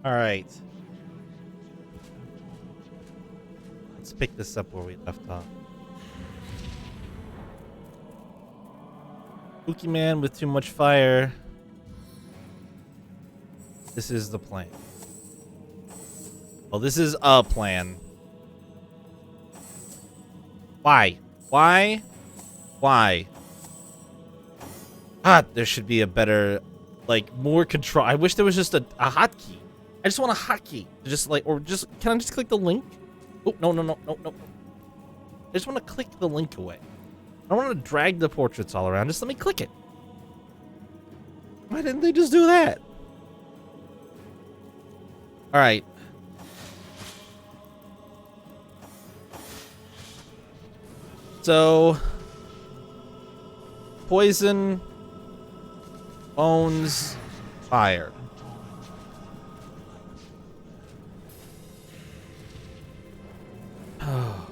All right. Let's pick this up where we left off. Spooky man with too much fire. This is the plan. Well, this is a plan. Why? Why? Why? Ah, there should be a better, like, more control. I wish there was just a hotkey. I just want a hotkey. Just like, or just, can I just click the link? Oh, no, no, no, no, no. I just want to click the link away. I don't want to drag the portraits all around. Just let me click it. Why didn't they just do that? All right. So, poison, bones, fire. Oh.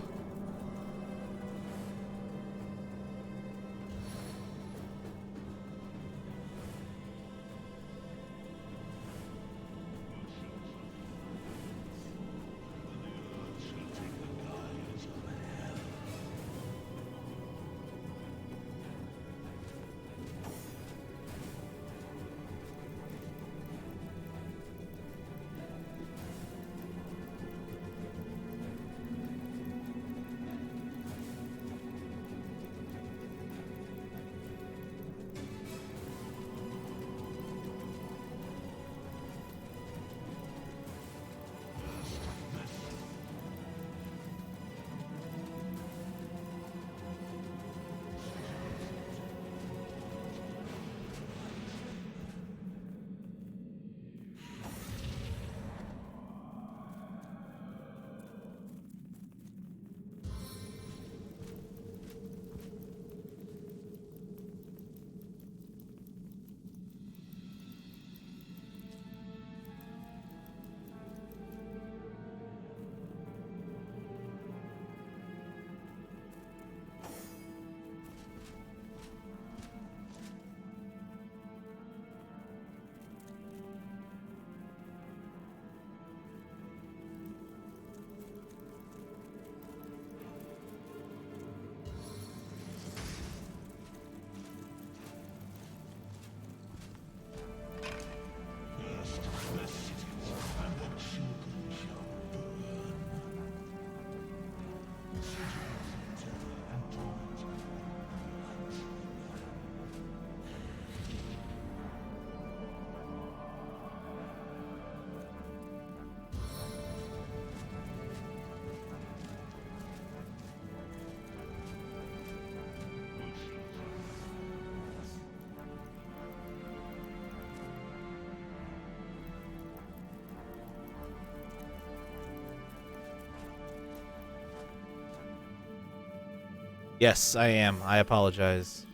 Yes, I am. I apologize.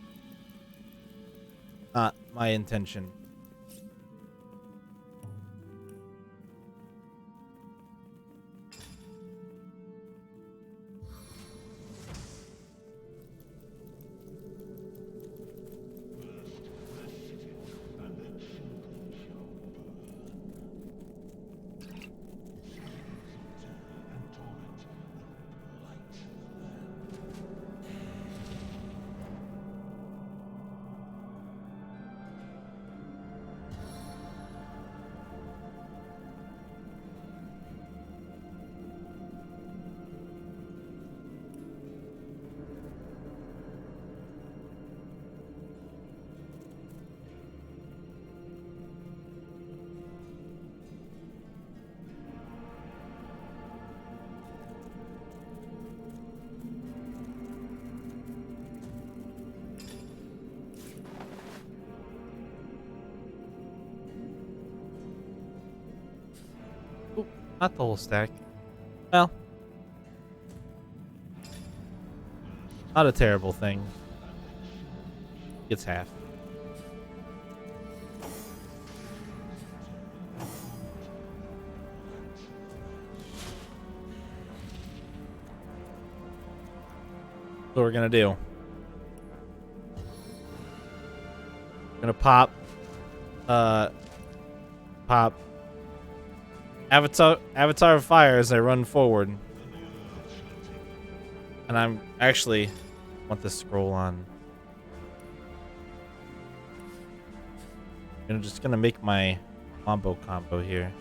Not my intention. Ooh, not the whole stack. Well, not a terrible thing. It's half. What we're gonna do. Gonna pop. Pop. Avatar of fire as I run forward. And I'm actually want this scroll on. I'm just gonna make my combo here.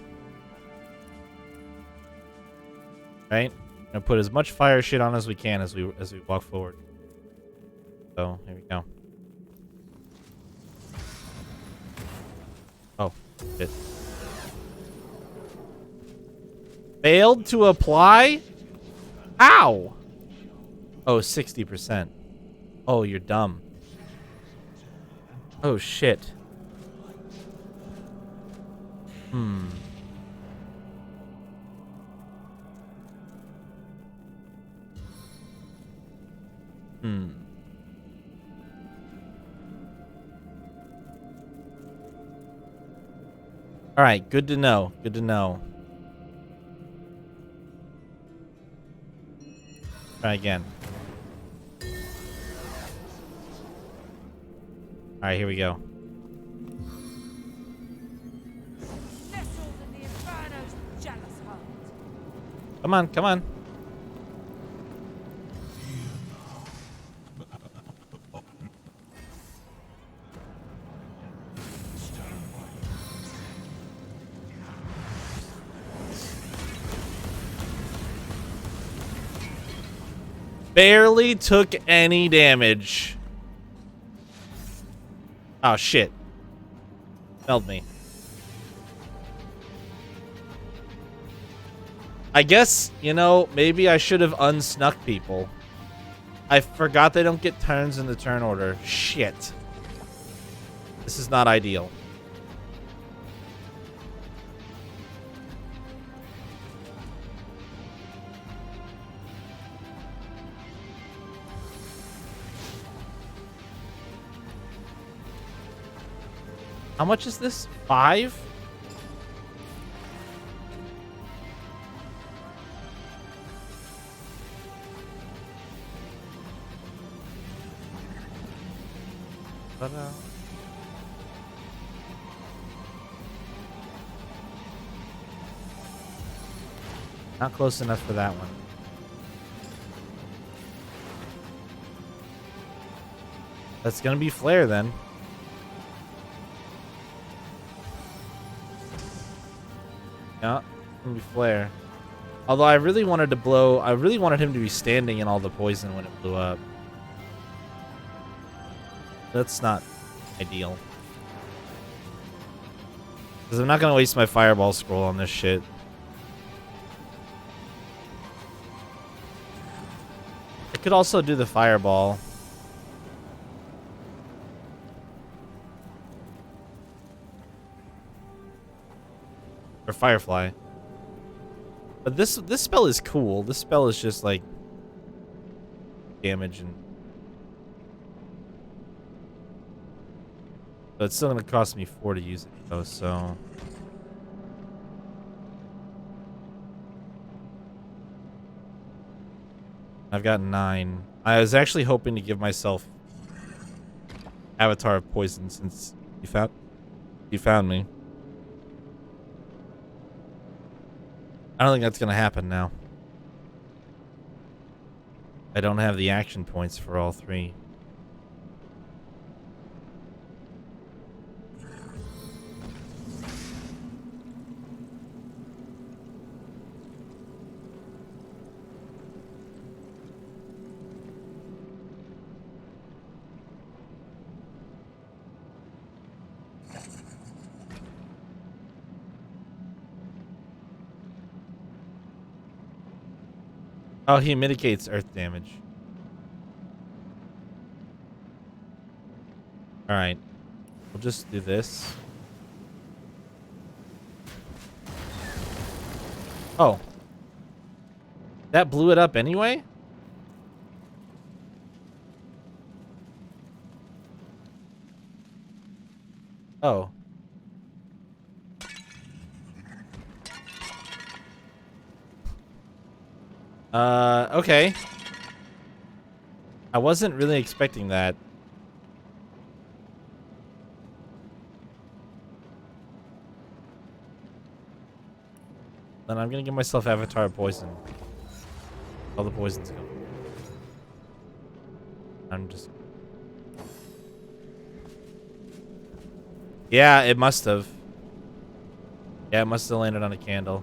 Right? I'm gonna put as much fire shit on as we can as we walk forward. So here we go. Oh, shit. Failed to apply? Ow! Oh, 60%. Oh, you're dumb. Oh, shit. Hmm. All right, good to know. Good to know. Try again. All right, here we go. Come on, come on. Barely took any damage. Oh, shit. Held me. I guess, you know, maybe I should have unsnuck people. I forgot they don't get turns in the turn order. Shit. This is not ideal. How much is this? 5? But, not close enough for that one. That's gonna be flare then. Yeah, it's gonna be flare. Although I really wanted to blow, I really wanted him to be standing in all the poison when it blew up. That's not ideal. Because I'm not gonna waste my fireball scroll on this shit. I could also do the fireball. Or firefly. But this spell is cool. This spell is just like damage and but it's still gonna cost me 4 to use it though, so I've got 9. I was actually hoping to give myself Avatar of Poison since you found me. I don't think that's gonna happen now. I don't have the action points for all 3. Oh, he mitigates earth damage. Alright. We'll just do this. Oh. That blew it up anyway? Oh. Okay. I wasn't really expecting that. Then I'm gonna give myself Avatar Poison. All the poisons go. I'm just... Yeah, it must have. Yeah, it must have landed on a candle.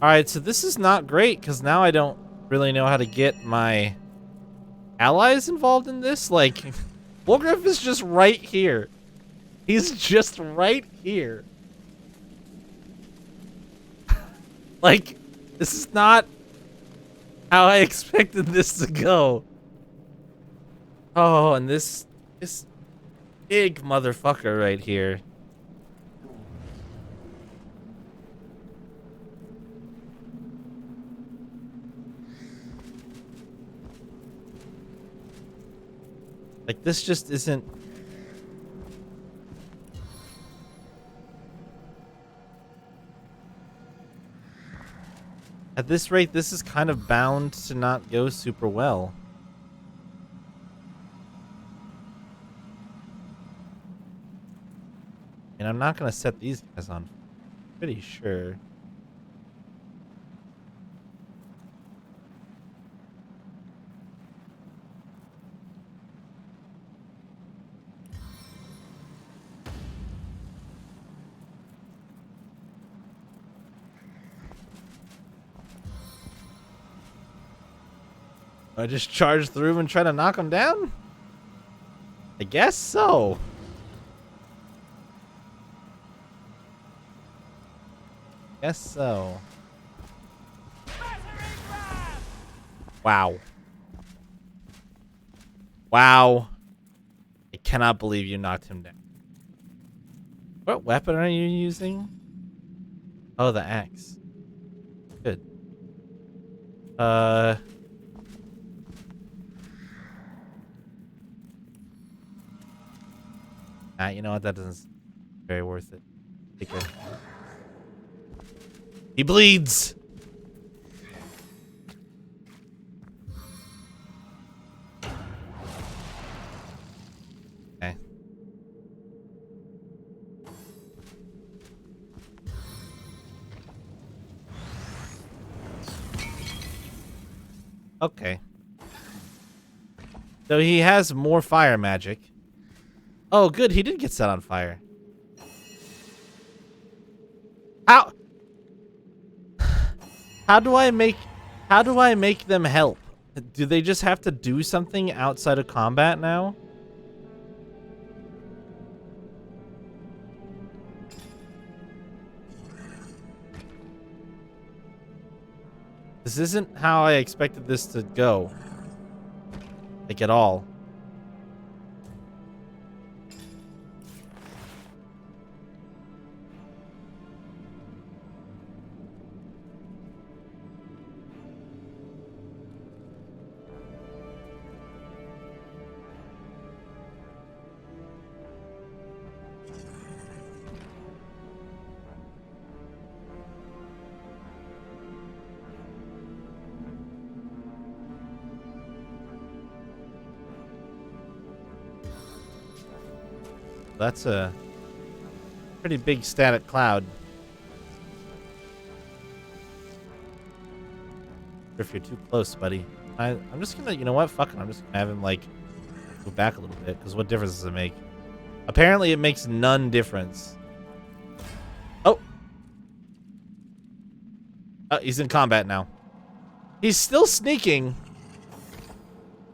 Alright, so this is not great, because now I don't really know how to get my allies involved in this. Like, Wolgriff is just right here. He's just right here. Like, this is not how I expected this to go. Oh, and this big motherfucker right here. Like, this just isn't... At this rate, this is kind of bound to not go super well. And I'm not going to set these guys on. Pretty sure. I just charge through him and try to knock him down? I guess so. Guess so. Wow. Wow. I cannot believe you knocked him down. What weapon are you using? Oh, the axe. Good. You know what? That doesn't seem very worth it. Take it. He bleeds. Okay. Okay. So he has more fire magic. Oh, good. He did get set on fire. How? How do I make them help? Do they just have to do something outside of combat now? This isn't how I expected this to go. Like, at all. That's a pretty big static cloud. If you're too close, buddy. I'm just gonna, you know what? Fuck it. I'm just gonna have him, like, move back a little bit. Because what difference does it make? Apparently, it makes none difference. Oh! He's in combat now. He's still sneaking.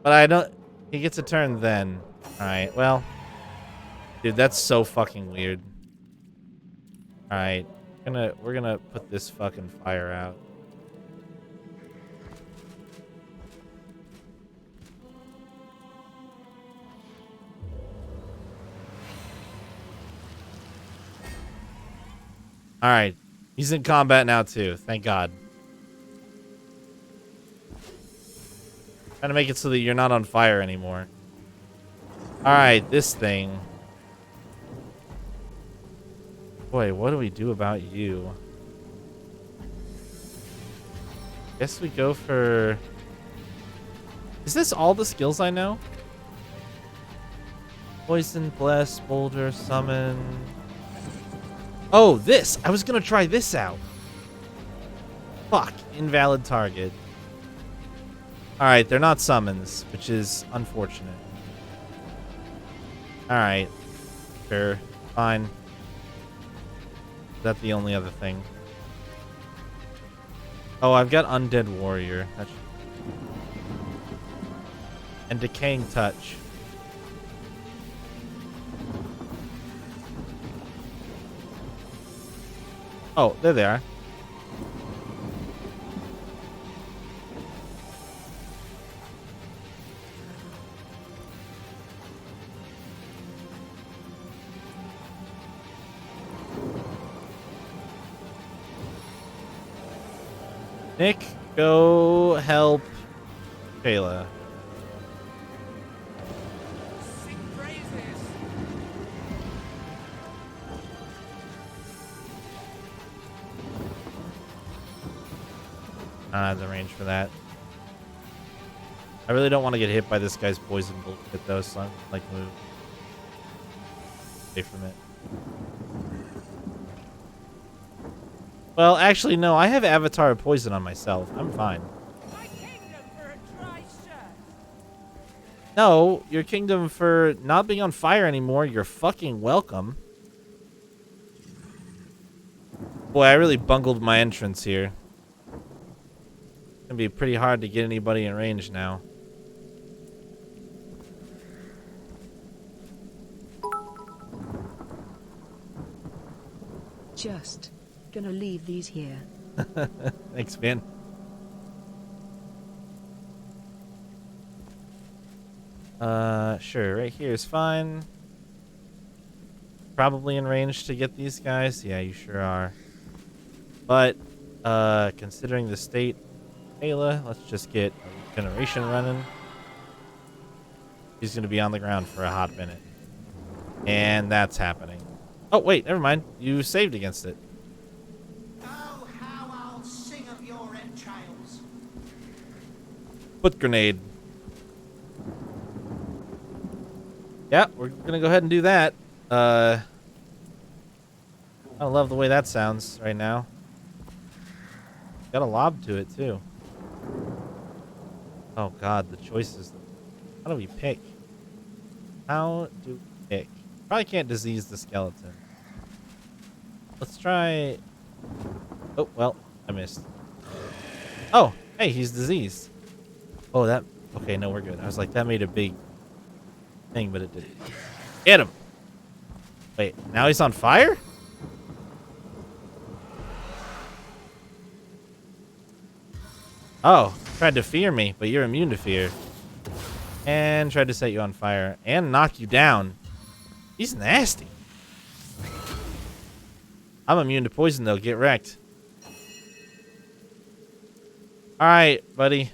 But I don't... He gets a turn then. Alright, well... Dude, that's so fucking weird. Alright. We're gonna put this fucking fire out. Alright. He's in combat now too. Thank God. Trying to make it so that you're not on fire anymore. Alright, this thing. Boy, what do we do about you? Guess we go for... Is this all the skills I know? Poison, bless, boulder, summon... Oh, this. I was going to try this out. Fuck. Invalid target. Alright, they're not summons, which is unfortunate. Alright. Sure. Fine. Is that the only other thing? Oh, I've got Undead Warrior. And Decaying Touch. Oh, there they are. Nick, go help Kayla. Sing praises. I don't have the range for that. I really don't want to get hit by this guy's poison bullshit though, so I'm like move away from it. Well, actually, no. I have Avatar of Poison on myself. I'm fine. My kingdom for a dry shirt. No, your kingdom for not being on fire anymore. You're fucking welcome. Boy, I really bungled my entrance here. It's gonna be pretty hard to get anybody in range now. Just gonna leave these here. Thanks, man. Sure. Right here is fine. Probably in range to get these guys. Yeah, you sure are. But, considering the state, Ayla, let's just get a regeneration running. He's gonna be on the ground for a hot minute. And that's happening. Oh, wait, never mind. You saved against it. Oh, how I'll sing of your entrails. Foot grenade. Yeah, we're gonna go ahead and do that. I love the way that sounds right now. Got a lob to it too. Oh god, the choices. How do we pick? How do we pick? Probably can't disease the skeleton. Let's try... Oh, well, I missed. Oh, hey, he's diseased. Oh, that... Okay, no, we're good. I was like, that made a big thing, but it didn't. Get him! Wait, now he's on fire? Oh, tried to fear me, but you're immune to fear. And tried to set you on fire. And knock you down. He's nasty. I'm immune to poison, though. Get wrecked. Alright, buddy.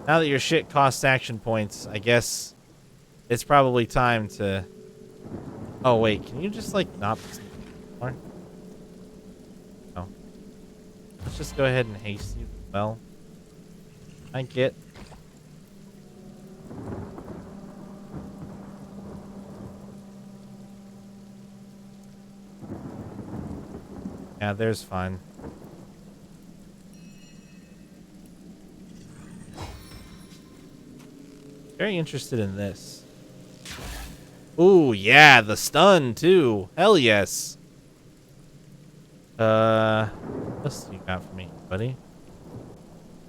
Now that your shit costs action points, I guess it's probably time to... Oh, wait. Can you just, like, not... more? Oh. Let's just go ahead and haste you. Well, I get... Yeah, there's fine. Very interested in this. Ooh, yeah, the stun too. Hell yes. What else do you got for me, buddy?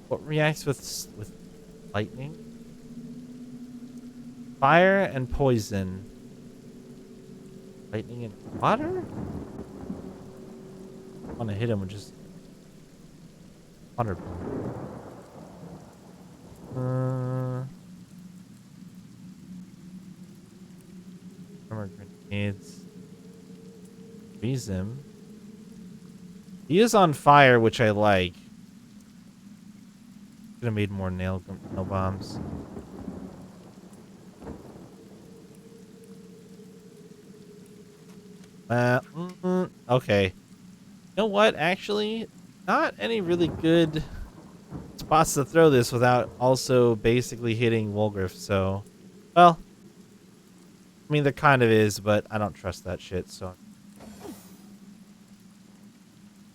What reacts with lightning? Fire and poison. Lightning and water? I want to hit him with just water. Armor grenades. Freeze him. He is on fire, which I like. Could have made more nail bombs. Okay. You know what? Actually, not any really good spots to throw this without also basically hitting Wolgriff. So, well, I mean, there kind of is, but I don't trust that shit. So,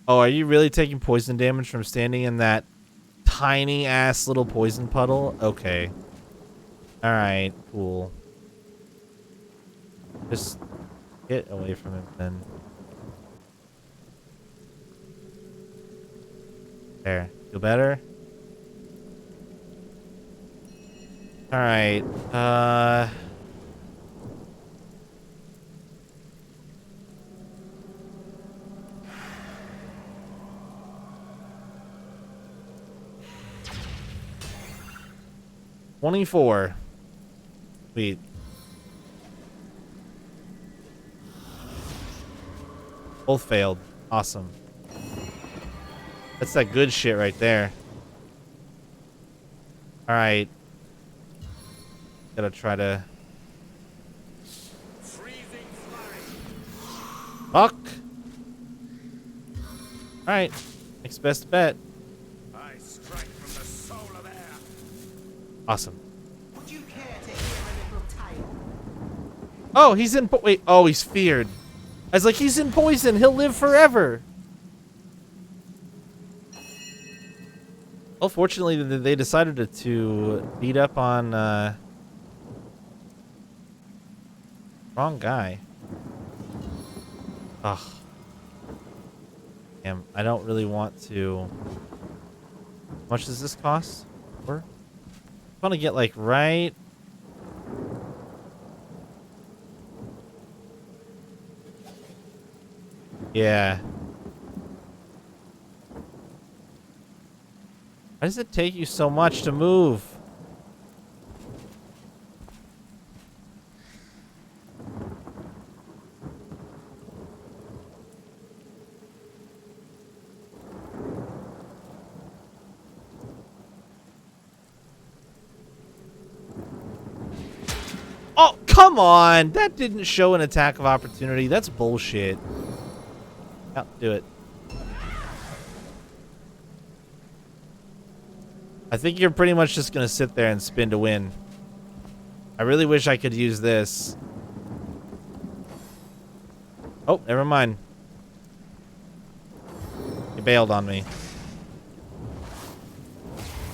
Oh, are you really taking poison damage from standing in that tiny ass little poison puddle? Okay. Alright, cool. Just get away from him then. There. Feel better? Alright. 24. Sweet. Both failed. Awesome. That's that good shit right there. Alright. Gotta try to... Fuck! Alright. Next best bet. I strike from the soul of air. Awesome. Would you care to hear a little tale? Oh, he's in... Wait. Oh, he's feared. I was like, he's in poison. He'll live forever. Well, fortunately, they decided to beat up on... wrong guy. Ugh. Damn, I don't really want to... How much does this cost? I want to get, like, right... Yeah. Why does it take you so much to move? Oh, come on! That didn't show an attack of opportunity. That's bullshit. Yeah, do it. I think you're pretty much just gonna sit there and spin to win. I really wish I could use this. Oh, never mind. He bailed on me.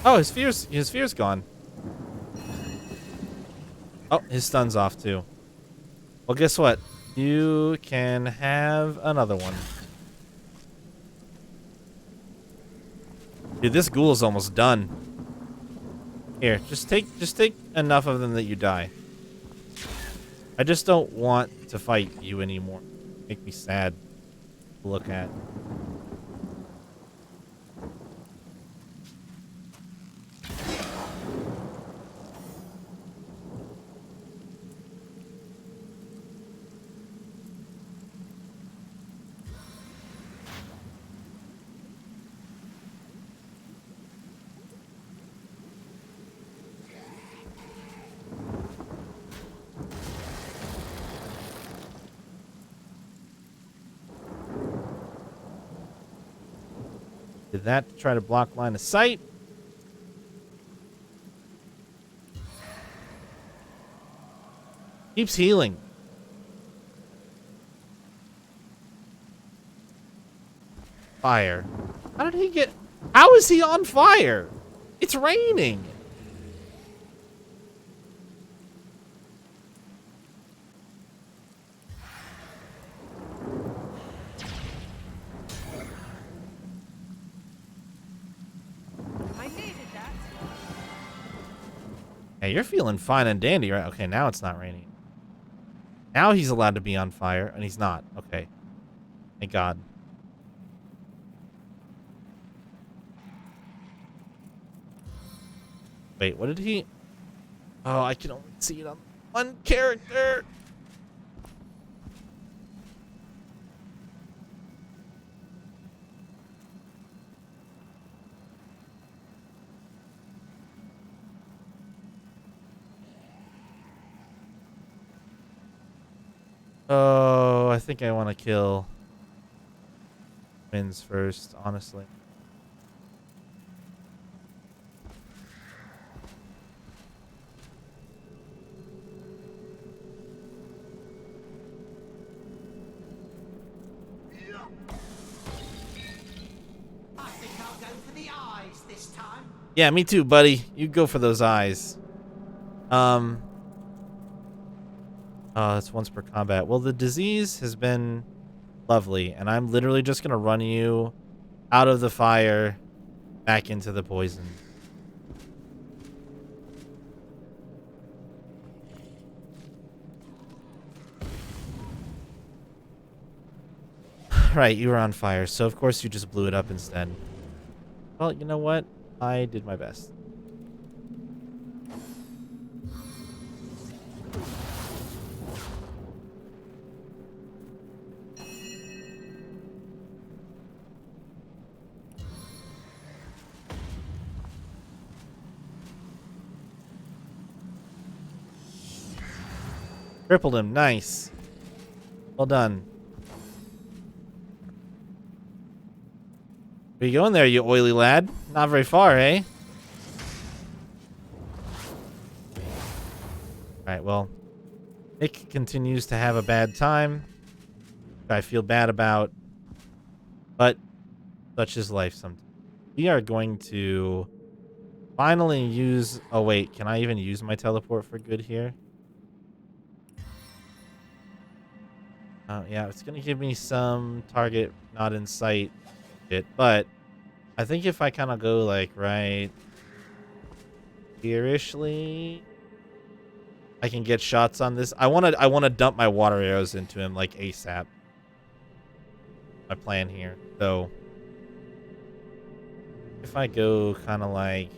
Oh, his fear's gone. Oh, his stun's off too. Well, guess what? You can have another one. Dude, this ghoul is almost done. Here, just take enough of them that you die. I just don't want to fight you anymore. Make me sad to look at. Did that to try to block line of sight. Keeps healing. Fire. How did he get... How is he on fire? It's raining. I needed that. Hey, you're feeling fine and dandy, right? Okay, now it's not raining. Now he's allowed to be on fire, and he's not. Okay. Thank God. Wait, what did he... Oh, I can only see it on one character. Oh, I think I want to kill Twins first, honestly. go for the eyes this time. Yeah, me too, buddy. You go for those eyes. Oh, that's once per combat. Well, the disease has been lovely, and I'm literally just gonna run you out of the fire back into the poison. Right, you were on fire, so of course you just blew it up instead. Well, you know what? I did my best. Crippled him. Nice. Well done. Where you going there, you oily lad? Not very far, eh? Alright, well. Nick continues to have a bad time. I feel bad about. But such is life sometimes. We are going to finally use... Oh, wait. Can I even use my teleport for good here? Yeah, it's going to give me some target not in sight bit, but I think if I kind of go like right here-ishly, I can get shots on this. I want to dump my water arrows into him like ASAP. My plan here. So if I go kind of like,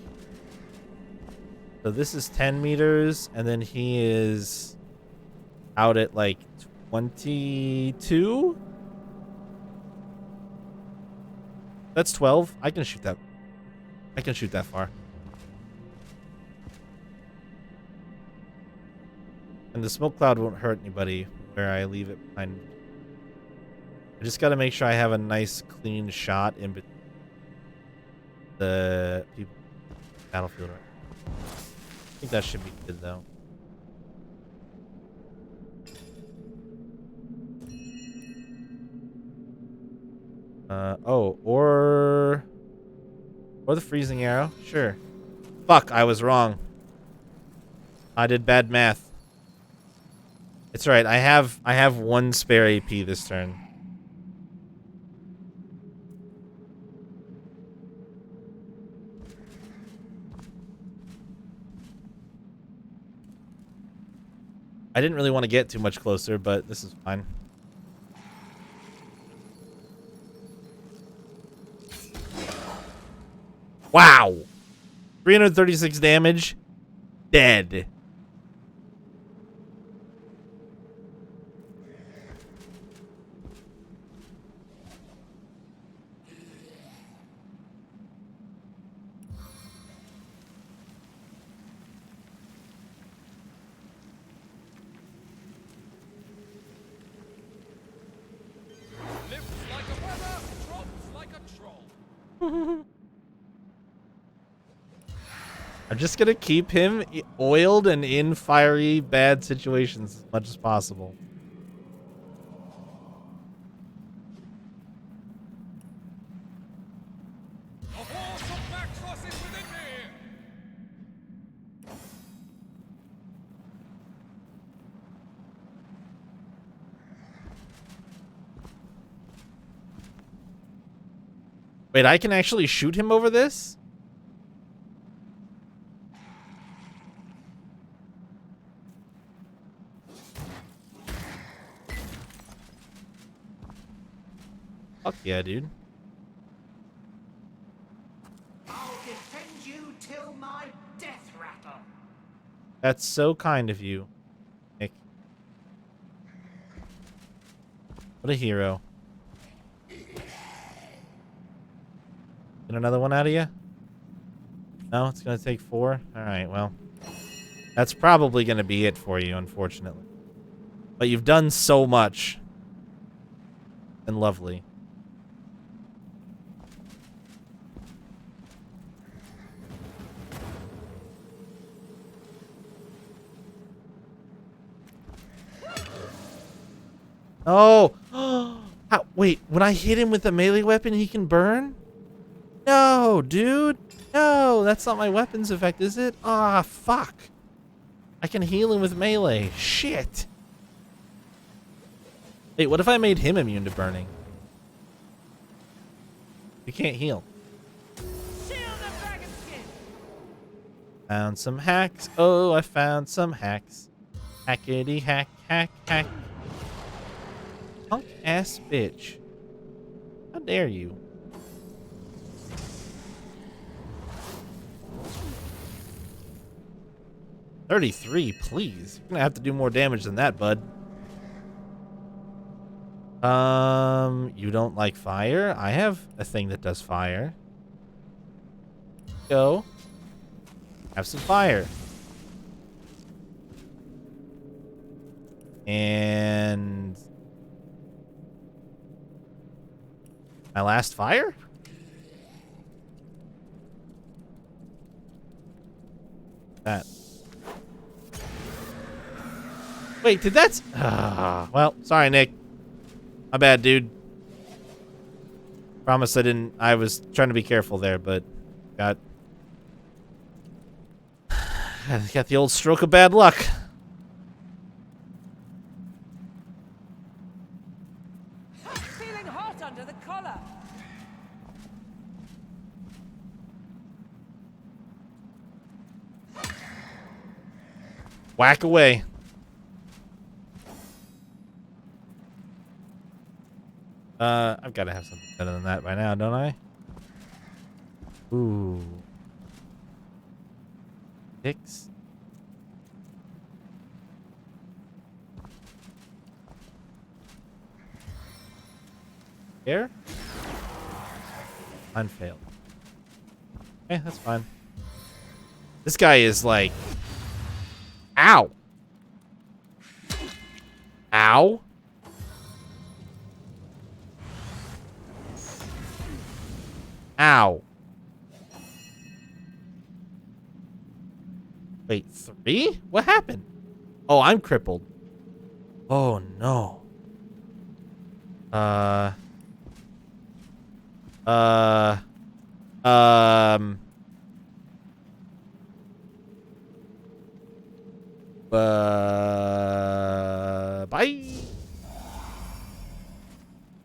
so this is 10 meters and then he is out at like 22. That's 12. I can shoot that. I can shoot that far. And the smoke cloud won't hurt anybody where I leave it behind. I just got to make sure I have a nice clean shot in between the people battlefield. Right. I think that should be good though. Oh, or the freezing arrow. Sure. Fuck, I was wrong. I did bad math. It's right. I have one spare AP this turn. I didn't really want to get too much closer, but this is fine. Wow. 336 damage. Dead. Lifts like a feather, drops like a troll. I'm just gonna keep him oiled and in fiery bad situations as much as possible. The horse of Maxos is within me. Wait, I can actually shoot him over this? Fuck yeah, dude. I'll defend you till my death rattle. That's so kind of you, Nick. What a hero. Get another one out of you? No, it's going to take 4? Alright, well. That's probably going to be it for you, unfortunately. But you've done so much. And lovely. Oh! How, wait, when I hit him with a melee weapon, he can burn? No, dude. No, that's not my weapon's effect, is it? Ah, fuck. I can heal him with melee. Shit. Wait, what if I made him immune to burning? He can't heal. Shield of dragon skin. Found some hacks. Oh, I found some hacks. Hackety hack, hack, hack. Punk ass bitch. How dare you? $33, please. You're gonna have to do more damage than that, bud. You don't like fire? I have a thing that does fire. Go. Have some fire. And my last fire? That. Wait, did that? Well, sorry, Nick. My bad, dude. Promise I didn't. I was trying to be careful there, but got the old stroke of bad luck. Feeling hot under the collar. Whack away. I've got to have something better than that by now, don't I? Ooh. 6. Here? Mine failed. Okay, that's fine. This guy is like... Ow! Ow! Ow. Wait, 3? What happened? Oh, I'm crippled. Oh, no. Bye.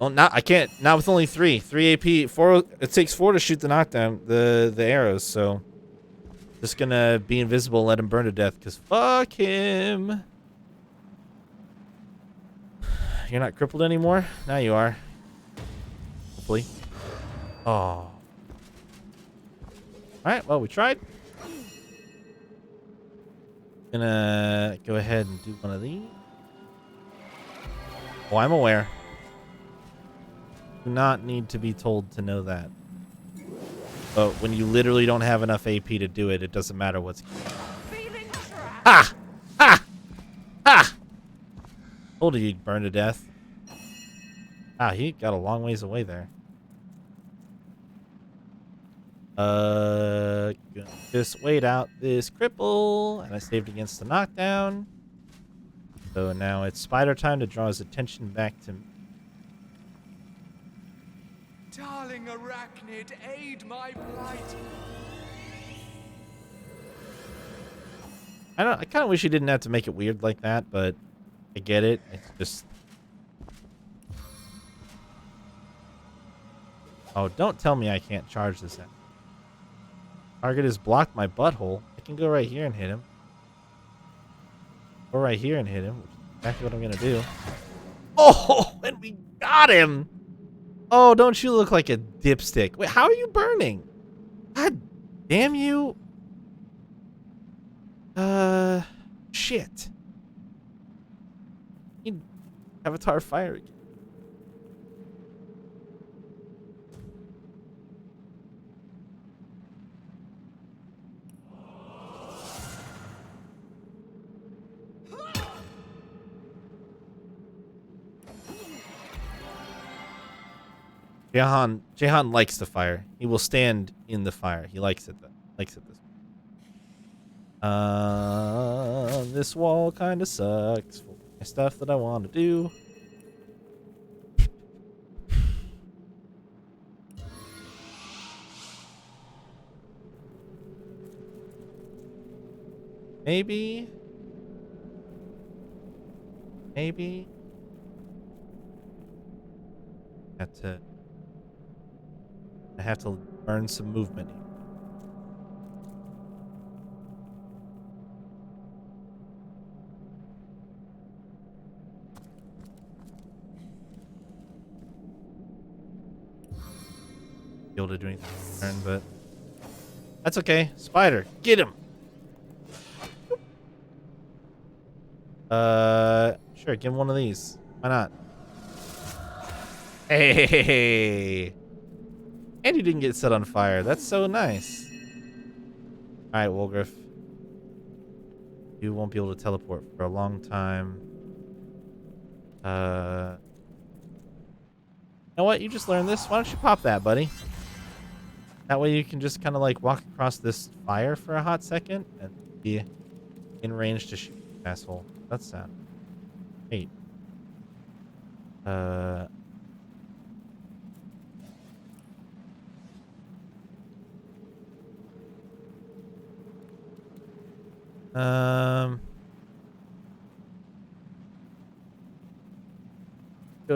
Oh, now I can't. Not with only 3. 3 AP. 4. It takes 4 to shoot the knockdown. The arrows. So, just gonna be invisible. And let him burn to death. Cause fuck him. You're not crippled anymore. Now you are. Hopefully. Oh. All right. Well, we tried. Gonna go ahead and do one of these. Oh, I'm aware. Do not need to be told to know that. But when you literally don't have enough AP to do it, it doesn't matter what's... Feeling trapped. Ha! Ha! Ha! Told you you'd burn to death. Ah, he got a long ways away there. Just wait out this cripple. And I saved against the knockdown. So now it's spider time to draw his attention back to me. Darling arachnid, aid my plight. I kind of wish he didn't have to make it weird like that, but I get it. It's just... Oh, don't tell me I can't charge this out. Target is blocked my butthole. I can go right here and hit him. Go right here and hit him, which is exactly what I'm going to do. Oh, and we got him! Oh, don't you look like a dipstick. Wait, how are you burning? God damn you. Shit. You Avatar fire again. Jehan likes the fire. He will stand in the fire. He likes it though. Likes it this way. This wall kind of sucks. My stuff that I want to do. Maybe. Maybe. I have to learn some movement. Be able to do anything this turn, but that's okay. Spider, get him. Sure, give him one of these. Why not? Hey, and you didn't get set on fire. That's so nice. All right, Wolgriff. You won't be able to teleport for a long time. You know what? You just learned this. Why don't you pop that, buddy? That way you can just kind of like walk across this fire for a hot second and be in range to shoot the asshole. That's sad. Hey. Go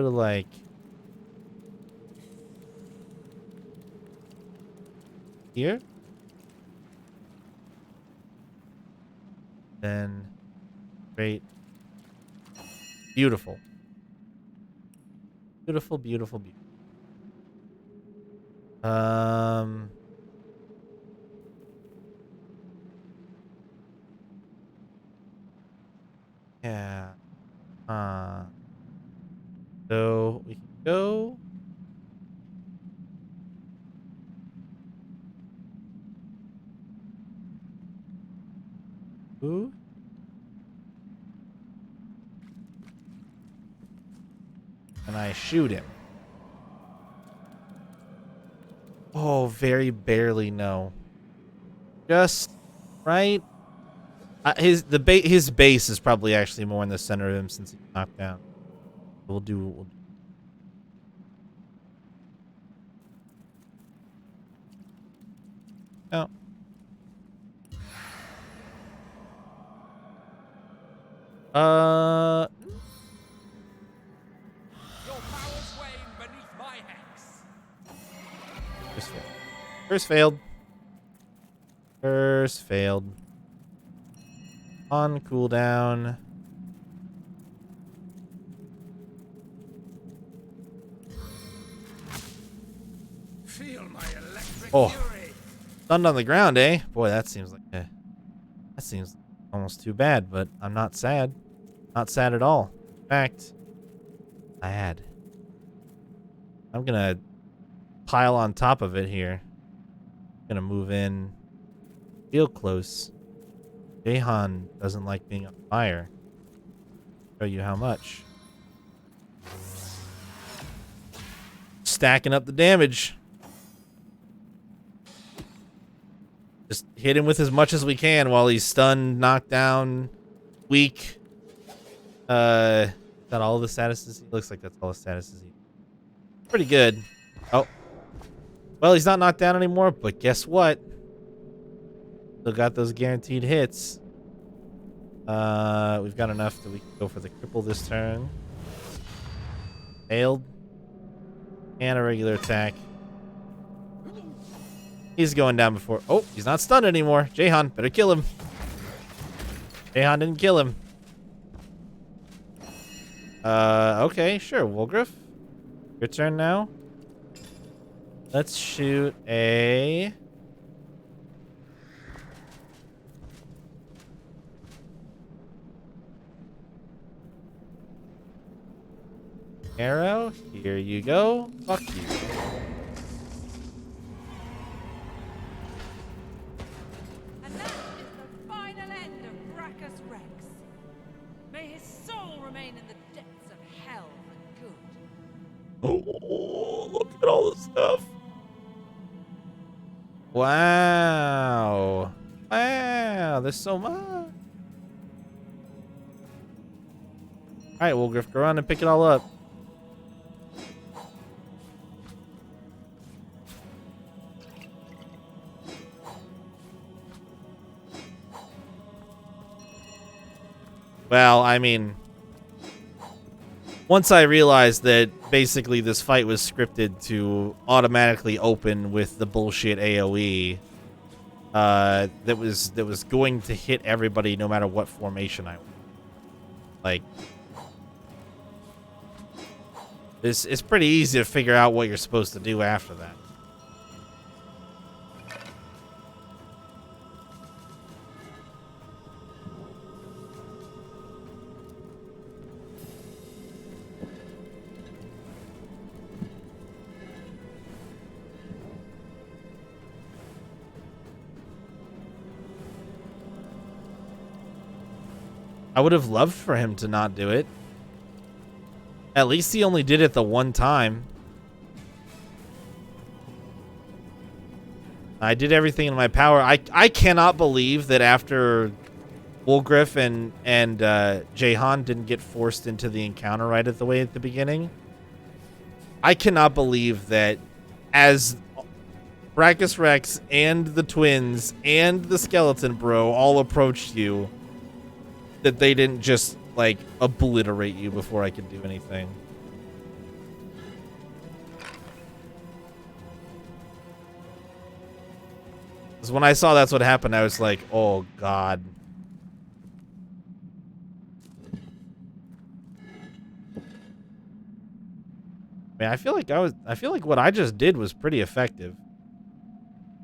to like here. Then great. Beautiful. Beautiful, beautiful, beautiful. Yeah. So we can go. Ooh. And I shoot him. Oh, very barely no. Just right. His base is probably actually more in the center of him since he's knocked down. We'll do what we'll do. Oh. Your powers wane beneath my hex. First failed. First failed. First failed. On cooldown. Feel my electric fury. Stunned on the ground, eh? Boy, that seems like that seems almost too bad, but I'm not sad. Not sad at all. In fact, glad. I'm gonna pile on top of it here. Gonna move in real close. Jahan doesn't like being on fire. Show you how much. Stacking up the damage. Just hit him with as much as we can while he's stunned, knocked down, weak. Is that all the statuses? Looks like that's all the statuses. Pretty good. Oh. Well, he's not knocked down anymore, but guess what? Still got those guaranteed hits. We've got enough that we can go for the cripple this turn. Failed. And a regular attack. He's going down before. Oh, he's not stunned anymore. Jahan, better kill him. Jahan didn't kill him. Okay, sure, Wolgriff. Your turn now. Let's shoot a... arrow. Here you go. Fuck you. And that is the final end of Brachus Rex. May his soul remain in the depths of hell for good. Oh, look at all this stuff. Wow. Wow, there's so much. Alright, Wolgriff, go around and pick it all up. Well, I mean, once I realized that basically this fight was scripted to automatically open with the bullshit AoE, that was going to hit everybody no matter what formation I was. Like, it's pretty easy to figure out what you're supposed to do after that. I would have loved for him to not do it. At least he only did it the one time. I did everything in my power. I cannot believe that after Wolgriff and Jahan didn't get forced into the encounter right at the beginning. I cannot believe that as Brachus Rex and the twins and the skeleton bro all approached you, that they didn't just, like, obliterate you before I could do anything. Because when I saw that's what happened, I was like, oh, God. Man, I feel like what I just did was pretty effective.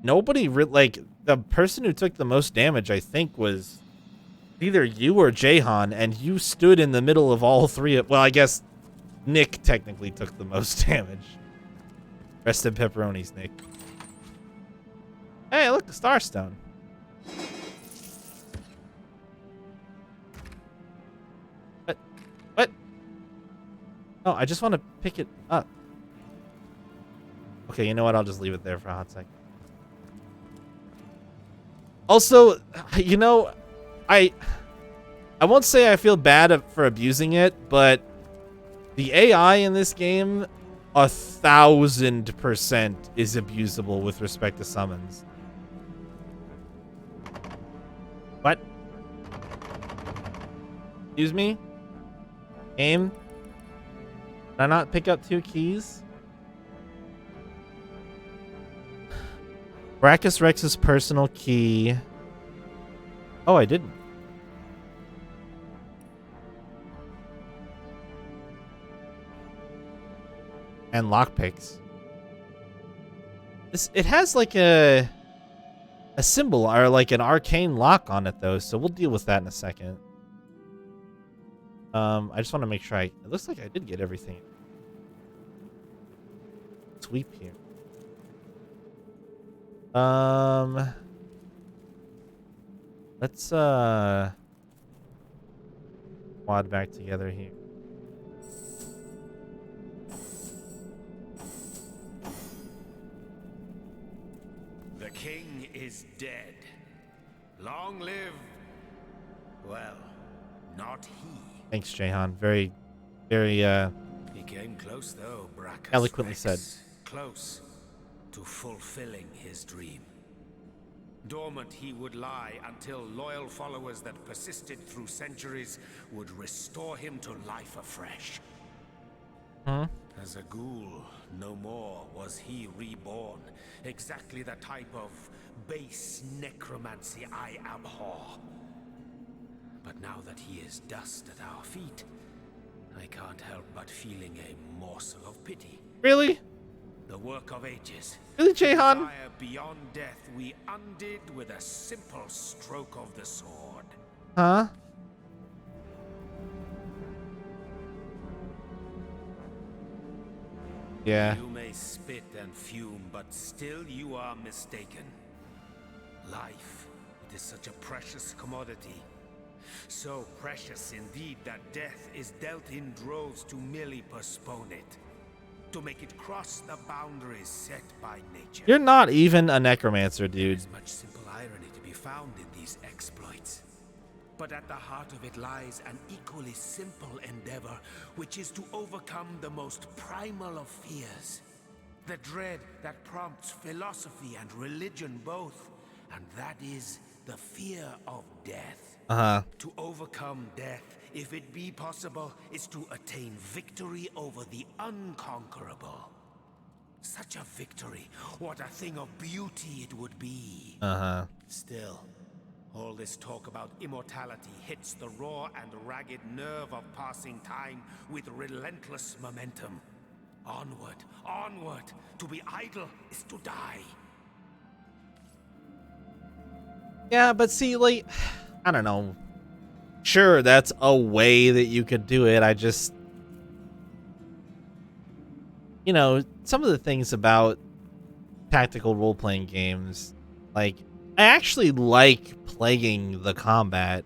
Nobody, like, the person who took the most damage, I think, was either you or Jahan, and you stood in the middle of all three of... Well, I guess Nick technically took the most damage. Rest in pepperonis, Nick. Hey, look, the Starstone. What? Oh, I just want to pick it up. Okay, you know what? I'll just leave it there for a hot second. Also, you know... I won't say I feel bad for abusing it, but the AI in this game 1000% is abusable with respect to summons. What? Excuse me? Game? Did I not pick up 2 keys? Brachus Rex's personal key. Oh, I didn't. And lockpicks. It has like a symbol or like an arcane lock on it though, so we'll deal with that in a second. I just want to make sure it looks like I did get everything. Sweep here. Let's quad back together here. The king is dead. Long live... well, not he. Thanks, Jahan. Very, very, He came close, though, Brachus eloquently Rex. said. Close to fulfilling his dream. Dormant he would lie until loyal followers that persisted through centuries would restore him to life afresh. Huh? As a ghoul, no more was he reborn. Exactly the type of base necromancy I abhor. But now that he is dust at our feet, I can't help but feeling a morsel of pity. Really? The work of ages. Really, Jahan? Fire beyond death we undid with a simple stroke of the sword. Huh? Yeah. You may spit and fume, but still you are mistaken. Life, it is such a precious commodity. So precious indeed that death is dealt in droves to merely postpone it. To make it cross the boundaries set by nature. You're not even a necromancer, dude. There's much simple irony to be found in these exploits. But at the heart of it lies an equally simple endeavor, which is to overcome the most primal of fears. The dread that prompts philosophy and religion both. And that is the fear of death. Uh-huh. To overcome death if it be possible, is to attain victory over the unconquerable. Such a victory, what a thing of beauty it would be. Uh-huh. Still, all this talk about immortality hits the raw and ragged nerve of passing time with relentless momentum. Onward, onward. To be idle is to die. Yeah, but see, like, I don't know. Sure, that's a way that you could do it. I just, you know, some of the things about tactical role-playing games, like, I actually like playing the combat.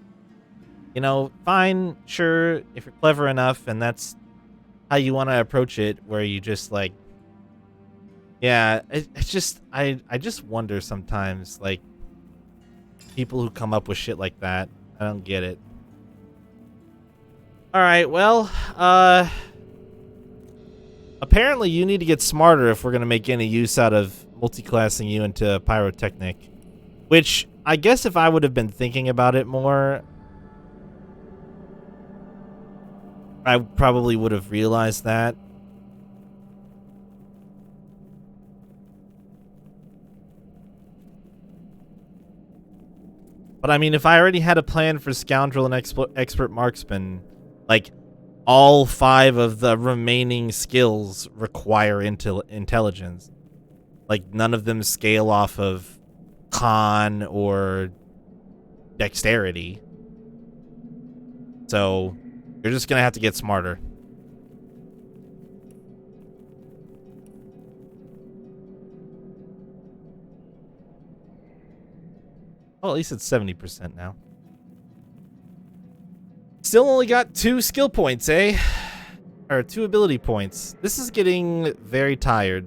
You know, fine, sure, if you're clever enough and that's how you want to approach it, where you just, like, yeah, it's just, I just wonder sometimes, like, people who come up with shit like that, I don't get it. Alright, well, apparently you need to get smarter if we're going to make any use out of multiclassing you into Pyrotechnic. Which, I guess if I would have been thinking about it more, I probably would have realized that. But I mean, if I already had a plan for Scoundrel and Expert Marksman, like, all 5 of the remaining skills require intelligence. Like, none of them scale off of con or dexterity. So, you're just gonna have to get smarter. Well, at least it's 70% now. Still only got 2 skill points, eh? Or 2 ability points. This is getting very tired.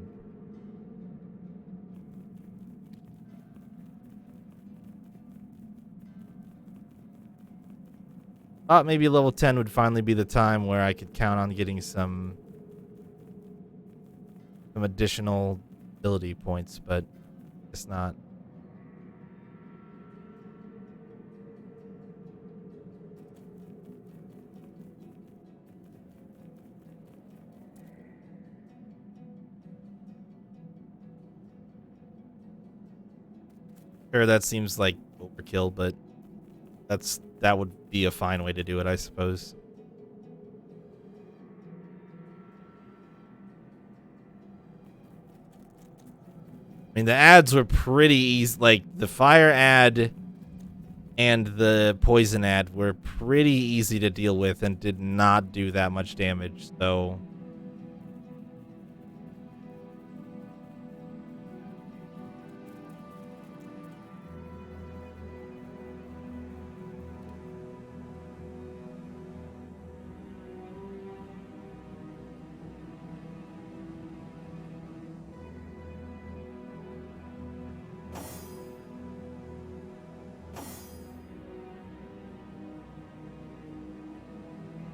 Thought maybe level 10 would finally be the time where I could count on getting some additional ability points, but it's not. Sure, that seems like overkill, but that would be a fine way to do it, I suppose. I mean, the ads were pretty easy. Like, the fire ad and the poison ad were pretty easy to deal with and did not do that much damage, so...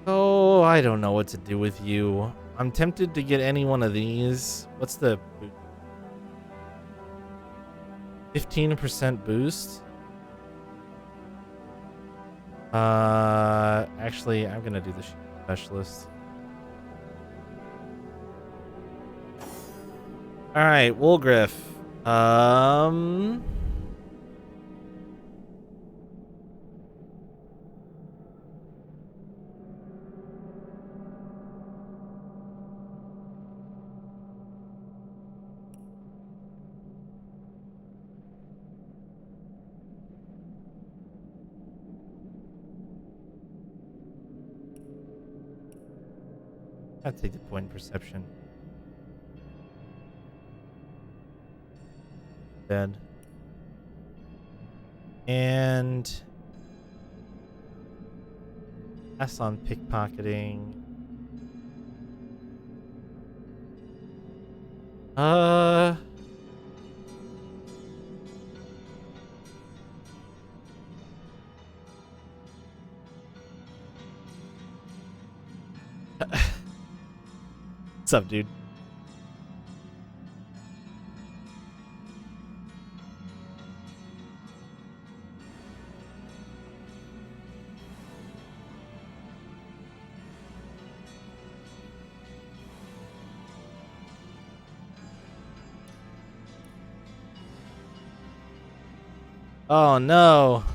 Oh, I don't know what to do with you. I'm tempted to get any one of these. What's the 15% boost? Actually, I'm gonna do the specialist. All right, Woolgriff. I'll take the point in perception. Dead. And pass on pickpocketing. What's up, dude? Oh no.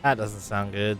That doesn't sound good.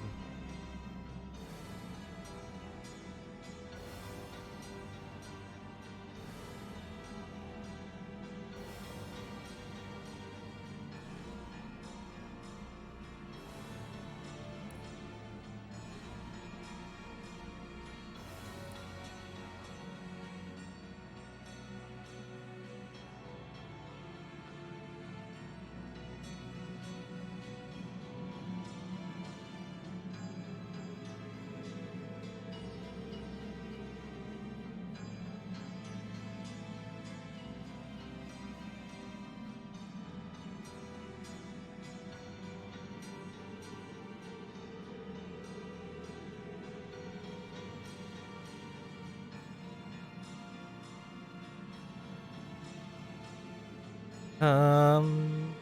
Um,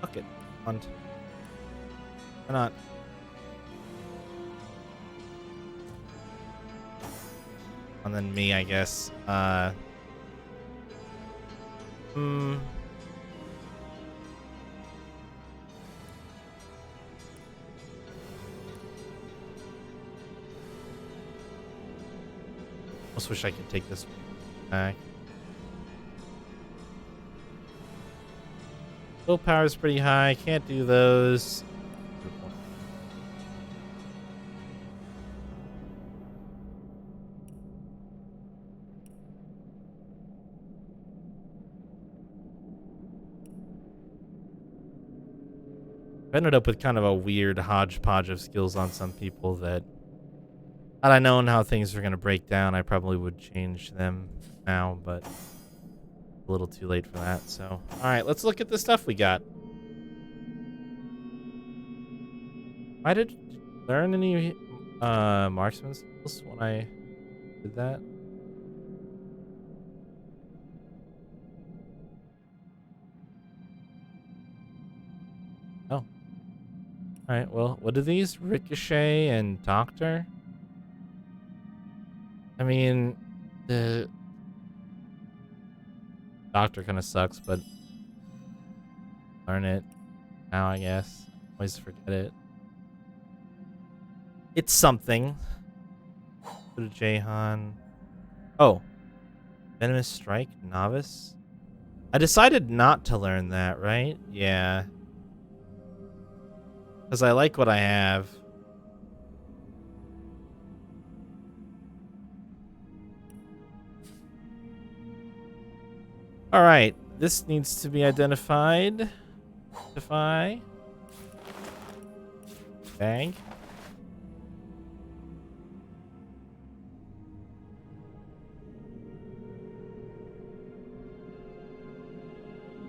Fuck it. Why not? And then me, I guess. Hmm. Almost wish I could take this back. Willpower is pretty high. Can't do those. I ended up with kind of a weird hodgepodge of skills on some people that, had I known how things were going to break down, I probably would change them now, but a little too late for that. So, all right, let's look at the stuff we got. I did learn any marksman skills when I did that. Oh. All right, well, what are these? Ricochet and Doctor? I mean, the Doctor kind of sucks, but learn it now, I guess. Always forget it. It's something. Go to Jahan. Oh. Venomous Strike? Novice? I decided not to learn that, right? Yeah. Because I like what I have. Alright. This needs to be identified. Identify. Bag.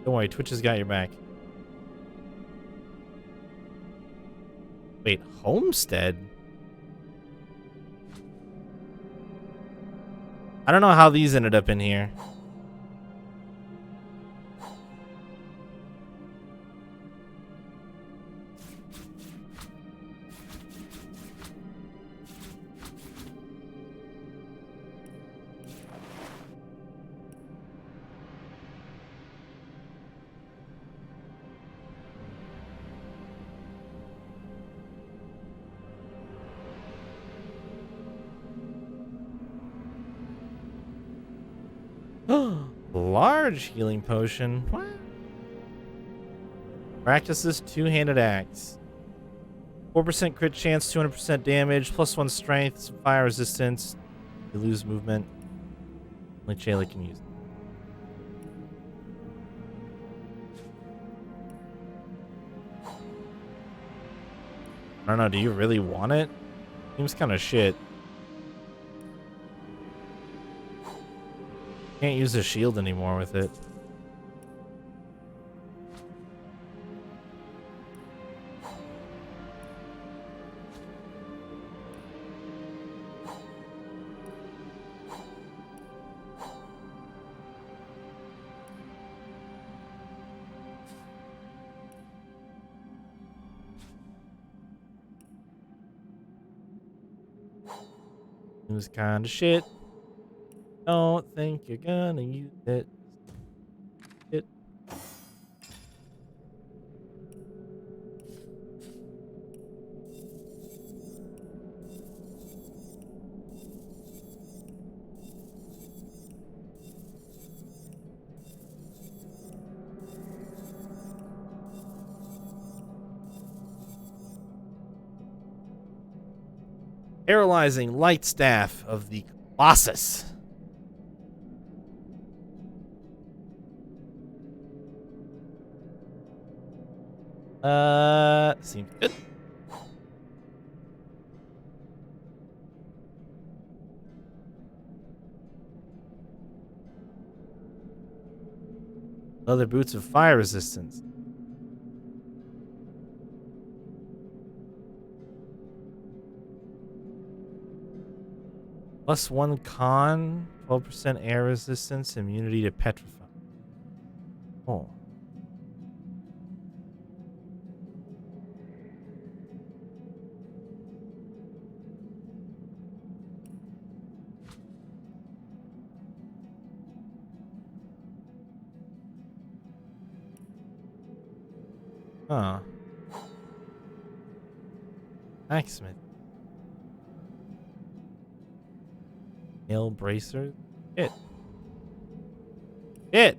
Don't worry, Twitch has got your back. Wait, Homestead? I don't know how these ended up in here. Large healing potion. What? Practices two-handed axe. 4% crit chance, 200% damage, +1 strength, some fire resistance. You lose movement. Only Chayla can use it. I don't know, do you really want it? Seems kind of shit. Can't use a shield anymore with it. It was kind of shit. Don't think you're gonna use it. It. Paralyzing light staff of the Colossus. Seems good. Leather boots of fire resistance. +1 con, 12% air resistance, immunity to petrify. Oh. Huh. Blacksmith. Nail bracer. It. It.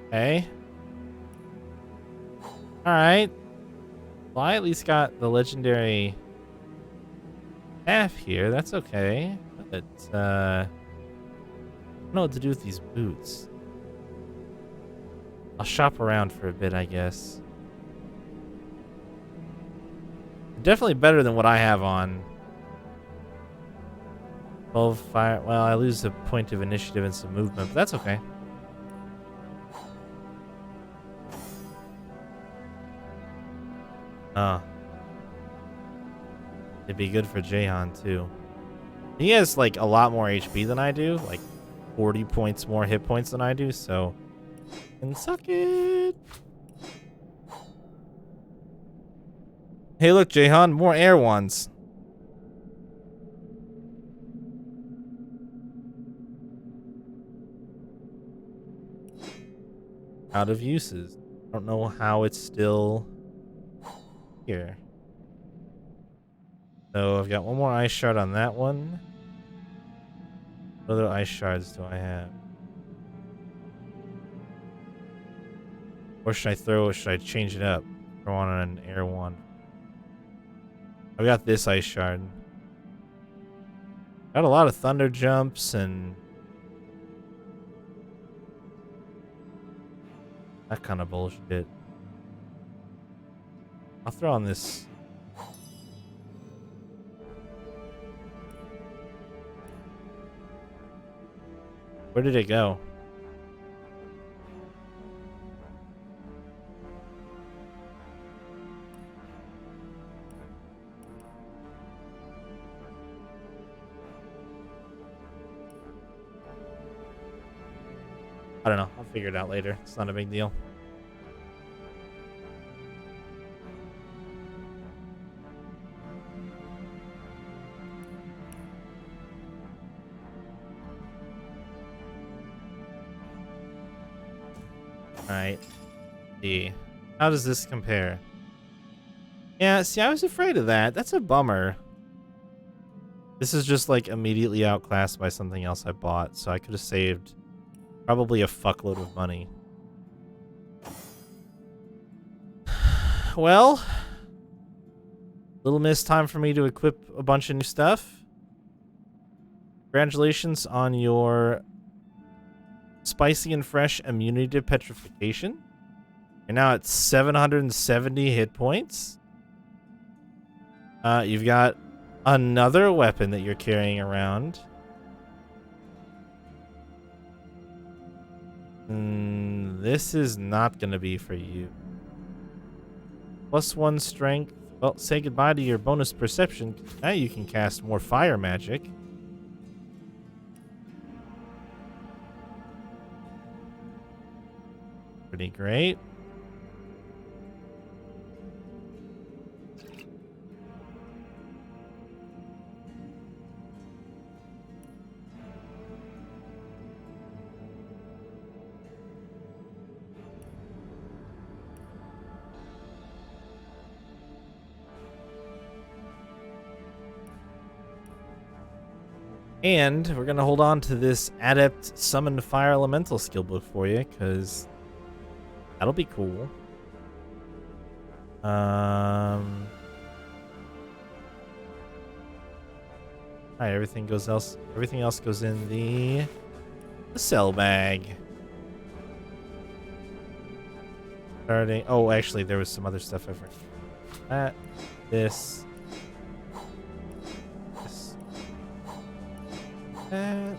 Okay. Alright. Well, I at least got the legendary staff here. That's okay. But, I don't know what to do with these boots. I'll shop around for a bit, I guess. Definitely better than what I have on. 12 fire. Well, I lose a point of initiative and some movement, but that's okay. Oh. It'd be good for Jahan, too. He has, like, a lot more HP than I do. Like, 40 points more hit points than I do, so... And suck it! Hey, look, Jahan, more air ones. Out of uses. I don't know how it's still here. So I've got one more ice shard on that one. What other ice shards do I have? Or should I throw, should I change it up? Throw on an air one. I've got this ice shard. Got a lot of thunder jumps and that kind of bullshit. I'll throw on this. Where did it go? I don't know. I'll figure it out later. It's not a big deal. Alright. See. How does this compare? Yeah, see, I was afraid of that. That's a bummer. This is just, like, immediately outclassed by something else I bought, so I could have saved probably a fuckload of money. Well, little missed time for me to equip a bunch of new stuff. Congratulations on your spicy and fresh immunity to petrification. You're now at 770 hit points. You've got another weapon that you're carrying around. This is not going to be for you. +1 strength. Well, say goodbye to your bonus perception. Now you can cast more fire magic. Pretty great. And we're going to hold on to this Adept Summon Fire Elemental skill book for you, because that'll be cool. Alright, everything else goes in the cell bag. Starting. Oh, actually, there was some other stuff I forgot. That, this, that.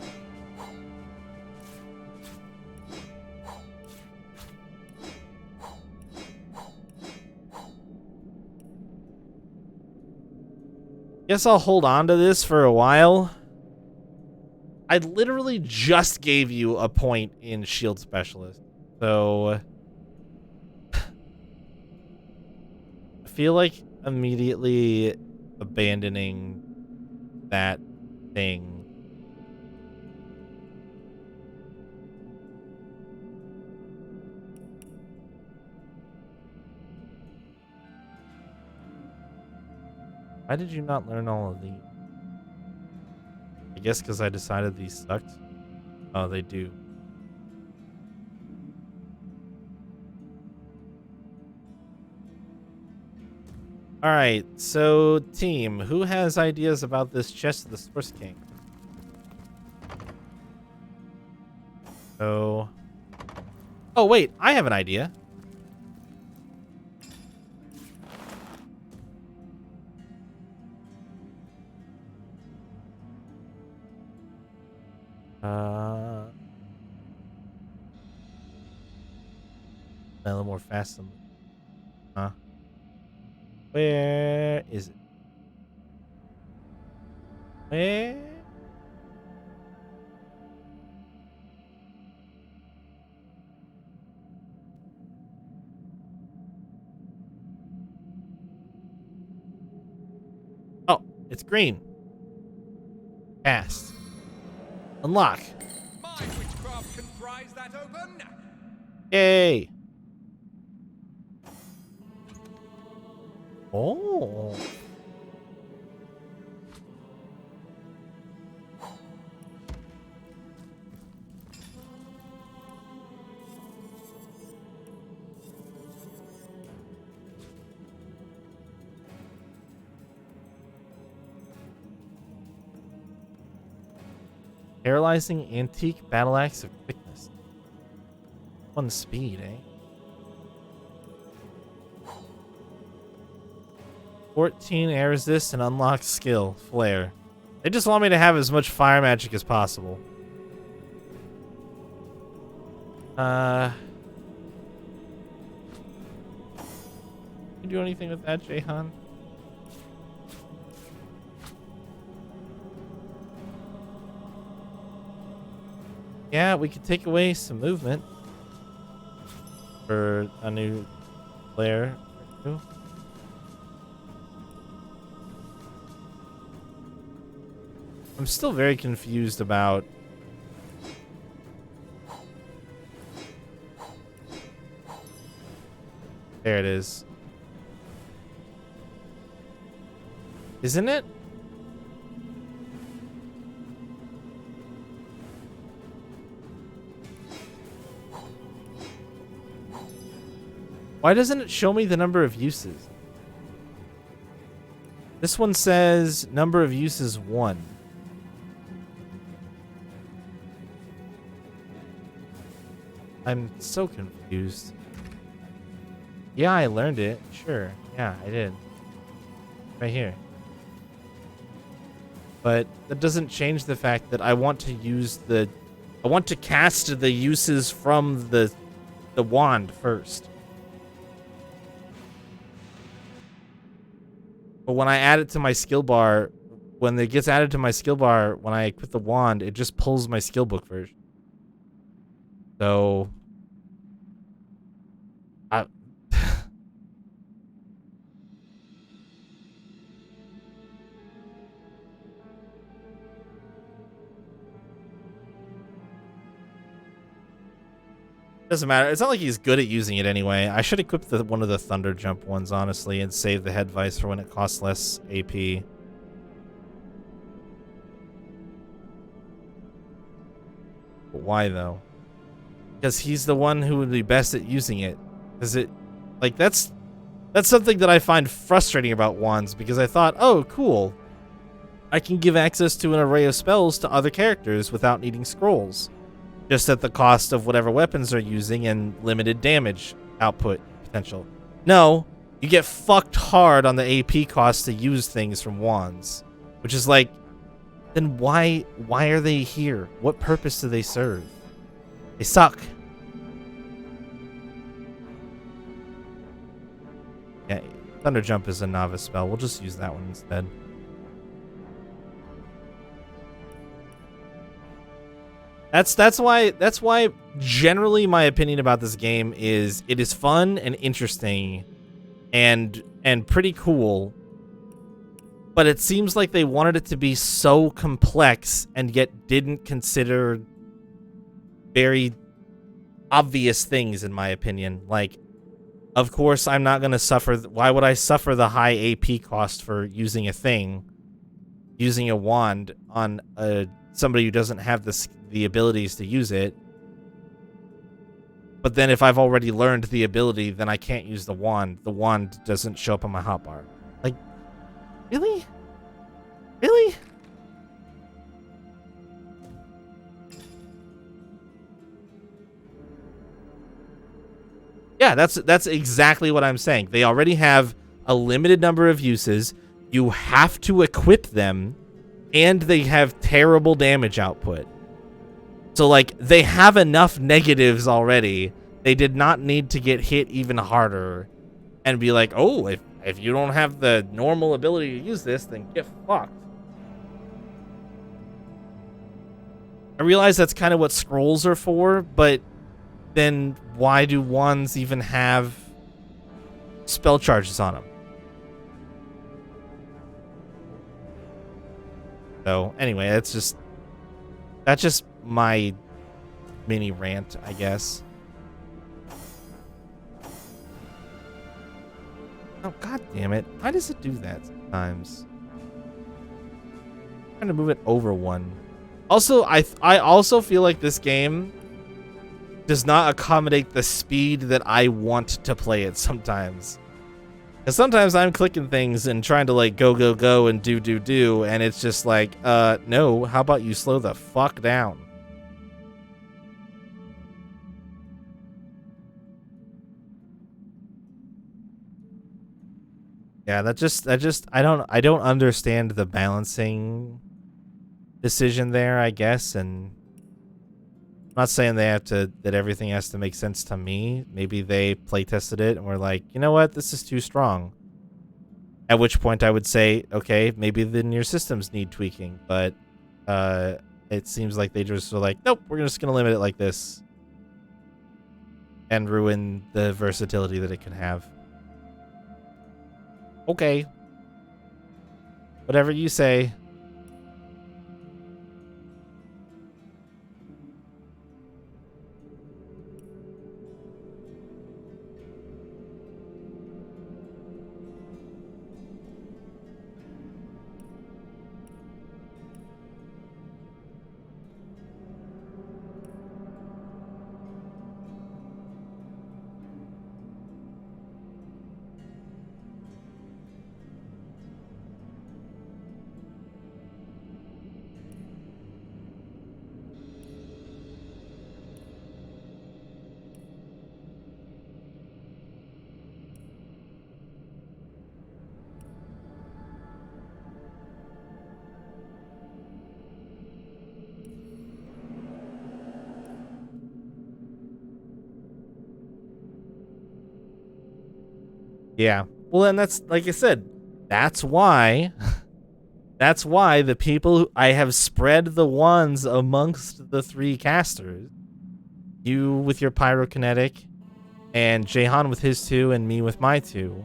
Guess I'll hold on to this for a while. I literally just gave you a point in Shield Specialist, so I feel like immediately abandoning that thing. Why did you not learn all of these? I guess because I decided these sucked. Oh, they do. Alright, so team, who has ideas about this chest of the Source King? So... Oh, wait, I have an idea. A little more fast than... Huh? Where is it? Where? Oh, it's green. Cast. Unlock. My witchcraft can prise that open. Yay. Oh. Paralyzing antique battle axe of quickness. 1 speed, eh? 14 air resist and unlocked skill, flare. They just want me to have as much fire magic as possible. Can you do anything with that, Jahan? Yeah, we could take away some movement for a new player or two. I'm still very confused about there it is. Isn't it? Why doesn't it show me the number of uses? This one says number of uses 1. I'm so confused. Yeah, I learned it. Sure. Yeah, I did. Right here. But that doesn't change the fact that I want to use the... I want to cast the uses from the wand first. But when I add it to my skill bar, when it gets added to my skill bar, when I equip the wand, it just pulls my skill book version. So... Doesn't matter. It's not like he's good at using it anyway. I should equip one of the thunder jump ones, honestly, and save the head vice for when it costs less AP. But why though? Because he's the one who would be best at using it. Is it like that's something that I find frustrating about wands, because I thought, oh, cool, I can give access to an array of spells to other characters without needing scrolls, just at the cost of whatever weapons they're using and limited damage output potential. No, you get fucked hard on the AP cost to use things from wands, which is like, then why are they here? What purpose do they serve? They suck. Yeah, Thunder Jump is a novice spell. We'll just use that one instead. That's why generally my opinion about this game is it is fun and interesting and pretty cool. But it seems like they wanted it to be so complex and yet didn't consider very obvious things, in my opinion. Like, of course, I'm not going to suffer. Why would I suffer the high AP cost for using a thing, using a wand on somebody who doesn't have the abilities to use it? But then if I've already learned the ability, then I can't use the wand. The wand doesn't show up on my hotbar. Like, really? Really? Yeah, that's exactly what I'm saying. They already have a limited number of uses. You have to equip them, and they have terrible damage output. So, like, they have enough negatives already. They did not need to get hit even harder and be like, oh, if you don't have the normal ability to use this, then get fucked. I realize that's kind of what scrolls are for, but then why do wands even have spell charges on them? So anyway, that's just my mini rant, I guess. Oh, god damn it. Why does it do that sometimes? I'm trying to move it over one. Also, I also feel like this game does not accommodate the speed that I want to play it sometimes. Because sometimes I'm clicking things and trying to, like, go and do, and it's just like, no, how about you slow the fuck down? Yeah, I don't understand the balancing decision there, I guess, and I'm not saying that everything has to make sense to me. Maybe they play tested it and were like, you know what, this is too strong. At which point I would say, okay, maybe then your systems need tweaking, but it seems like they just were like, nope, we're just gonna limit it like this and ruin the versatility that it can have. Okay. Whatever you say. Yeah. Well, and that's, like I said, that's why the people who I have spread the wands amongst the three casters. You with your pyrokinetic, and Jahan with his two, and me with my two.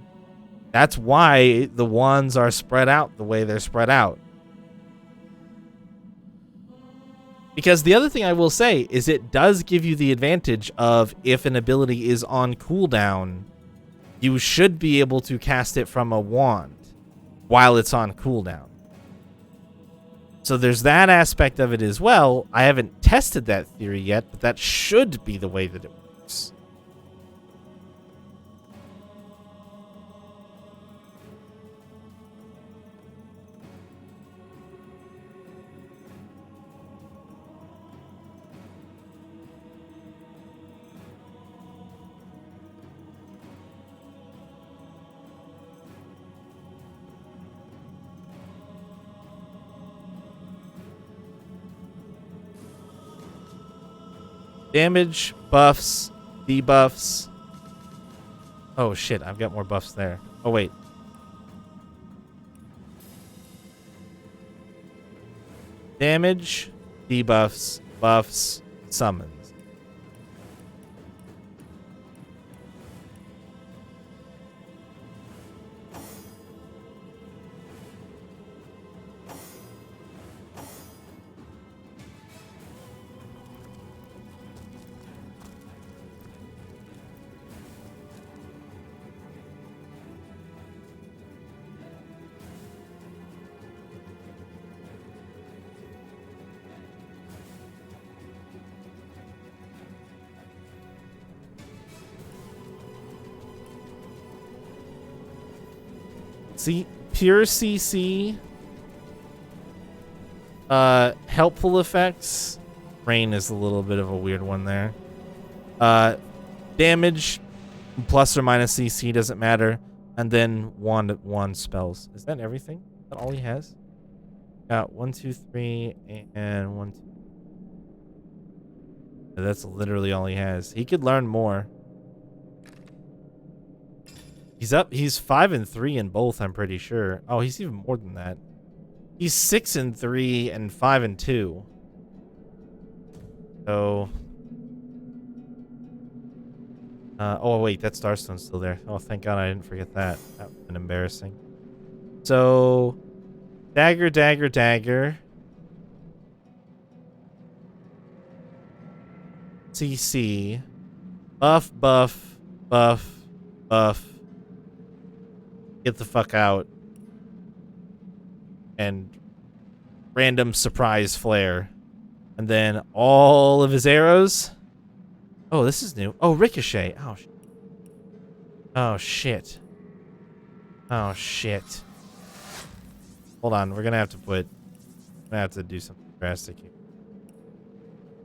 That's why the wands are spread out the way they're spread out. Because the other thing I will say is it does give you the advantage of if an ability is on cooldown, you should be able to cast it from a wand while it's on cooldown. So there's that aspect of it as well. I haven't tested that theory yet, but that should be the way that it works. Damage, buffs, debuffs. Oh shit, I've got more buffs there. Oh wait. Damage, debuffs, buffs, summons. See, pure CC. Helpful effects. Rain is a little bit of a weird one there. Damage, plus or minus CC doesn't matter. And then wand spells. Is that everything? Is that all he has? Got 1, 2, 3, and 1, 2. That's literally all he has. He could learn more. He's 5 and 3 in both, I'm pretty sure. Oh, he's even more than that. He's 6 and 3 and 5 and 2. So oh wait, that Starstone's still there. Oh, thank God I didn't forget that. That would have been embarrassing. So dagger, dagger, dagger. CC. Buff, buff, buff, buff. Get the fuck out. And random surprise flare. And then all of his arrows. Oh, this is new. Oh, ricochet. Oh, oh shit. Oh shit. Hold on, we're gonna have to do something drastic here.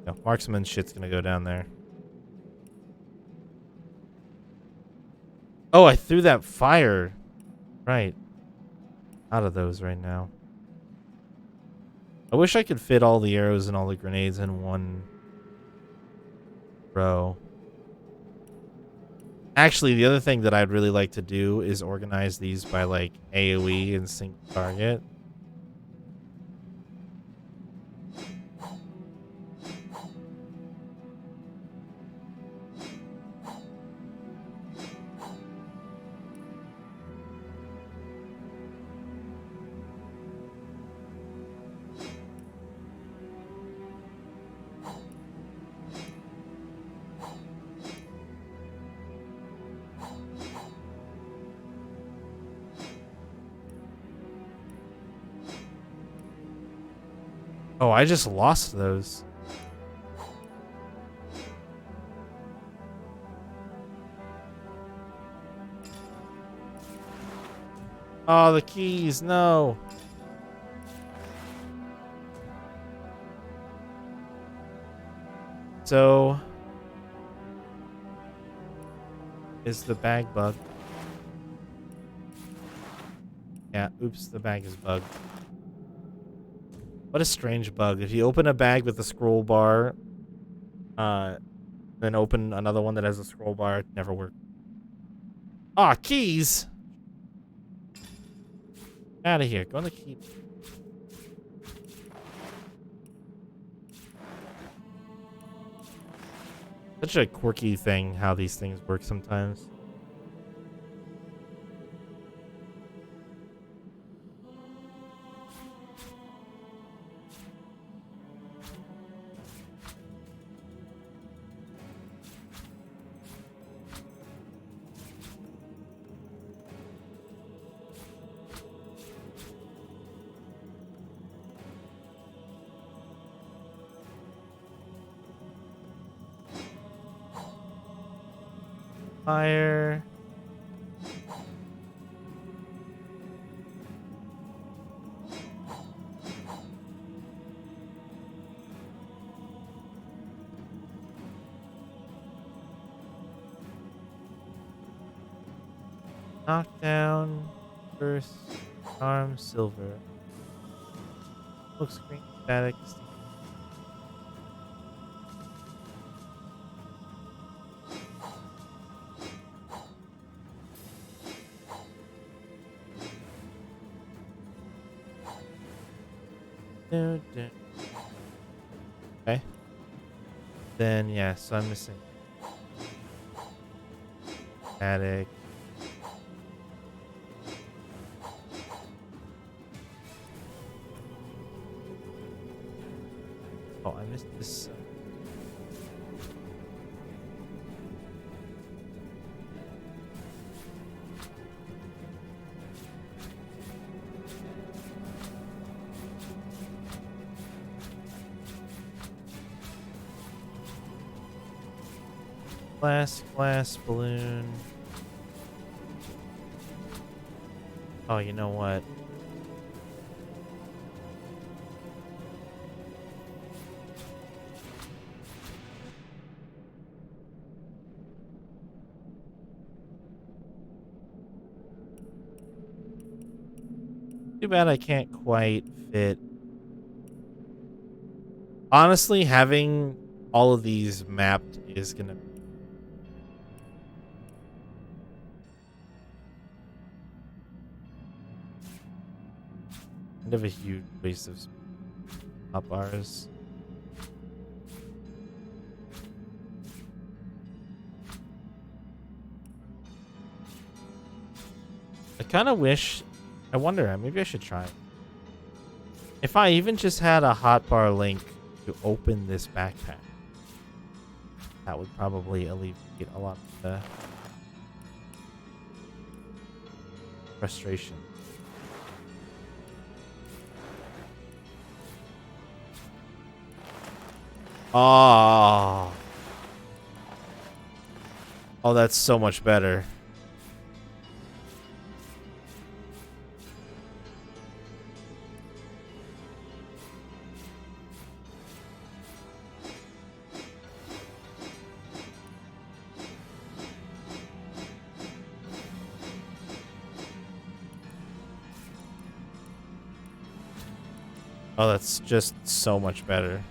No, marksman shit's gonna go down there. Oh, I threw that fire. Right. Out of those right now. I wish I could fit all the arrows and all the grenades in one row. Actually, the other thing that I'd really like to do is organize these by like AoE and single target. Oh, I just lost those. Oh, the keys, no. So, is the bag bugged? Yeah, oops, the bag is bugged. What a strange bug. If you open a bag with a scroll bar, then open another one that has a scroll bar, it never works. Ah, keys! Out of here. Go on the key. Such a quirky thing how these things work sometimes. Fire. Knockdown, burst, arm, silver. Smoke screen, static. Okay. Then yeah, so I'm missing static. Oh, I missed this. Glass balloon. Oh, you know what? Too bad I can't quite fit. Honestly, having all of these mapped is gonna kind of a huge waste of hot bars. I kind of wish. I wonder. Maybe I should try. If I even just had a hotbar link to open this backpack, that would probably alleviate a lot of the frustration. Oh. Oh, that's so much better. Oh, that's just so much better.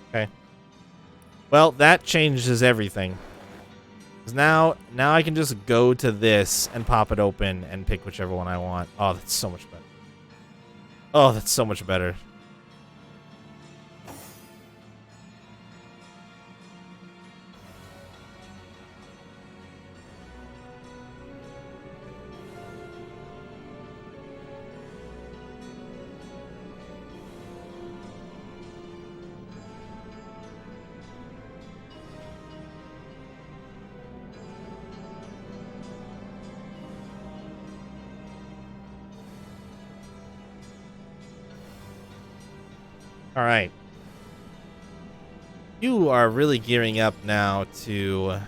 Okay. Well, that changes everything. 'Cause now I can just go to this and pop it open and pick whichever one I want. Oh, that's so much better. Oh, that's so much better. All right. You are really gearing up now to...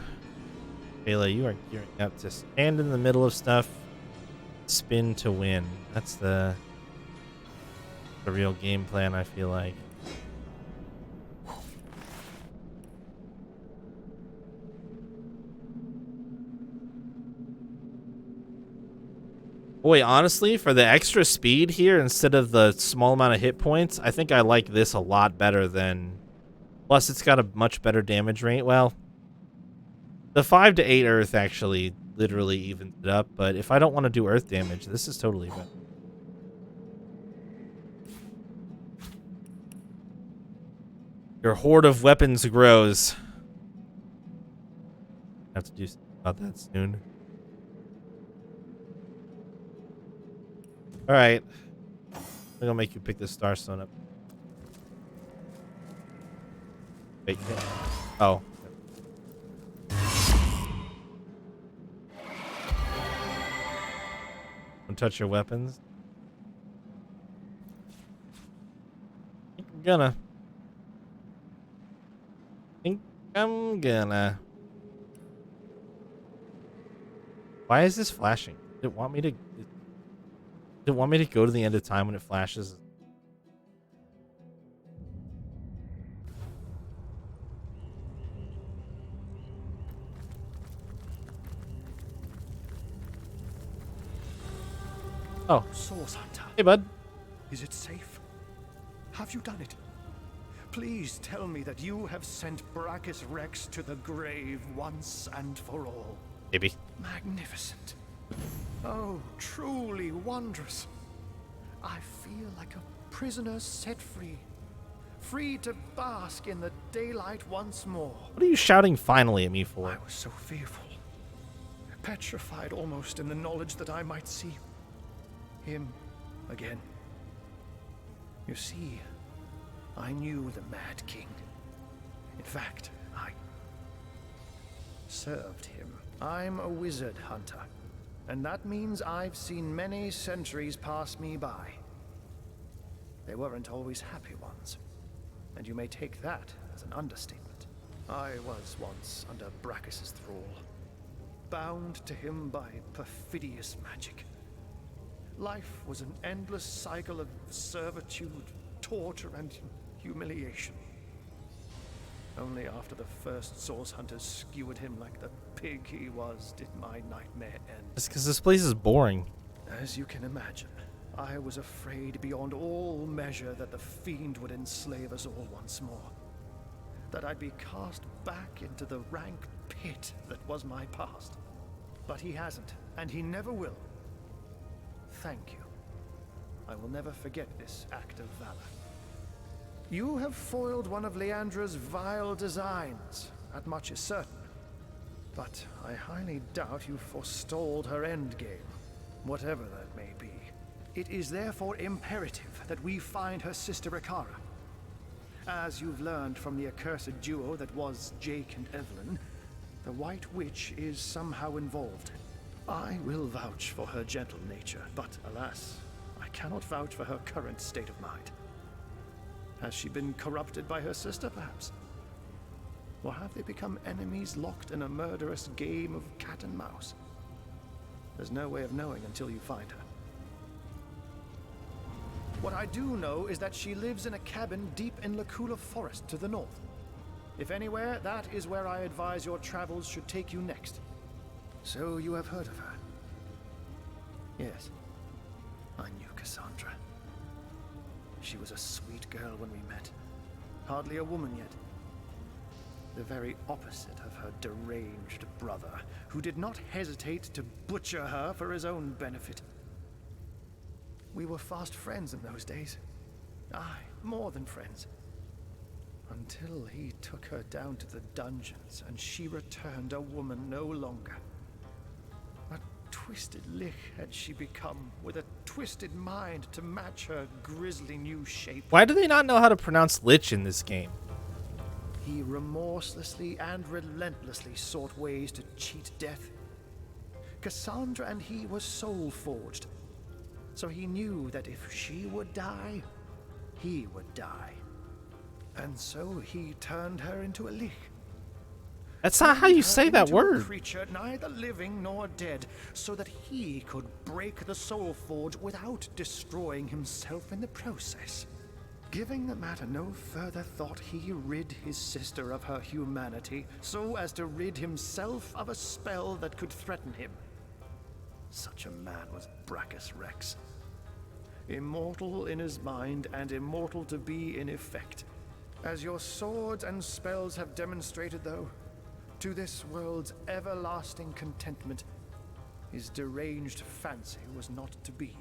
Bayla, you are gearing up to stand in the middle of stuff, spin to win. That's the real game plan, I feel like. Boy, honestly, for the extra speed here, instead of the small amount of hit points, I think I like this a lot better than... Plus, it's got a much better damage rate. Well, the 5 to 8 Earth actually literally evens it up, but if I don't want to do Earth damage, this is totally better. Your horde of weapons grows. I have to do something about that soon. Alright. I'm gonna make you pick this Starstone up. Wait. Oh. Don't touch your weapons. I think I'm gonna. Why is this flashing? Did it want me to? Did it want me to go to the end of time when it flashes? Oh, Source Hunter, hey, bud. is it safe? Have you done it? Please tell me that you have sent Brachus Rex to the grave once and for all. Maybe. Magnificent. Oh, truly wondrous. I feel like a prisoner set free. Free to bask in the daylight once more. What are you shouting finally at me for? I was so fearful. Petrified almost in the knowledge that I might see him again. You see, I knew the Mad King. In fact, I served him. I'm a wizard hunter, and that means I've seen many centuries pass me by. They weren't always happy ones, and you may take that as an understatement. I was once under Brachus's thrall, bound to him by perfidious magic. Life was an endless cycle of servitude, torture, and humiliation. Only after the first source hunters skewered him like the pig he was did my nightmare end. It's because this place is boring. As you can imagine, I was afraid beyond all measure that the fiend would enslave us all once more. That I'd be cast back into the rank pit that was my past. But he hasn't, and he never will. Thank you. I will never forget this act of valor. You have foiled one of Leandra's vile designs, that much is certain. But I highly doubt you forestalled her endgame, whatever that may be. It is therefore imperative that we find her sister Ikara. As you've learned from the accursed duo that was Jake and Evelyn, the White Witch is somehow involved. I will vouch for her gentle nature, but alas, I cannot vouch for her current state of mind. Has she been corrupted by her sister, perhaps? Or have they become enemies locked in a murderous game of cat and mouse? There's no way of knowing until you find her. What I do know is that she lives in a cabin deep in Lacula Forest to the north. If anywhere, that is where I advise your travels should take you next. So you have heard of her? Yes. I knew Cassandra. She was a sweet girl when we met. Hardly a woman yet. The very opposite of her deranged brother, who did not hesitate to butcher her for his own benefit. We were fast friends in those days. Aye, more than friends. Until he took her down to the dungeons and she returned a woman no longer. A twisted lich had she become, with a twisted mind to match her grisly new shape. Why do they not know how to pronounce lich in this game? He remorselessly and relentlessly sought ways to cheat death. Cassandra and he were soul-forged, so he knew that if she would die, he would die. And so he turned her into a lich. That's not how you say that Into a word. creature neither living nor dead, so that he could break the soul forge without destroying himself in the process. Giving the matter no further thought, he rid his sister of her humanity, so as to rid himself of a spell that could threaten him. Such a man was Brachus Rex. Immortal in his mind and immortal to be in effect. As your swords and spells have demonstrated, though, to this world's everlasting contentment, his deranged fancy was not to be.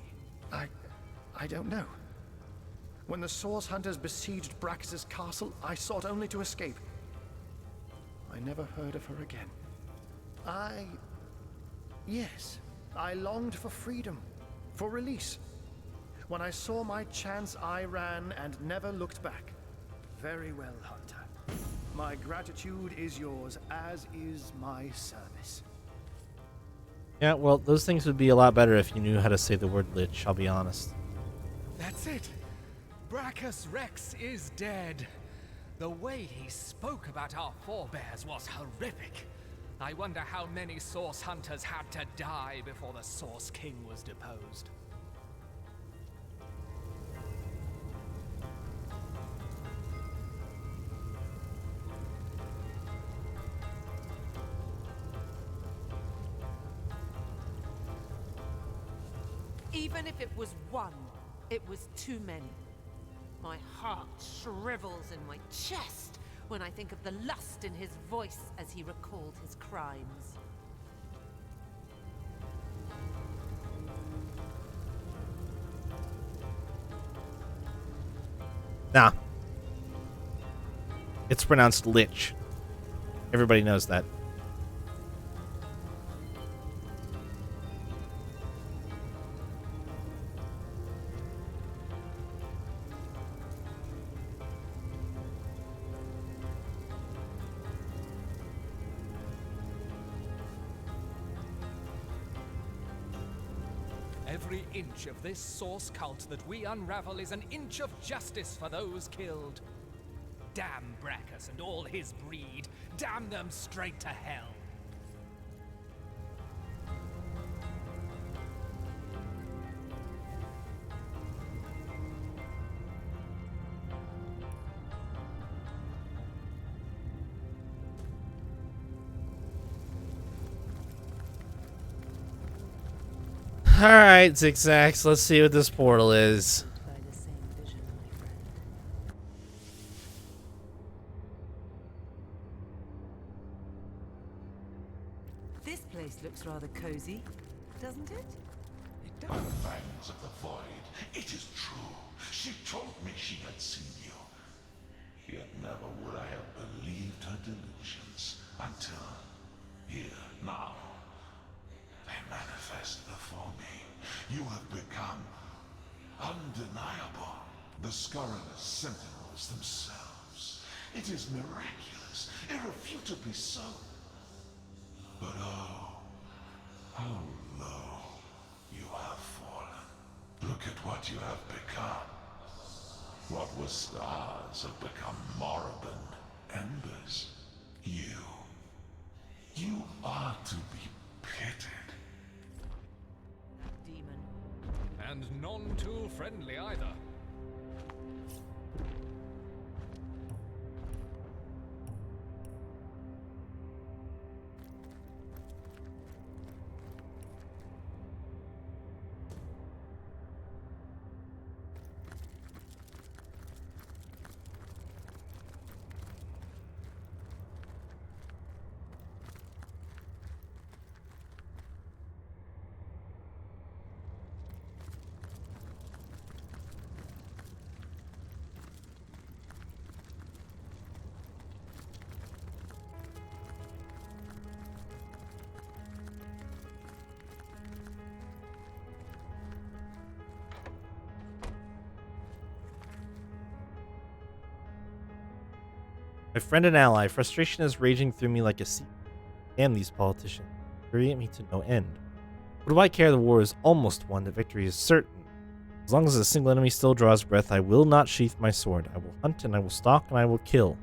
I don't know. When the Source Hunters besieged Brachus's castle, I sought only to escape. I never heard of her again. Yes, I longed for freedom, for release. When I saw my chance, I ran and never looked back. Very well, Hunter. My gratitude is yours, as is my service. Yeah, well, those things would be a lot better if you knew how to say the word lich, I'll be honest. That's it. Brachus Rex is dead. The way he spoke about our forebears was horrific. I wonder how many Source Hunters had to die before the Source King was deposed. Even if it was one, it was too many. My heart shrivels in my chest when I think of the lust in his voice as he recalled his crimes. Nah. It's pronounced lich. Everybody knows that. Every inch of this Source cult that we unravel is an inch of justice for those killed. Damn Brachus and all his breed. Damn them straight to hell. Alright, Zigzags, let's see what this portal is. By the same vision, my friend. This place looks rather cozy, doesn't it? It does. Fangs of the Void, it is true. She told me she had seen you. Yet never would I have believed her delusions until here, now. They manifest before me. You have become undeniable. The scurrilous sentinels themselves. It is miraculous, irrefutably so. But oh, how low you have fallen. Look at what you have become. What were stars have become moribund embers. You are to be pitied. Demon. And none too friendly either. My friend and ally, frustration is raging through me like a sea. Damn these politicians. Infuriate me to no end. What do I care? The war is almost won. The victory is certain. As long as a single enemy still draws breath, I will not sheath my sword. I will hunt and I will stalk and I will kill.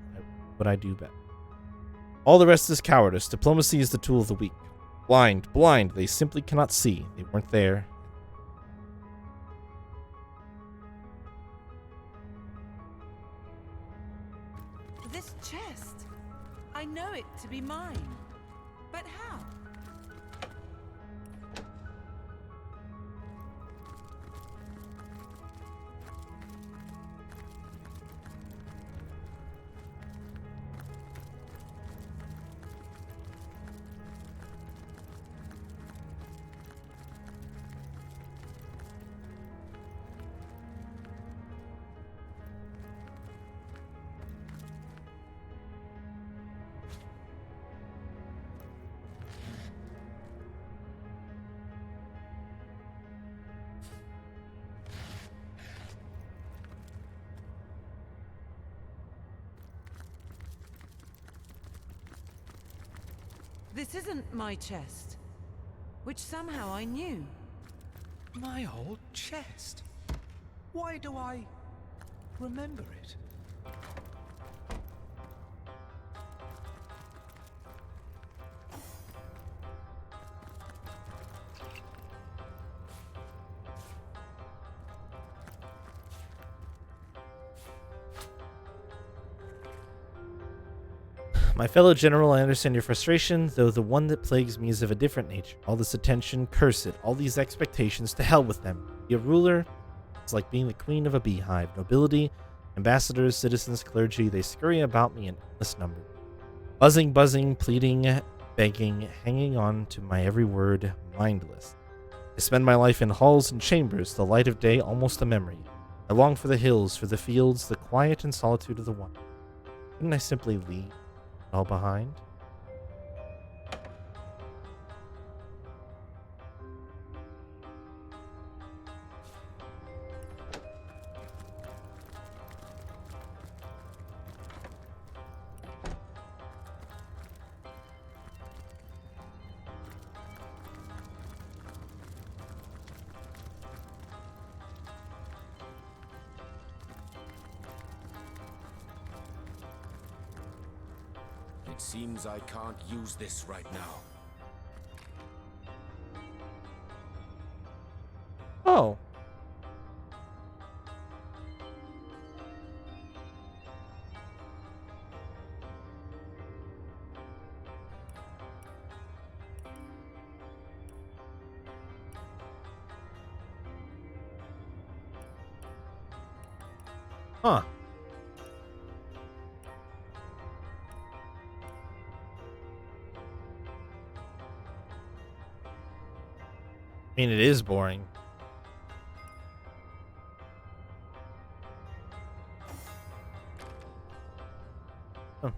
What I do best. All the rest is cowardice. Diplomacy is the tool of the weak. Blind, blind. They simply cannot see. They weren't there. This chest. I know it to be mine. But how? This isn't my chest, which somehow I knew. My old chest. Why do I remember it? My fellow general, I understand your frustration, though the one that plagues me is of a different nature. All this attention, curse it, all these expectations, to hell with them. Be a ruler is like being the queen of a beehive. Nobility, ambassadors, citizens, clergy, they scurry about me in endless number. Buzzing, pleading, begging, hanging on to my every word, mindless. I spend my life in halls and chambers, the light of day almost a memory. I long for the hills, for the fields, the quiet and solitude of the one. Couldn't I simply leave it all behind? It seems I can't use this right now. Oh. Huh. I mean, it is boring. Huh.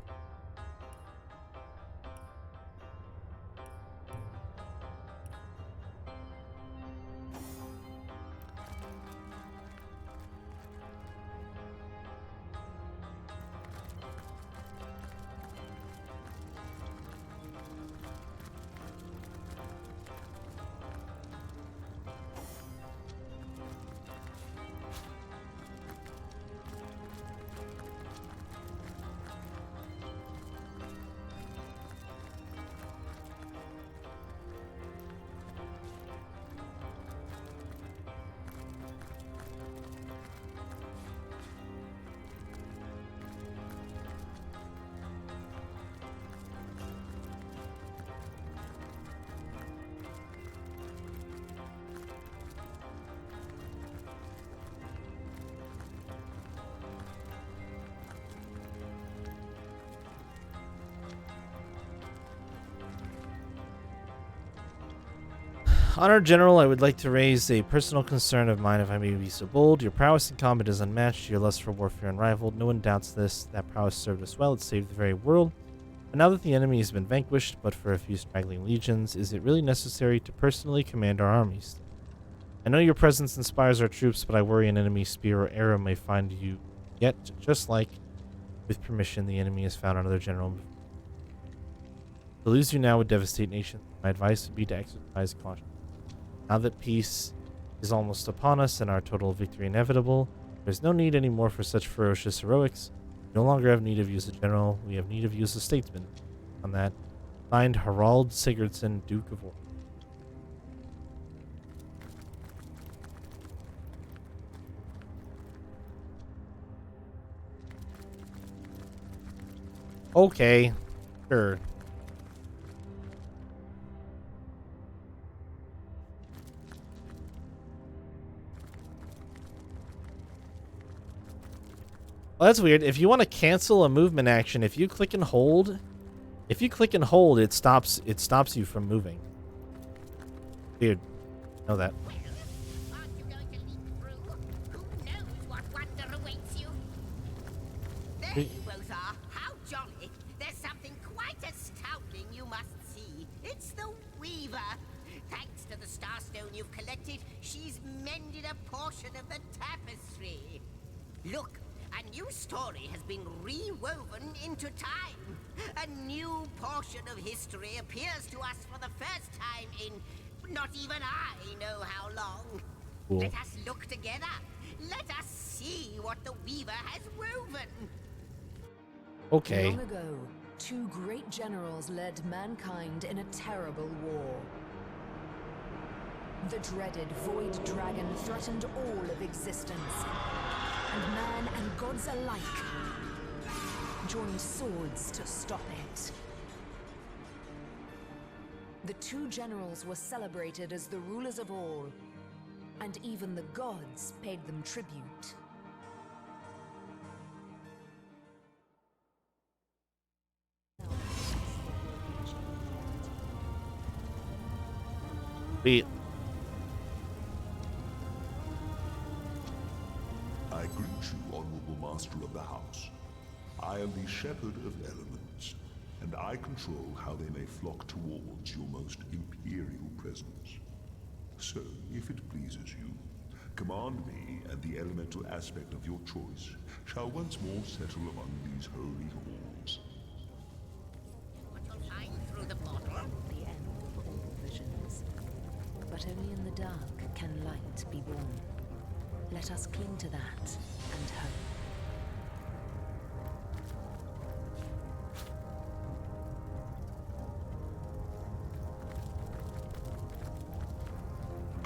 Honor General, I would like to raise a personal concern of mine if I may be so bold. Your prowess in combat is unmatched, your lust for warfare unrivaled. No one doubts this. That prowess served us well, it saved the very world. But now that the enemy has been vanquished, but for a few straggling legions, is it really necessary to personally command our armies? I know your presence inspires our troops, but I worry an enemy spear or arrow may find you yet, just like, with permission, the enemy has found another general. To lose you now would devastate nations. My advice would be to exercise caution. Now that peace is almost upon us and our total victory inevitable, there's no need anymore for such ferocious heroics. We no longer have need of you as a general, we have need of you as a statesman. On that, signed Harald Sigurdsson, Duke of Orc. Okay, sure. Well, that's weird. If you want to cancel a movement action, if you click and hold, it stops you from moving. Weird. Know that. Aren't you going to leap through? Who knows what wonder awaits you? There you both are. How jolly. There's something quite astounding you must see. It's the Weaver. Thanks to the starstone you've collected, she's mended a portion of the tapestry. Look, A new story has been rewoven into time. A new portion of history appears to us for the first time in not even I know how long. Cool. Let us look together. Let us see what the Weaver has woven. Okay. Long ago, two great generals led mankind in a terrible war. The dreaded Void Dragon threatened all of existence, and man and gods alike joined swords to stop it. The two generals were celebrated as the rulers of all, and even the gods paid them tribute. Wait. I greet you, honorable master of the house. I am the shepherd of elements, and I control how they may flock towards your most imperial presence. So, if it pleases you, command me, and the elemental aspect of your choice shall once more settle among these holy halls. What you'll find through the portal. The end of all visions. But only in the dark can light be born. Let us cling to that and hope.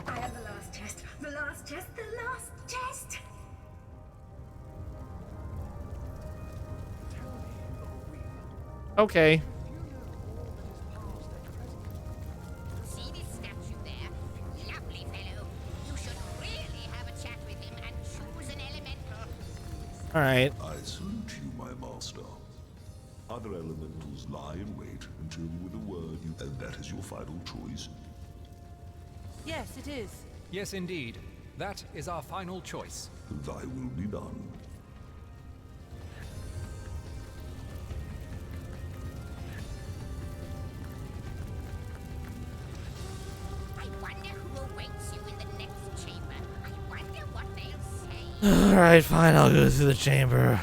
I have the last chest. The last chest. The last chest. Okay. See this statue there? Lovely fellow. You should really have a chat with him and choose an elemental. All right. I salute you, my master. Other elementals lie in wait until with a word you... And that is your final choice? Yes, it is. Yes, indeed. That is our final choice. Thy will be done. I wonder who awaits you in the next chamber. I wonder what they'll say. All right, fine. I'll go through the chamber.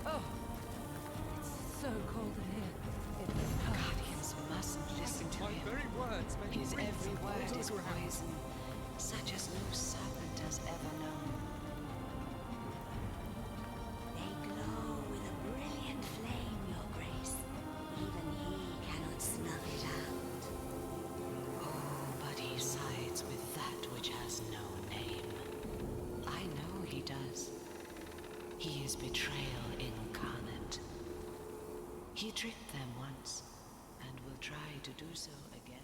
Oh, it's so cold in here. Guardians mustn't listen to My him. very words make His breathe every some word portals is were held. poison, such as no serpent has ever known. They glow with a brilliant flame, Your Grace. Even he cannot snuff it out. Oh, but he sides with that which has no name. I know he does. He is betrayal incarnate. He tricked them once, and will try to do so again.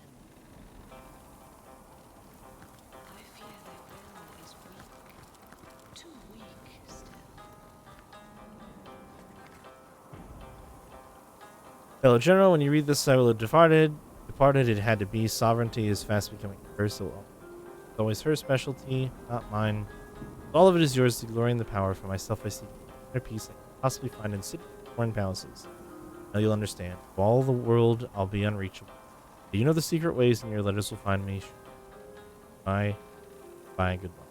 I fear their will is weak. Too weak still. Fellow General, when you read this, I will have departed. Departed, it had to be. Sovereignty is fast becoming personal. It's always her specialty, not mine. All of it is yours, the glory and the power. For myself, I seek inner peace I can possibly find in cities, foreign palaces. Now you'll understand. For all the world, I'll be unreachable. But you know the secret ways, and your letters will find me. Bye. Bye. Goodbye.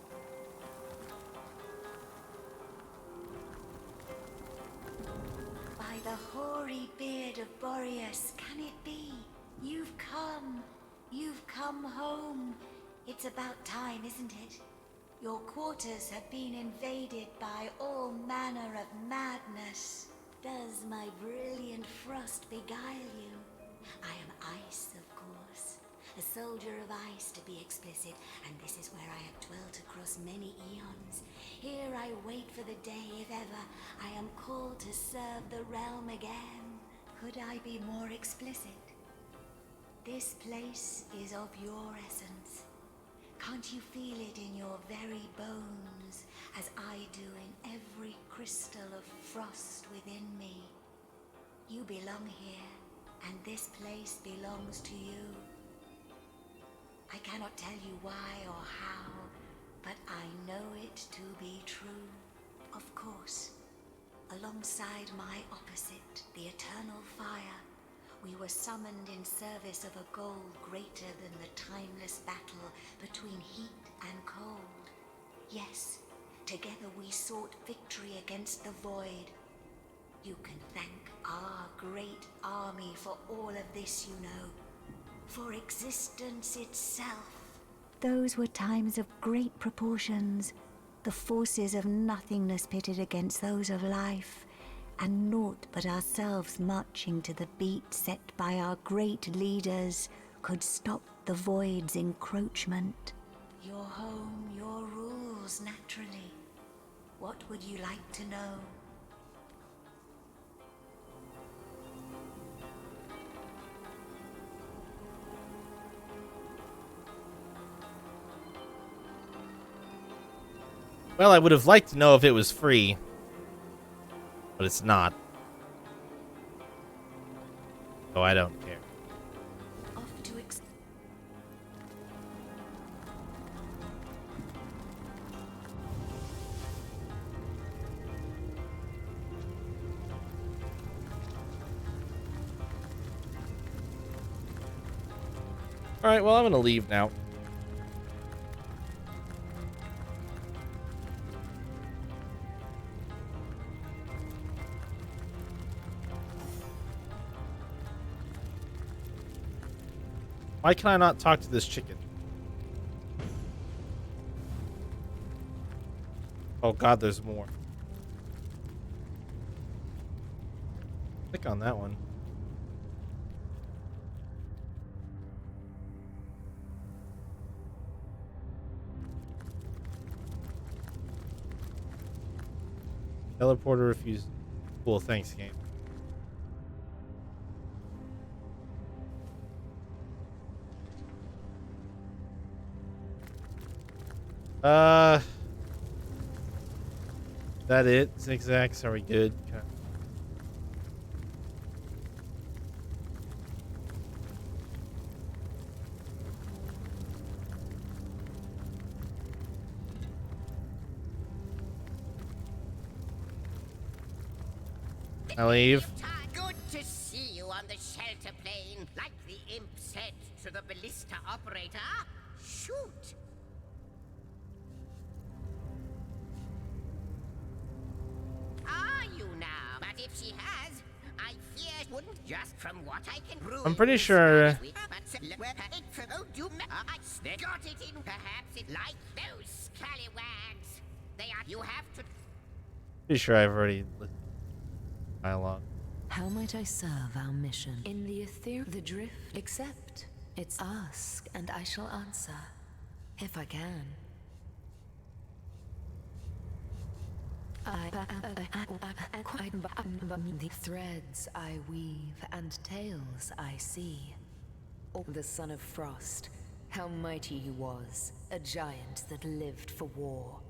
By the hoary beard of Boreas, can it be? You've come. You've come home. It's about time, isn't it? Your quarters have been invaded by all manner of madness. Does my brilliant frost beguile you? I am ice, of course. A soldier of ice, to be explicit, and this is where I have dwelt across many eons. Here I wait for the day, if ever, I am called to serve the realm again. Could I be more explicit? This place is of your essence. Can't you feel it in your very bones, as I do in every crystal of frost within me? You belong here, and this place belongs to you. I cannot tell you why or how, but I know it to be true. Of course, alongside my opposite, the eternal fire, We were summoned in service of a goal greater than the timeless battle between heat and cold. Yes, together we sought victory against the void. You can thank our great army for all of this, you know. For existence itself. Those were times of great proportions. The forces of nothingness pitted against those of life, and naught but ourselves marching to the beat set by our great leaders could stop the void's encroachment. Your home, your rules, naturally. What would you like to know? Well, I would have liked to know if it was free, but it's not. So I don't care. Off to Alright, well, I'm gonna leave now. Why can I not talk to this chicken? Oh god, there's more. Click on that one. Teleporter refused. Cool, thanks, game. That it? Zigzags, are we good? Okay. I leave. Good to see you on the shelter plane. Like the imp said to the ballista operator, shoot. Are you now? But if she has, I fear it wouldn't just from what I can prove. I'm pretty sure. They got it in. Perhaps it like those scallywags. They are. You have to. Pretty sure I've already listened to dialogue. How might I serve our mission? In the ether, the drift, accept. It's ask, and I shall answer. If I can. The threads I weave and tales I see. The son of Frost, how mighty he was, a giant that lived for war.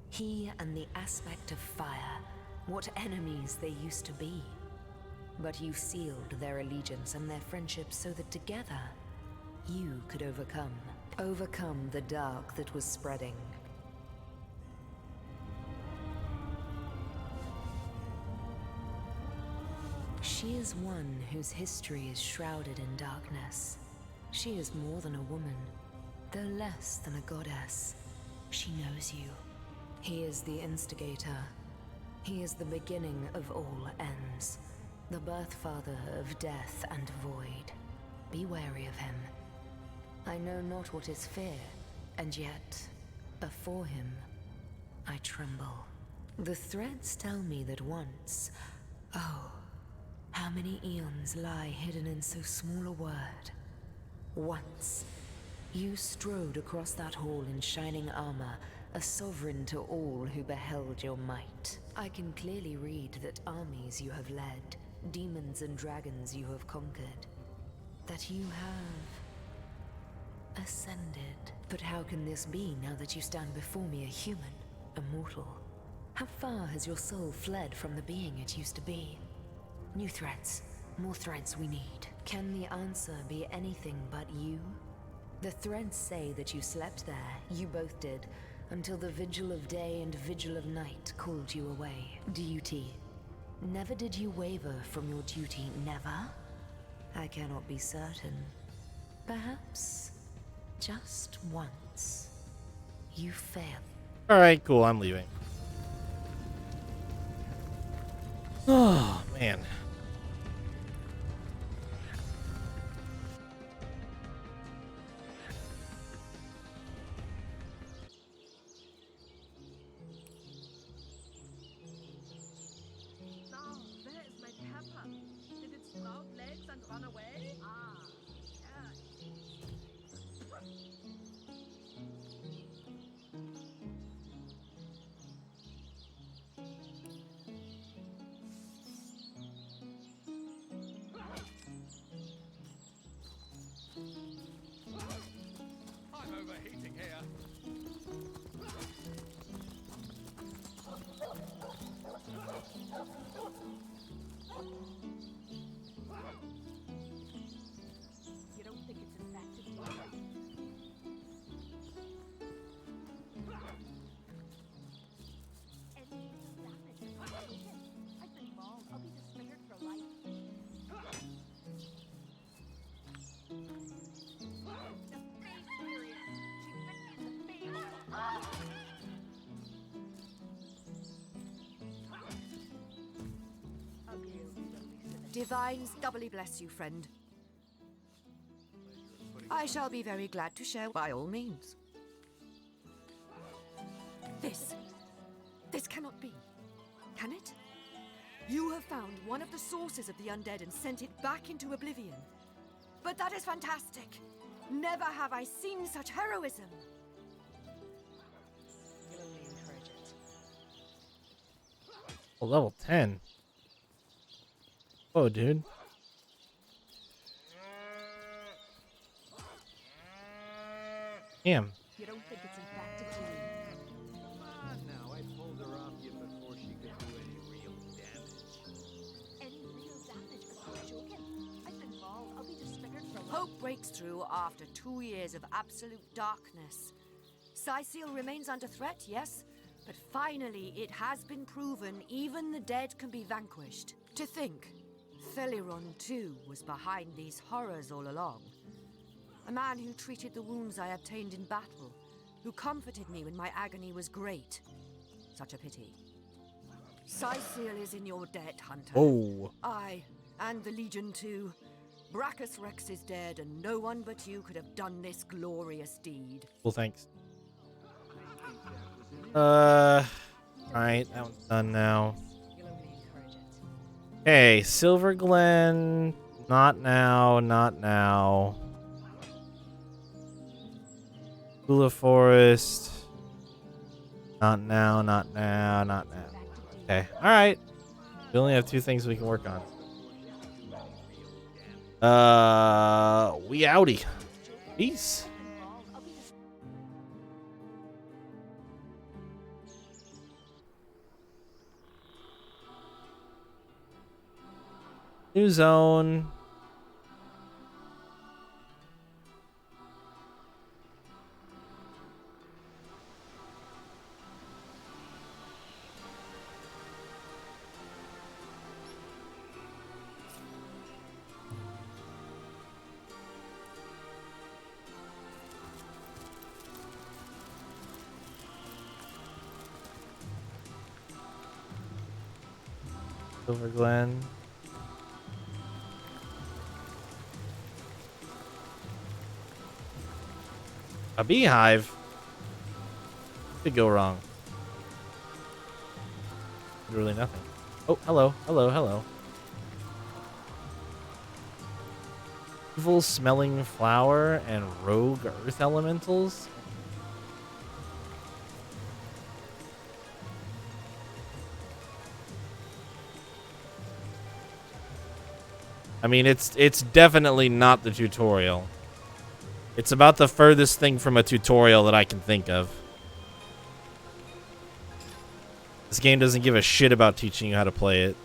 He and the aspect of fire, what enemies they used to be. But you sealed their allegiance and their friendship so that together, you could overcome the dark that was spreading. She is one whose history is shrouded in darkness. She is more than a woman, though less than a goddess. She knows you. He is the instigator. He is the beginning of all ends. The birth father of death and void. Be wary of him. I know not what is fear, and yet, before him, I tremble. The threads tell me that once, oh, how many eons lie hidden in so small a word. Once, you strode across that hall in shining armor, a sovereign to all who beheld your might. I can clearly read that armies you have led, demons and dragons you have conquered, that you have ascended. But how can this be now that you stand before me a human, a mortal? How far has your soul fled from the being it used to be? New threats, more threads we need. Can the answer be anything but you? The threads say that you slept there, you both did, until the vigil of day and vigil of night called you away. Duty. Never did you waver from your duty, never? I cannot be certain. Perhaps just once you failed. All right, cool. I'm leaving. Oh man. Now, where is my pepper? Did it sprout legs and run away? Ah, I'm overheating here. you don't think it's infected, do you? Any damage to my token? I've been mauled. I'll be disfigured for life. The face furious. She bit me in the face. Ugly old silly. Divines doubly bless you, friend. I shall be very glad to share by all means. This cannot be. Can it? You have found one of the sources of the undead and sent it back into oblivion. But that is fantastic. Never have I seen such heroism. You'll only encourage it. Well, level 10. Whoa, dude. Damn. You don't think it's infected, do you? Come on now, I pulled her off you before she could do any real damage. Any real damage? Are you joking? I've been mauled. I'll be disfigured for life. Hope breaks through after 2 years of absolute darkness. Sysil remains under threat, yes, but finally it has been proven even the dead can be vanquished. To think, Theliron too was behind these horrors all along. A man who treated the wounds I obtained in battle, who comforted me when my agony was great. Such a pity. Sysil is in your debt, Hunter. Oh. I, and the Legion too. Brachus Rex is dead, and no one but you could have done this glorious deed. Well, thanks. Alright, that one's done now. You'll only encourage it. Hey, Silver Glen. Not now, not now. Hula Forest. Not now, not now, not now. Okay, alright. We only have 2 things we can work on. We outie. Peace. New zone. Silver Glen. A beehive? Could go wrong. Literally nothing. Oh, hello, hello, hello. Evil smelling flower and rogue earth elementals? I mean, it's definitely not the tutorial. It's about the furthest thing from a tutorial that I can think of. This game doesn't give a shit about teaching you how to play it.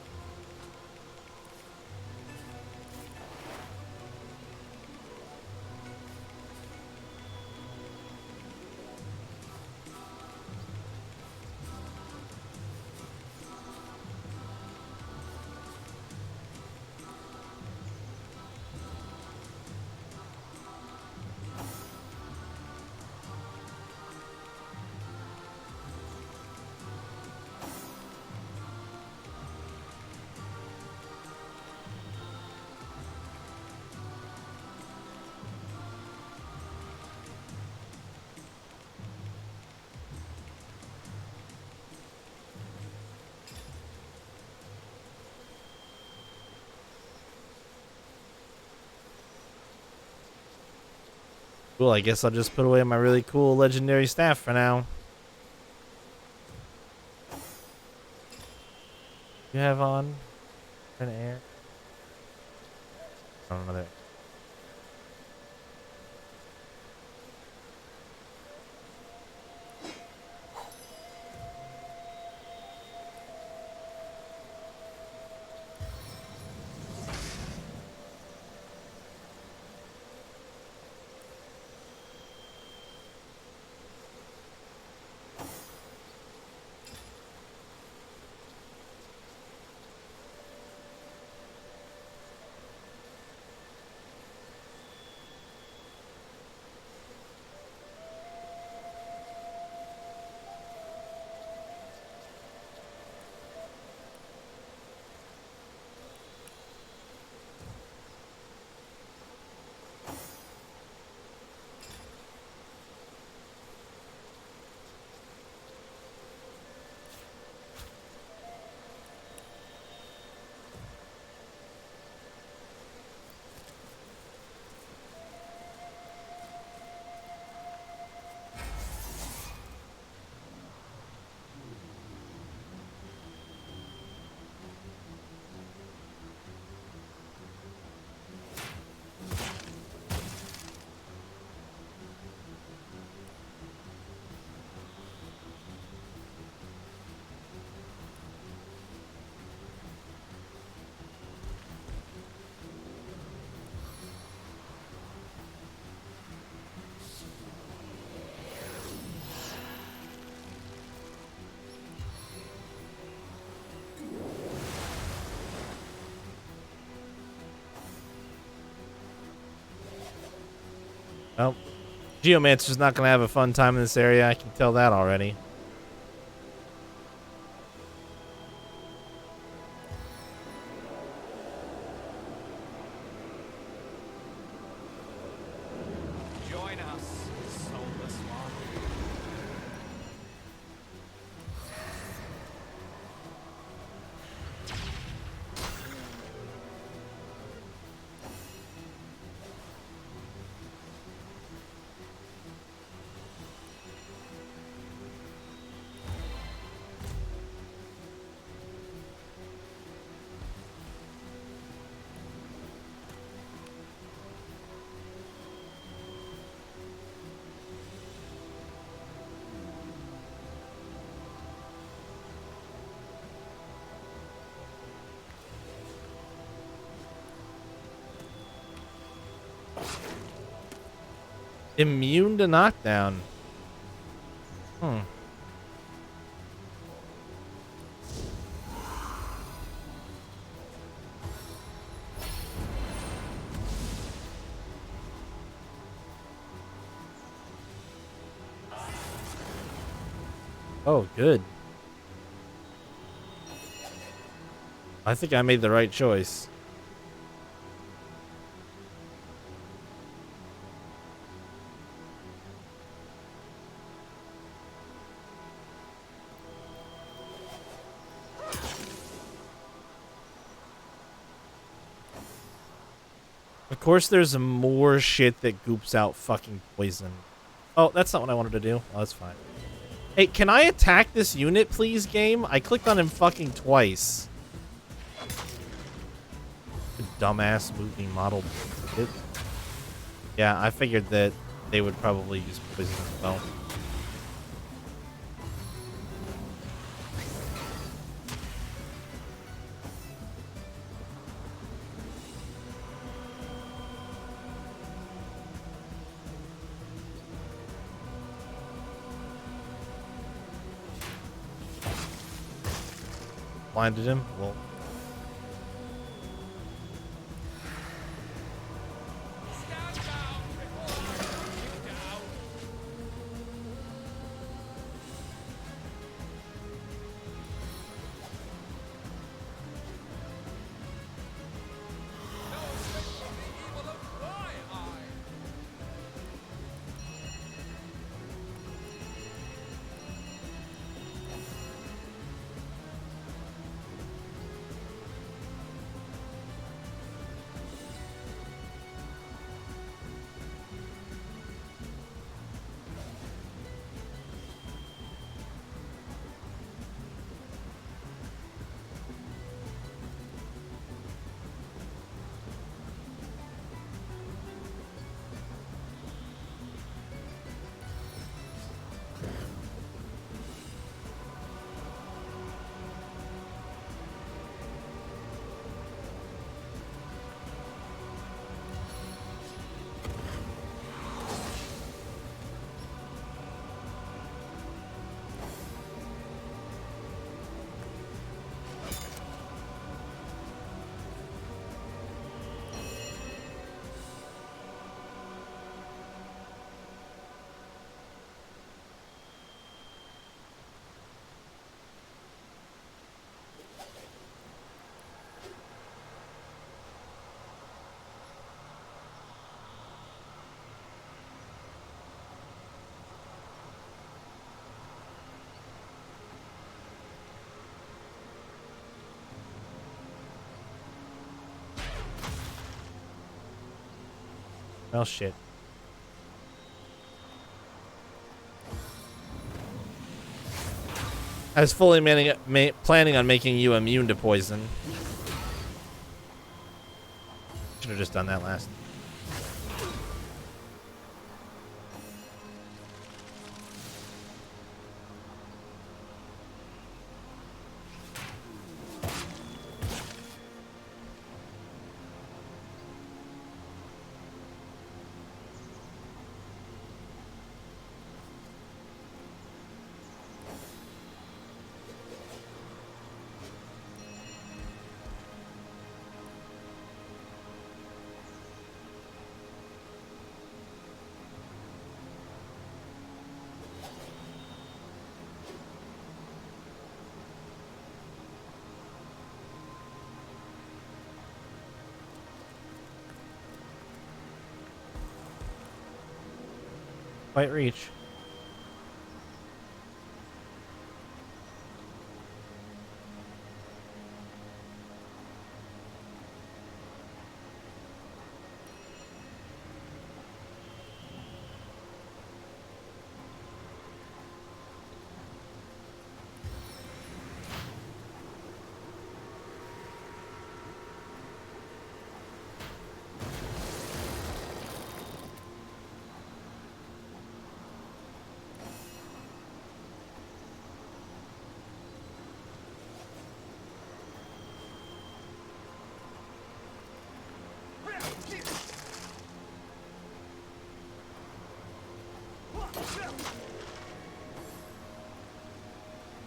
Cool, I guess I'll just put away my really cool legendary staff for now. You have on an air? Oh, another. Well, Geomancer's not going to have a fun time in this area. I can tell that already. Join us, soulless one. Immune to knockdown. Oh, good. I think I made the right choice. Of course, there's more shit that goops out fucking poison. Oh, that's not what I wanted to do. Oh, that's fine. Hey, can I attack this unit, please, game? I clicked on him fucking twice. Dumbass movie model. Yeah, I figured that they would probably use poison as well. Blinded him? Well. Well, shit. I was fully planning on making you immune to poison. Should have just done that last. Quite reach.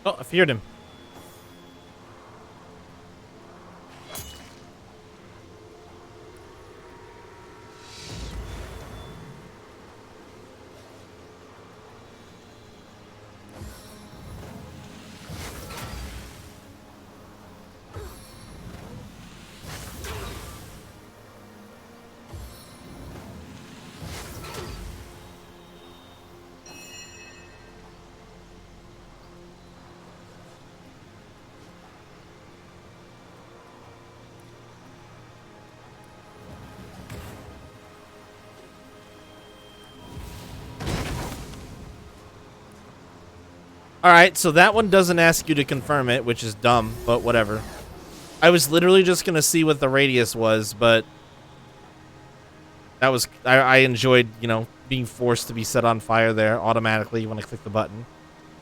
Oh, I feared him. Alright, so that one doesn't ask you to confirm it, which is dumb, but whatever. I was literally just gonna see what the radius was, but that was I enjoyed, you know, being forced to be set on fire there automatically when I click the button.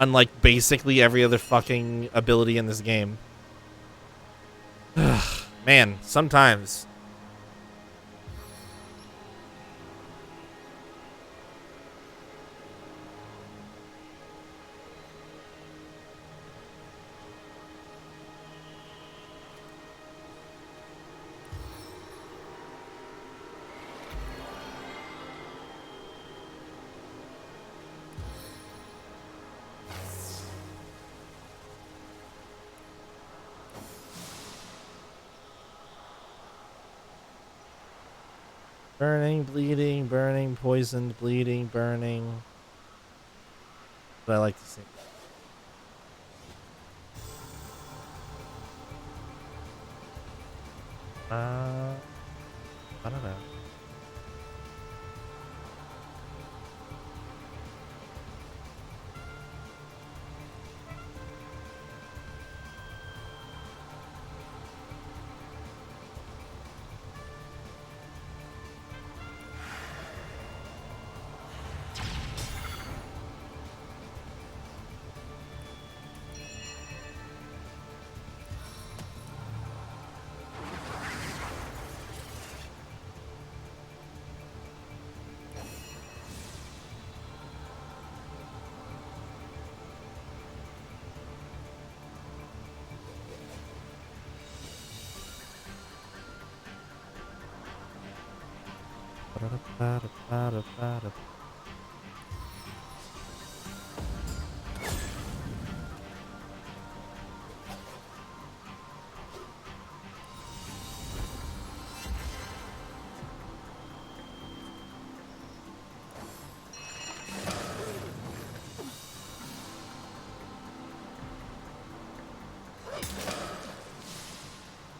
Unlike basically every other fucking ability in this game. Man, sometimes. Burning, bleeding, burning, poisoned, bleeding, burning. What I like to see. I don't know.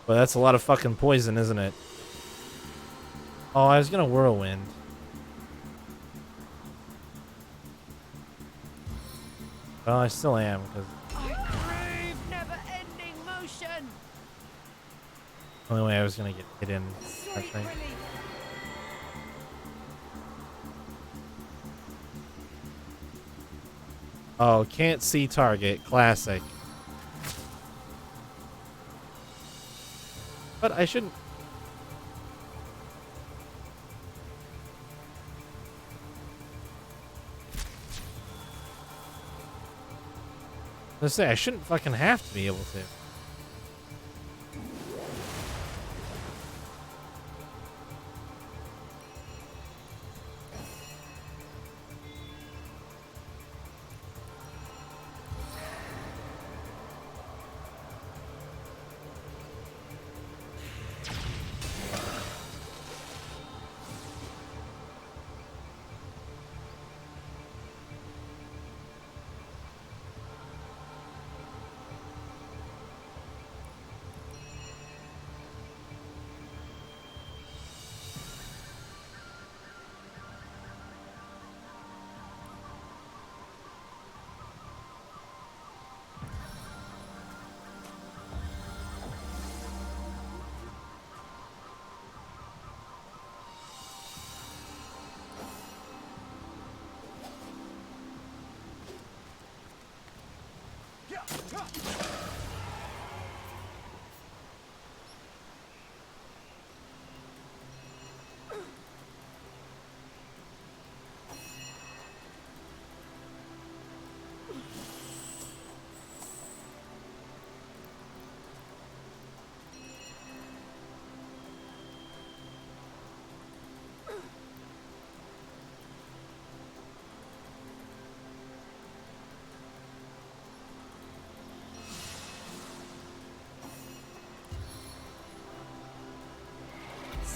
Well, that's a lot of fucking poison, isn't it? Oh, I was gonna whirlwind. Well, I still am, because I crave never-ending motion. the only way I was gonna get hit in that Sweet thing. relief. Oh, can't see target. Classic. But I shouldn't. Let's say I shouldn't fucking have to be able to.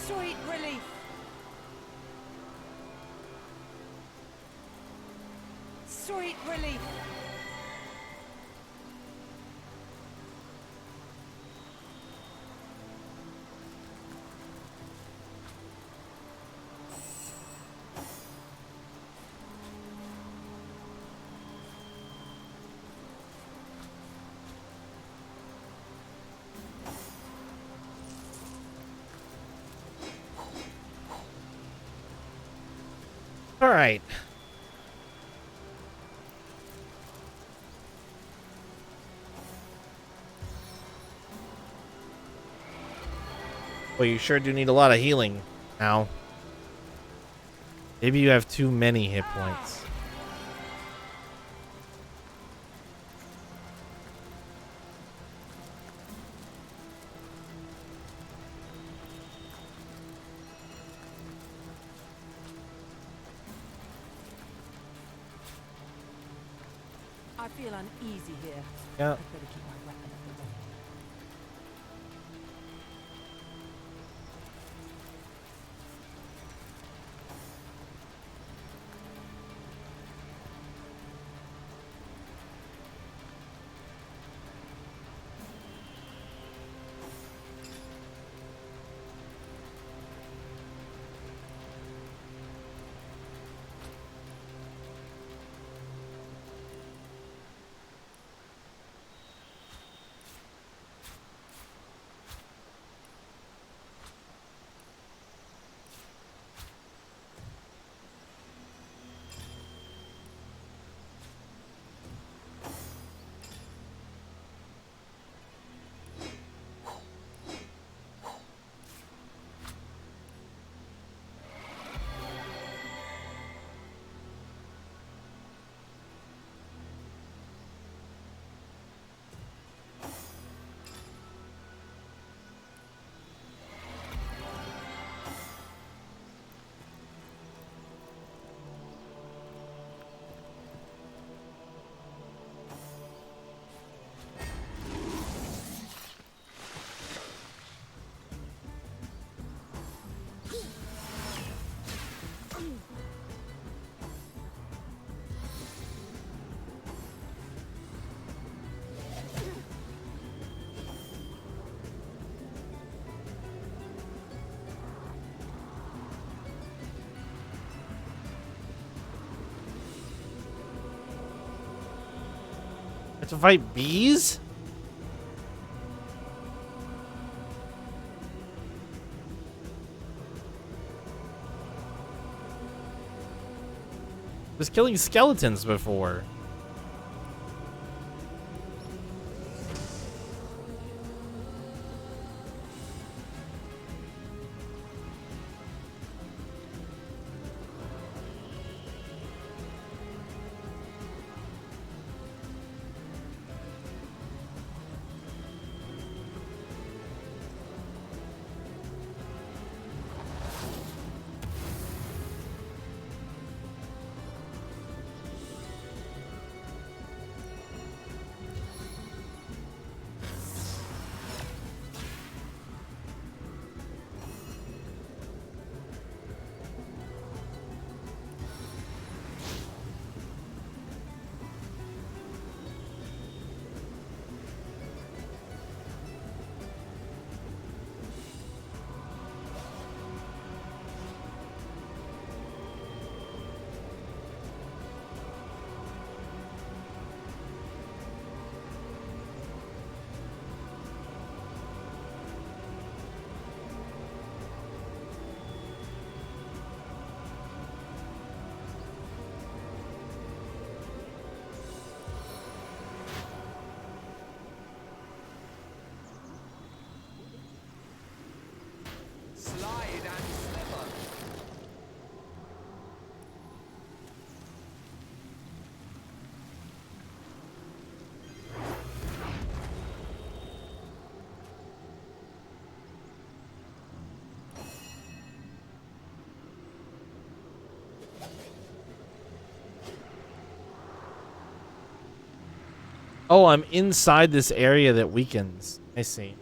Sweet relief. Sweet relief. All right. Well, you sure do need a lot of healing now. Maybe you have too many hit points. I feel uneasy here. Yeah. I'd better keep my weapon at the ready. To fight bees? Was killing skeletons before. Slide and sliver. Oh, I'm inside this area that weakens. I see.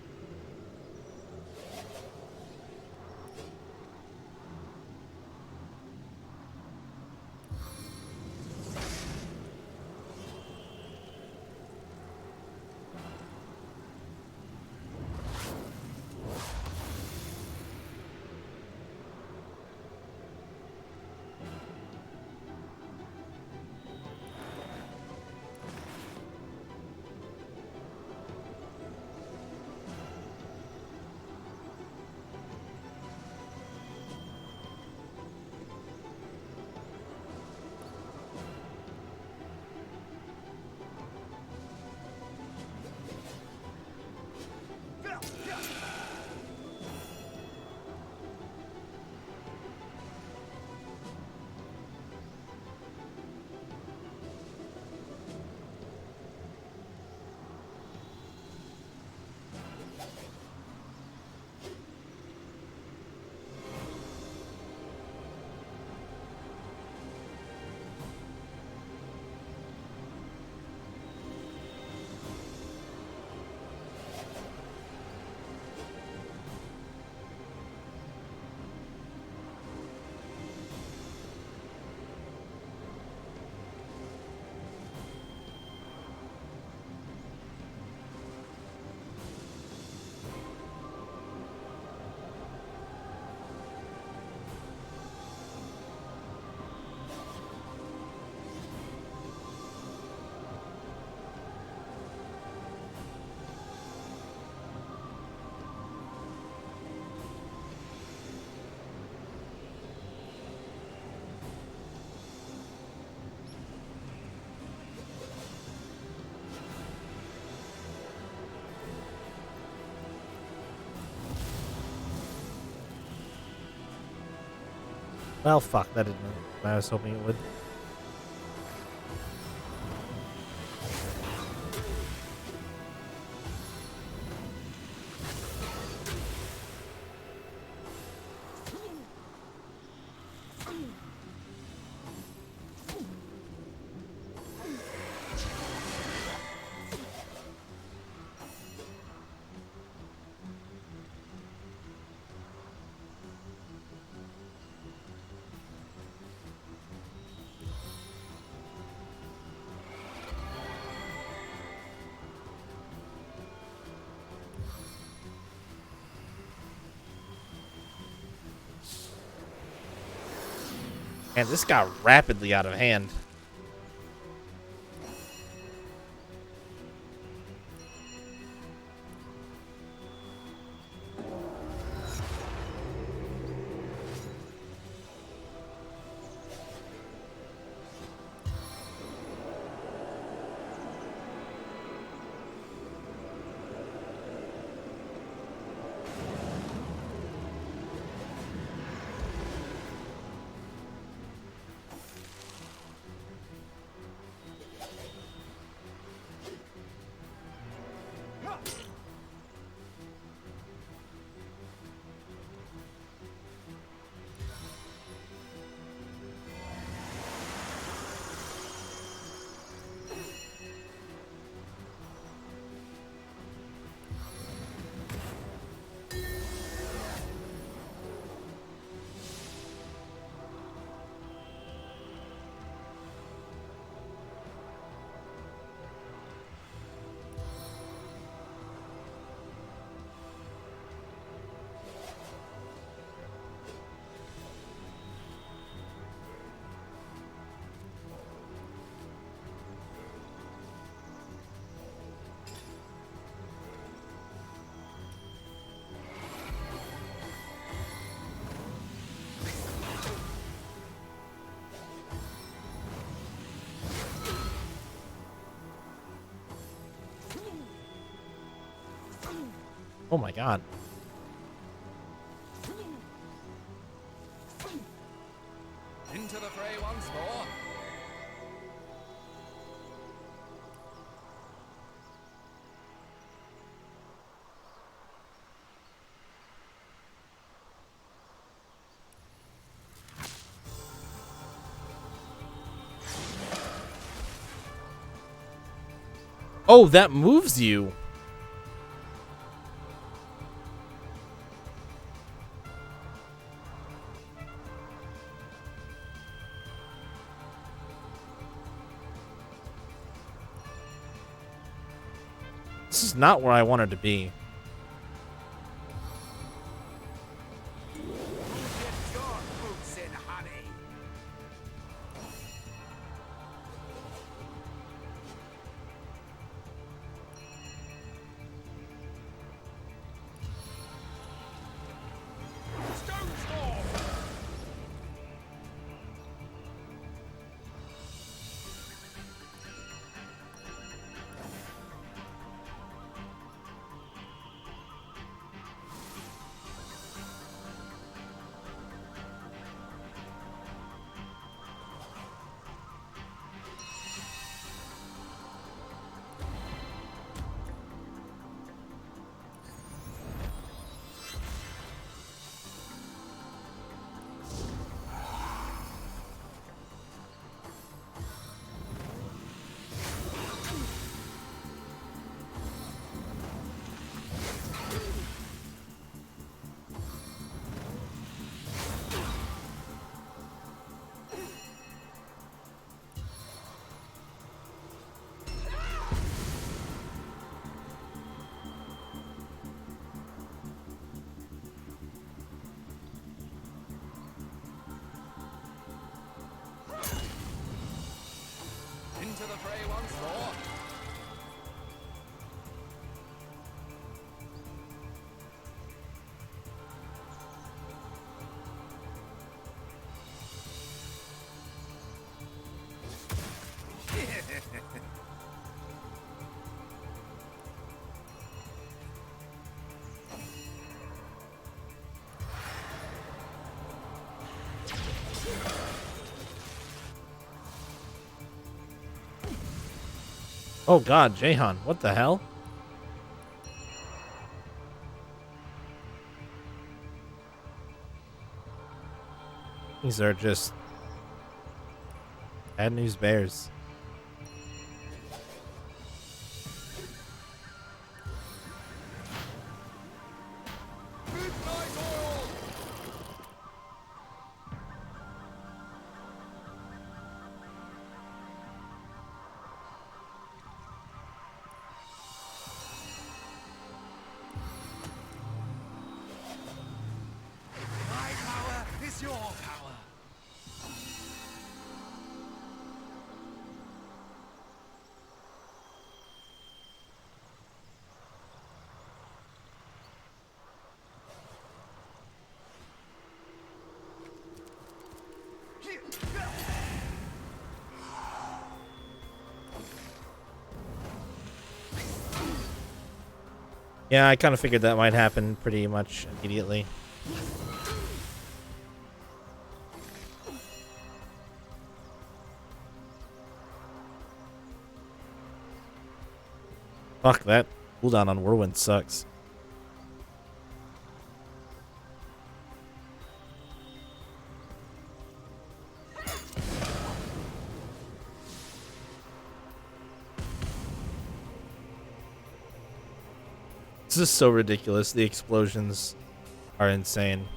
Well, fuck, that didn't what I was hoping it would. Man, this got rapidly out of hand. Oh my god. Into the fray once more. Oh, that moves you. This is not where I wanted to be. Into the fray once more. Oh god, Jahan, what the hell? These are just bad news bears. My power is your power. Yeah, I kind of figured that might happen pretty much immediately. Fuck, that cooldown on Whirlwind sucks. This is so ridiculous. The explosions are insane.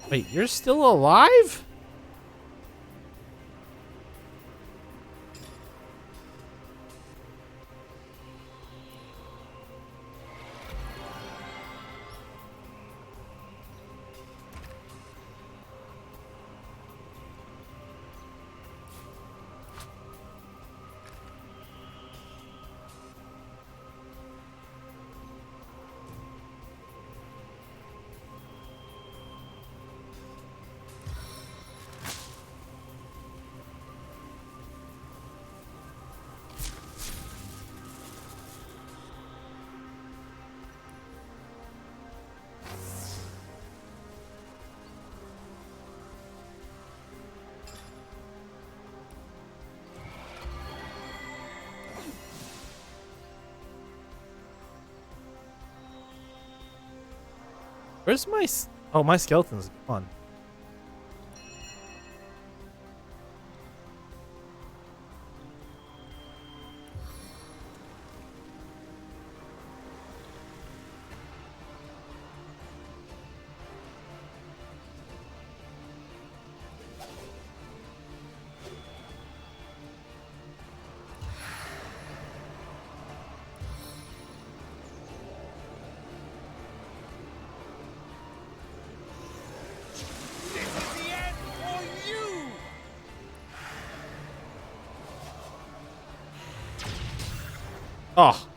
Wait, you're still alive? Where's my... Oh, my skeleton's gone. Oh.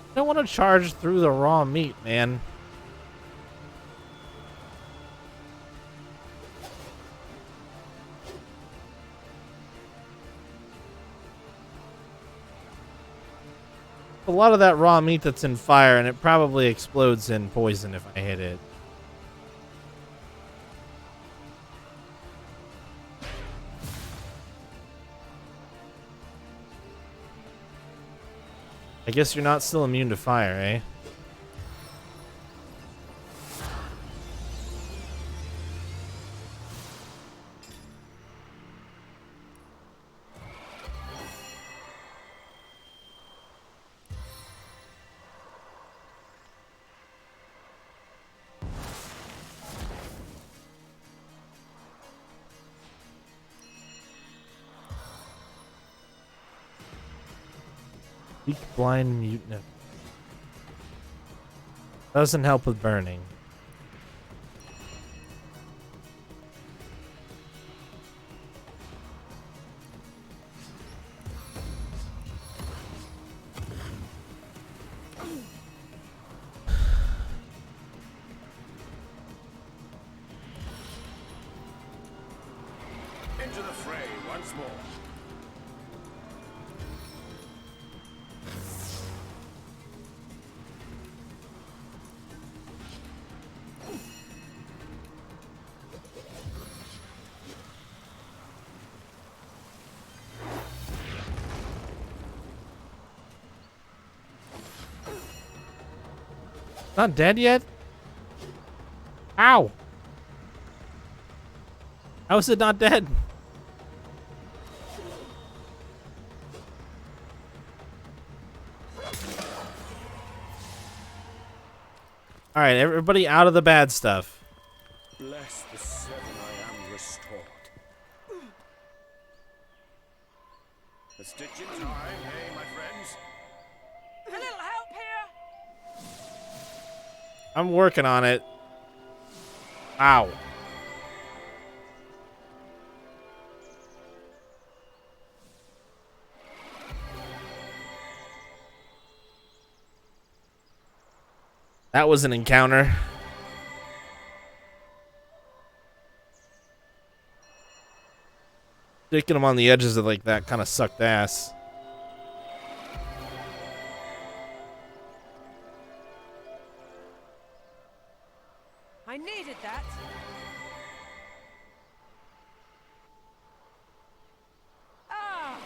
I don't want to charge through the raw meat, man. A lot of that raw meat that's in fire, and it probably explodes in poison if I hit it. I guess you're not still immune to fire, eh? Weak, blind, mutant. Doesn't help with burning. Into the fray once more. Not dead yet? Ow! How is it not dead? Alright, everybody out of the bad stuff. Bless the seven, I am restored. A stitch in time, eh, my friends? A little help here? I'm working on it. Ow. That was an encounter. Sticking them on the edges of like that kind of sucked ass. I needed that. Ah!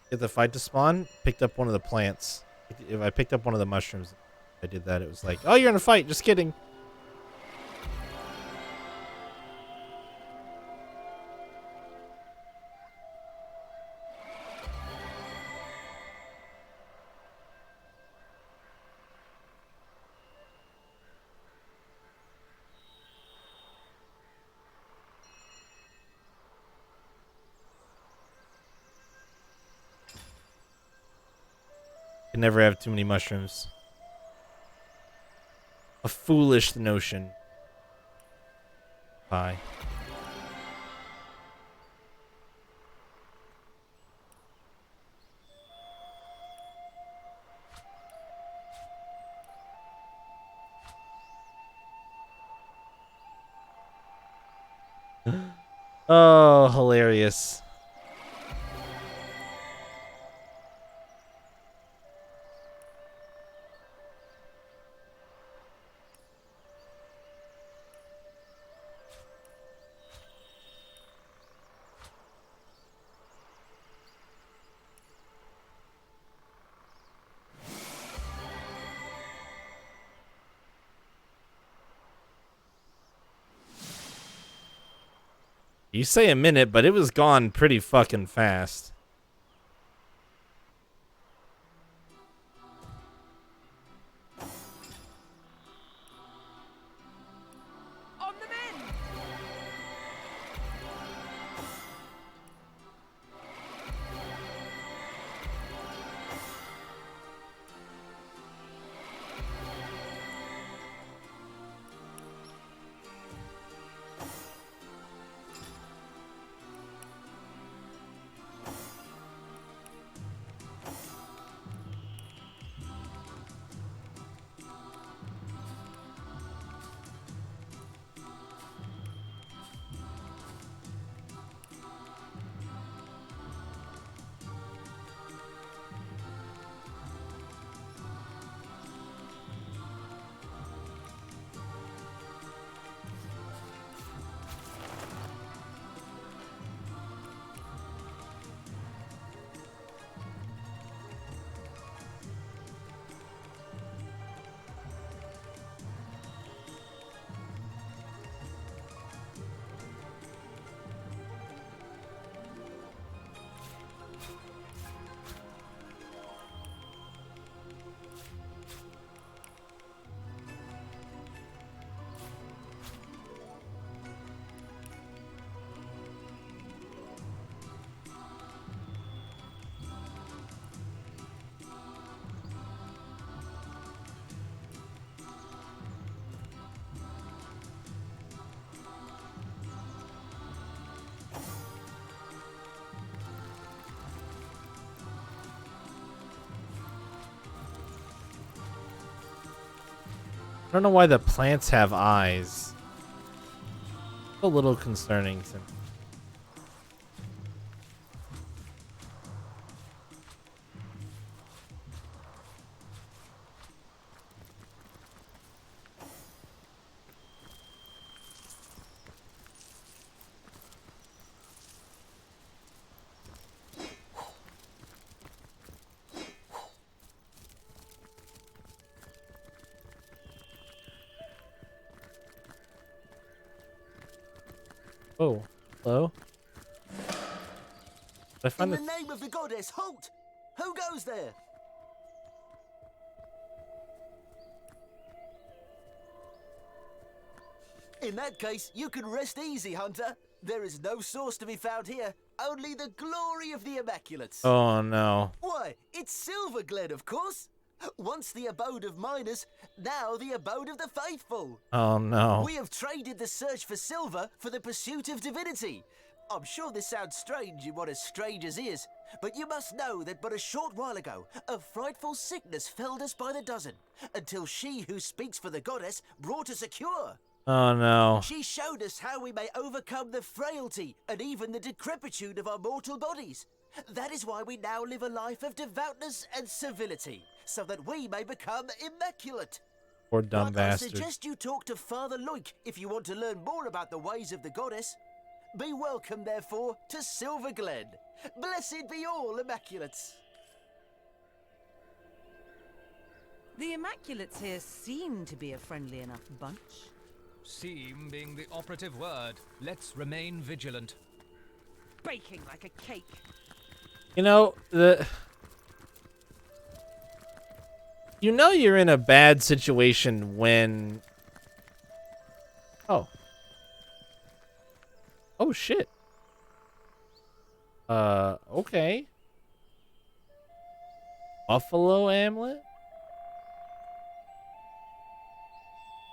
Get the fight to spawn. Picked up one of the plants. If I picked up one of the mushrooms, I did that. It was like, oh, you're in a fight. Just kidding. Can never have too many mushrooms. A foolish notion. Bye. Oh, hilarious. You say a minute, but it was gone pretty fucking fast. On the men! I don't know why the plants have eyes. A little concerning to me. Oh, hello? Did I find In the it? name of the goddess, halt! Who goes there? In that case, you can rest easy, Hunter. There is no source to be found here, only the glory of the Immaculates. Oh no. Why, it's Silverglen, of course. Once the abode of miners, now the abode of the faithful. Oh no. We have traded the search for silver for the pursuit of divinity. I'm sure this sounds strange in what as strange as is, but you must know that but a short while ago, a frightful sickness felled us by the dozen, until she who speaks for the goddess brought us a cure. Oh no. She showed us how we may overcome the frailty and even the decrepitude of our mortal bodies. That is why we now live a life of devoutness and civility, so that we may become immaculate. Poor dumb But I bastard. suggest you talk to Father Loik if you want to learn more about the ways of the goddess. Be welcome, therefore, to Silverglen. Blessed be all Immaculates. The Immaculates here seem to be a friendly enough bunch. Seem being the operative word. Let's remain vigilant. Baking like a cake. You know, you know you're in a bad situation when... Oh. Oh, shit. Okay. Buffalo amulet?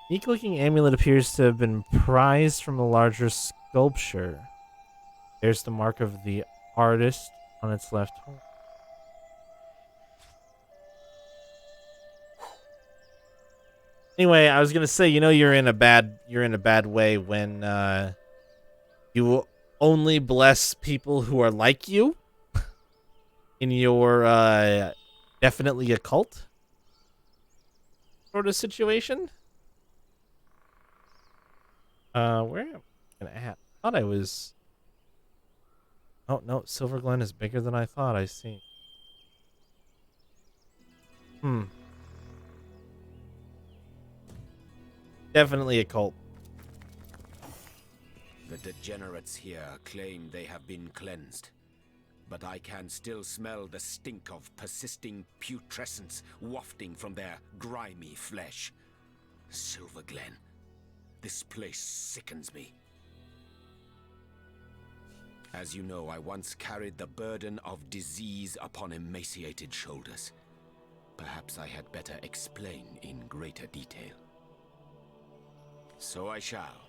Unique looking amulet appears to have been prized from a larger sculpture. There's the mark of the artist on its left horn. Anyway, I was gonna say, you're in a bad way when you only bless people who are like you in your definitely a cult sort of situation. Where am I at? I thought I was. Oh no, Silver Glen is bigger than I thought. I see. Definitely a cult. The degenerates here claim they have been cleansed, but I can still smell the stink of persisting putrescence wafting from their grimy flesh. Silver Glen, this place sickens me. As you know, I once carried the burden of disease upon emaciated shoulders. Perhaps I had better explain in greater detail. So I shall.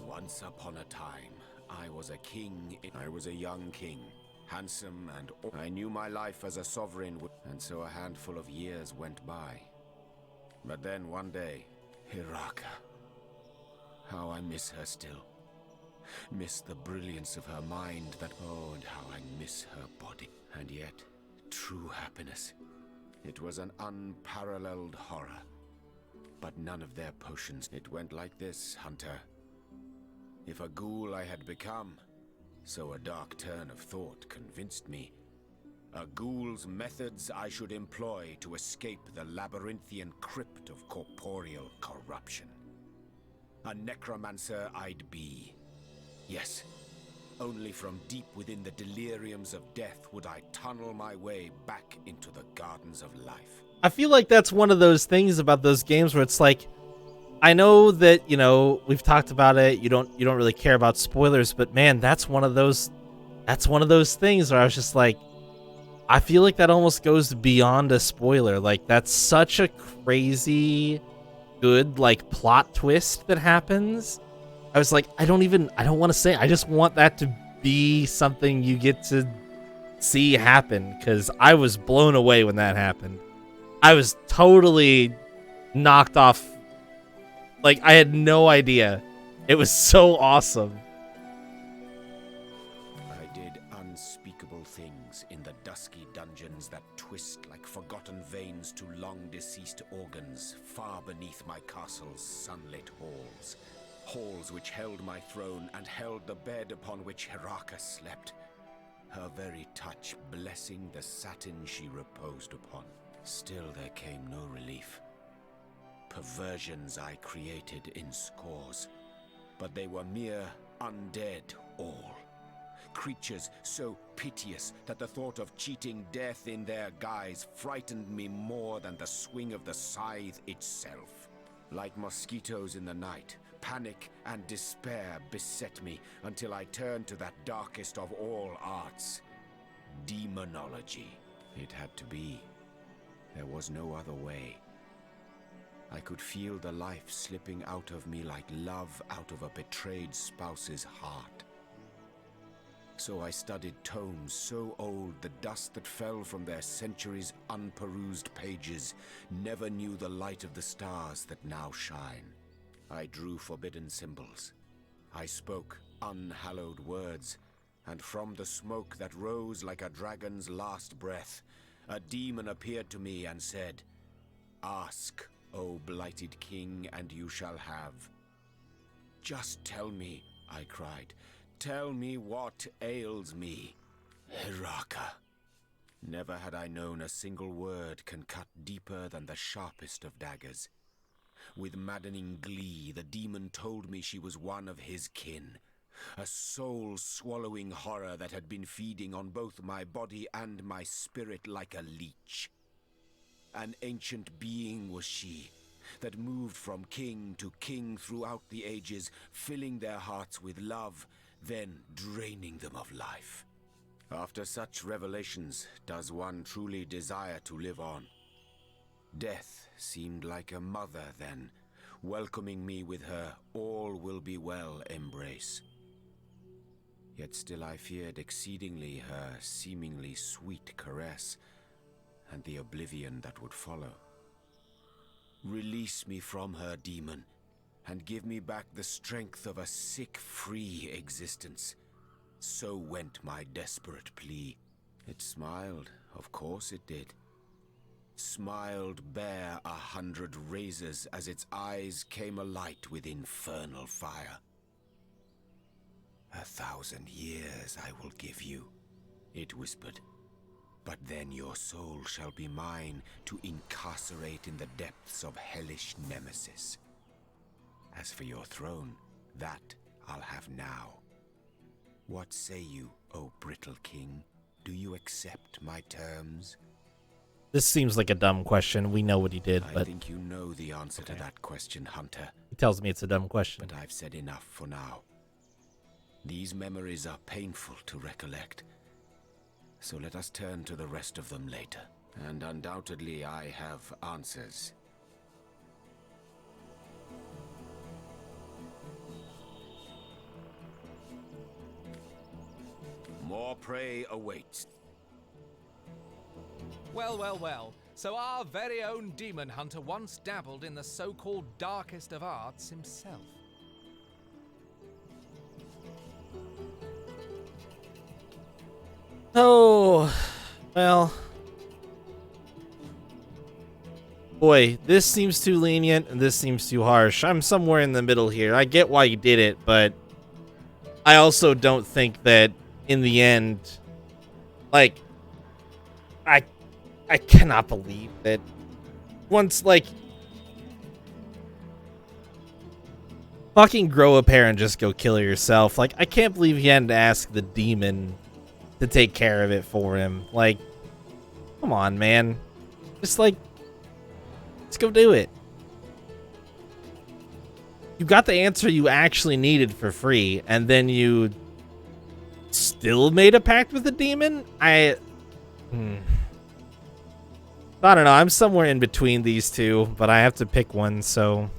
Once upon a time, I was a king. I was a young king, handsome and I knew my life as a sovereign, and so a handful of years went by. But then one day, Hiraka. How I miss her still. Miss the brilliance of her mind and how I miss her body. And yet, true happiness. It was an unparalleled horror. But none of their potions. It went like this, Hunter. If a ghoul I had become, so a dark turn of thought convinced me. A ghoul's methods I should employ to escape the labyrinthian crypt of corporeal corruption. A necromancer I'd be. Yes, only from deep within the deliriums of death would I tunnel my way back into the gardens of life. I feel like that's one of those things about those games where it's like, I know that, we've talked about it. You don't really care about spoilers, but man, that's one of those things where I was just like, I feel like that almost goes beyond a spoiler. Like, that's such a crazy good plot twist that happens. I was like, I don't want to say. I just want that to be something you get to see happen, because I was blown away when that happened. I was totally knocked off. Like, I had no idea. It was so awesome. I did unspeakable things in the dusky dungeons that twist like forgotten veins to long-deceased organs far beneath my castle's sunlit halls. Halls which held my throne and held the bed upon which Hiraka slept. Her very touch blessing the satin she reposed upon. Still there came no relief. Perversions I created in scores, but they were mere undead all. Creatures so piteous that the thought of cheating death in their guise frightened me more than the swing of the scythe itself. Like mosquitoes in the night, panic and despair beset me until I turned to that darkest of all arts, demonology. It had to be. There was no other way. I could feel the life slipping out of me like love out of a betrayed spouse's heart. So I studied tomes so old the dust that fell from their centuries' unperused pages never knew the light of the stars that now shine. I drew forbidden symbols. I spoke unhallowed words, and from the smoke that rose like a dragon's last breath, a demon appeared to me and said, "Ask, O blighted king, and you shall have." "Just tell me," I cried. "Tell me what ails me." Hiraka. Never had I known a single word can cut deeper than the sharpest of daggers. With maddening glee, the demon told me she was one of his kin. A soul-swallowing horror that had been feeding on both my body and my spirit like a leech. An ancient being was she, that moved from king to king throughout the ages, filling their hearts with love, then draining them of life. After such revelations, does one truly desire to live on? Death seemed like a mother then, welcoming me with her all will be well embrace. Yet still I feared exceedingly her seemingly sweet caress, and the oblivion that would follow. Release me from her, demon, and give me back the strength of a sick, free existence. So went my desperate plea. It smiled, of course it did. Smiled bare 100 razors as its eyes came alight with infernal fire. 1,000 years I will give you, it whispered. But then your soul shall be mine to incarcerate in the depths of hellish nemesis. As for your throne, that I'll have now. What say you, O brittle king? Do you accept my terms? This seems like a dumb question. We know what he did, but I think you know the answer to that question, Hunter. he tells me it's a dumb question. But I've said enough for now. These memories are painful to recollect. So let us turn to the rest of them later. And undoubtedly I have answers. More prey awaits. Well, well, well. So our very own demon hunter once dabbled in the so-called darkest of arts himself. Oh, well. Boy, this seems too lenient and this seems too harsh. I'm somewhere in the middle here. I get why you did it, but I also don't think that in the end, like, I cannot believe that once, like, fucking grow a pair and just go kill yourself. Like, I can't believe he had to ask the demon to take care of it for him. Like, come on, man. Just, like, let's go do it. You got the answer you actually needed for free, and then you still made a pact with the demon? I don't know. I'm somewhere in between these two, but I have to pick one, so...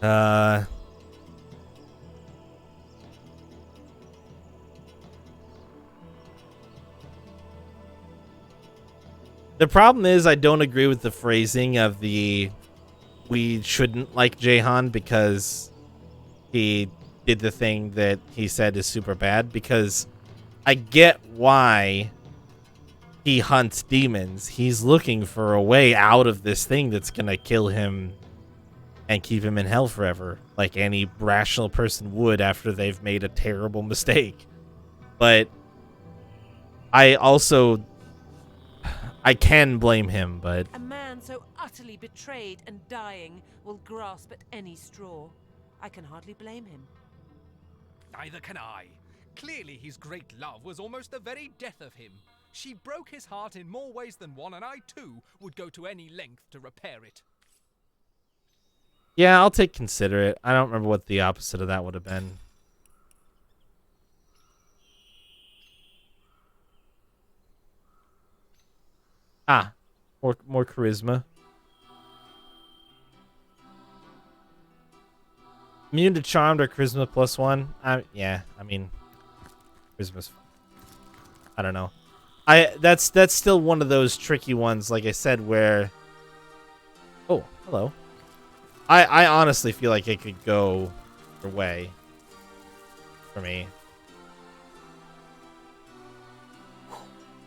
The problem is I don't agree with the phrasing of the we shouldn't like Jahan because he did the thing that he said is super bad, because I get why he hunts demons. He's looking for a way out of this thing that's gonna kill him and keep him in hell forever, like any rational person would after they've made a terrible mistake. But I can blame him, but... A man so utterly betrayed and dying will grasp at any straw. I can hardly blame him. Neither can I. Clearly his great love was almost the very death of him. She broke his heart in more ways than one, and I too would go to any length to repair it. Yeah, I'll take considerate. I don't remember what the opposite of that would have been. Ah, more charisma. Immune to charmed or charisma +1. Yeah, I mean, charisma's fine. I don't know. That's still one of those tricky ones, like I said, where... Oh, hello. I honestly feel like it could go either way for me.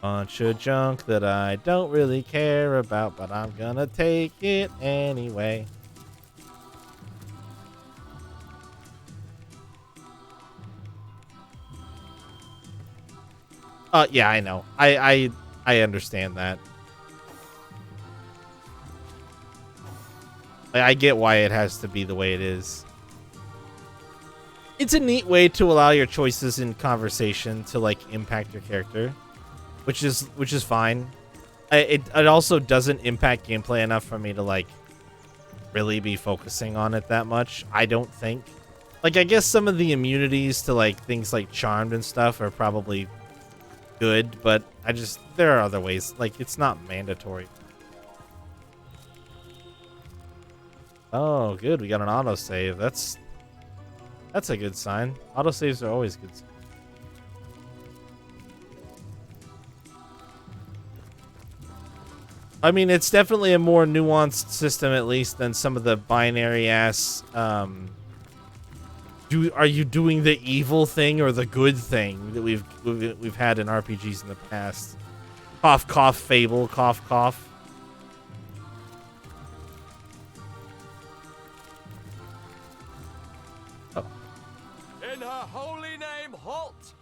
Bunch of junk that I don't really care about, but I'm gonna take it anyway. Yeah, I know. I understand that. I get why it has to be the way it is. It's a neat way to allow your choices in conversation to like impact your character, which is fine. It also doesn't impact gameplay enough for me to like really be focusing on it that much, I don't think. Like, I guess some of the immunities to, like, things like Charmed and stuff are probably good, but there are other ways. Like, it's not mandatory. Oh, good. We got an autosave. That's a good sign. Autosaves are always good. I mean, it's definitely a more nuanced system, at least, than some of the binary ass. Are you doing the evil thing or the good thing that we've had in RPGs in the past? Cough, cough, fable, cough, cough. Oh. In her holy name, halt!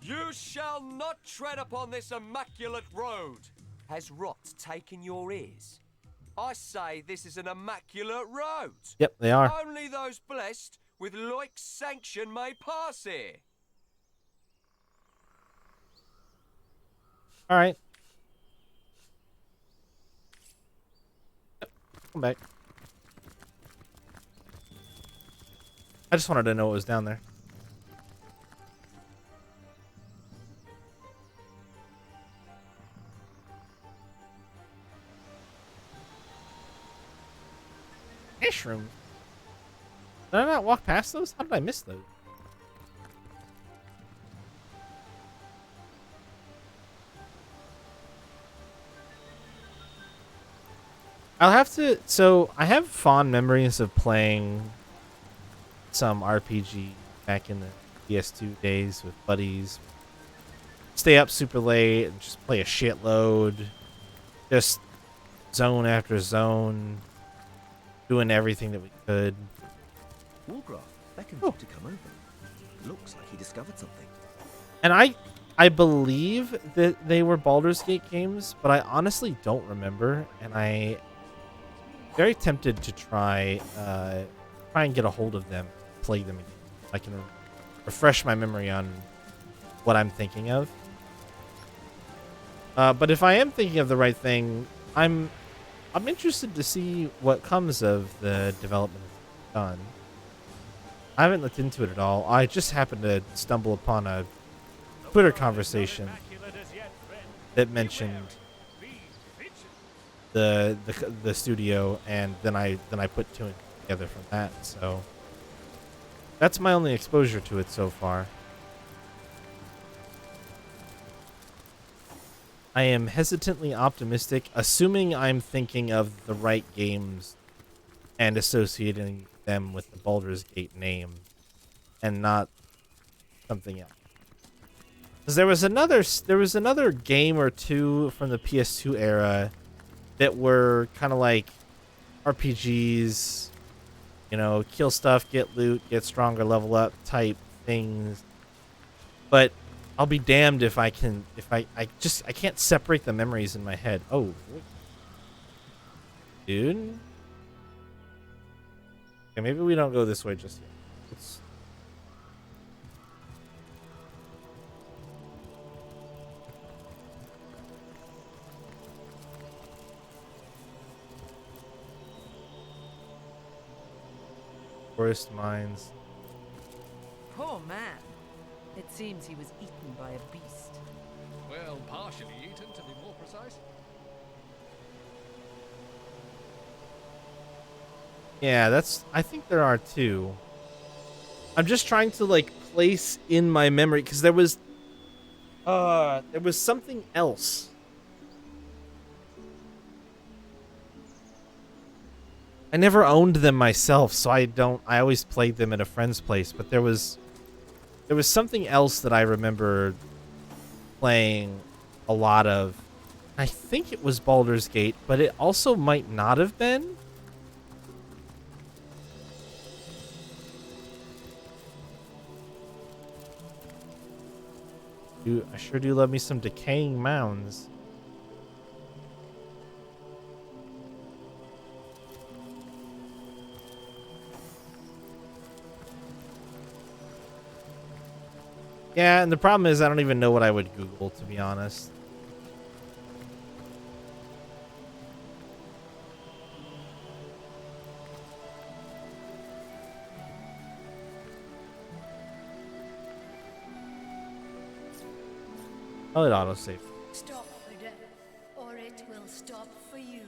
You shall not tread upon this immaculate road. Has rot taken your ears? I say this is an immaculate road. Yep, they are. Only those blessed with like sanction may pass here. All right. Yep, come back. I just wanted to know what was down there. Mushroom. Did I not walk past those? How did I miss those? I'll have to... So, I have fond memories of playing some RPG back in the PS2 days with buddies. Stay up super late and just play a shitload. Just zone after zone. Doing everything that we could. Wargraf beckons you to come over. Looks like he discovered something. And I believe that they were Baldur's Gate games, but I honestly don't remember, and I very tempted to try and get a hold of them, play them again. I can refresh my memory on what I'm thinking of. But if I am thinking of the right thing, I'm interested to see what comes of the development done. I haven't looked into it at all. I just happened to stumble upon a Twitter conversation that mentioned the studio, and then I put two together from that. So that's my only exposure to it so far. I am hesitantly optimistic, assuming I'm thinking of the right games and associating them with the Baldur's Gate name and not something else. Because there was another game or two from the PS2 era that were kind of like RPGs, you know, kill stuff, get loot, get stronger, level up type things. But I'll be damned if I can't separate the memories in my head. Oh, dude. Okay, maybe we don't go this way just yet. Let's... Forest mines. Poor man. It seems he was eaten by a beast. Well, partially eaten, to be more precise. Yeah, I think there are two. I'm just trying to, like, place in my memory, because there was something else. I never owned them myself, so I always played them at a friend's place, but there was something else that I remember playing a lot of. I think it was Baldur's Gate, but it also might not have been. I sure do love me some decaying mounds. Yeah, and the problem is I don't even know what I would Google, to be honest. I'll let autosave. Stop for death, or it will stop for you.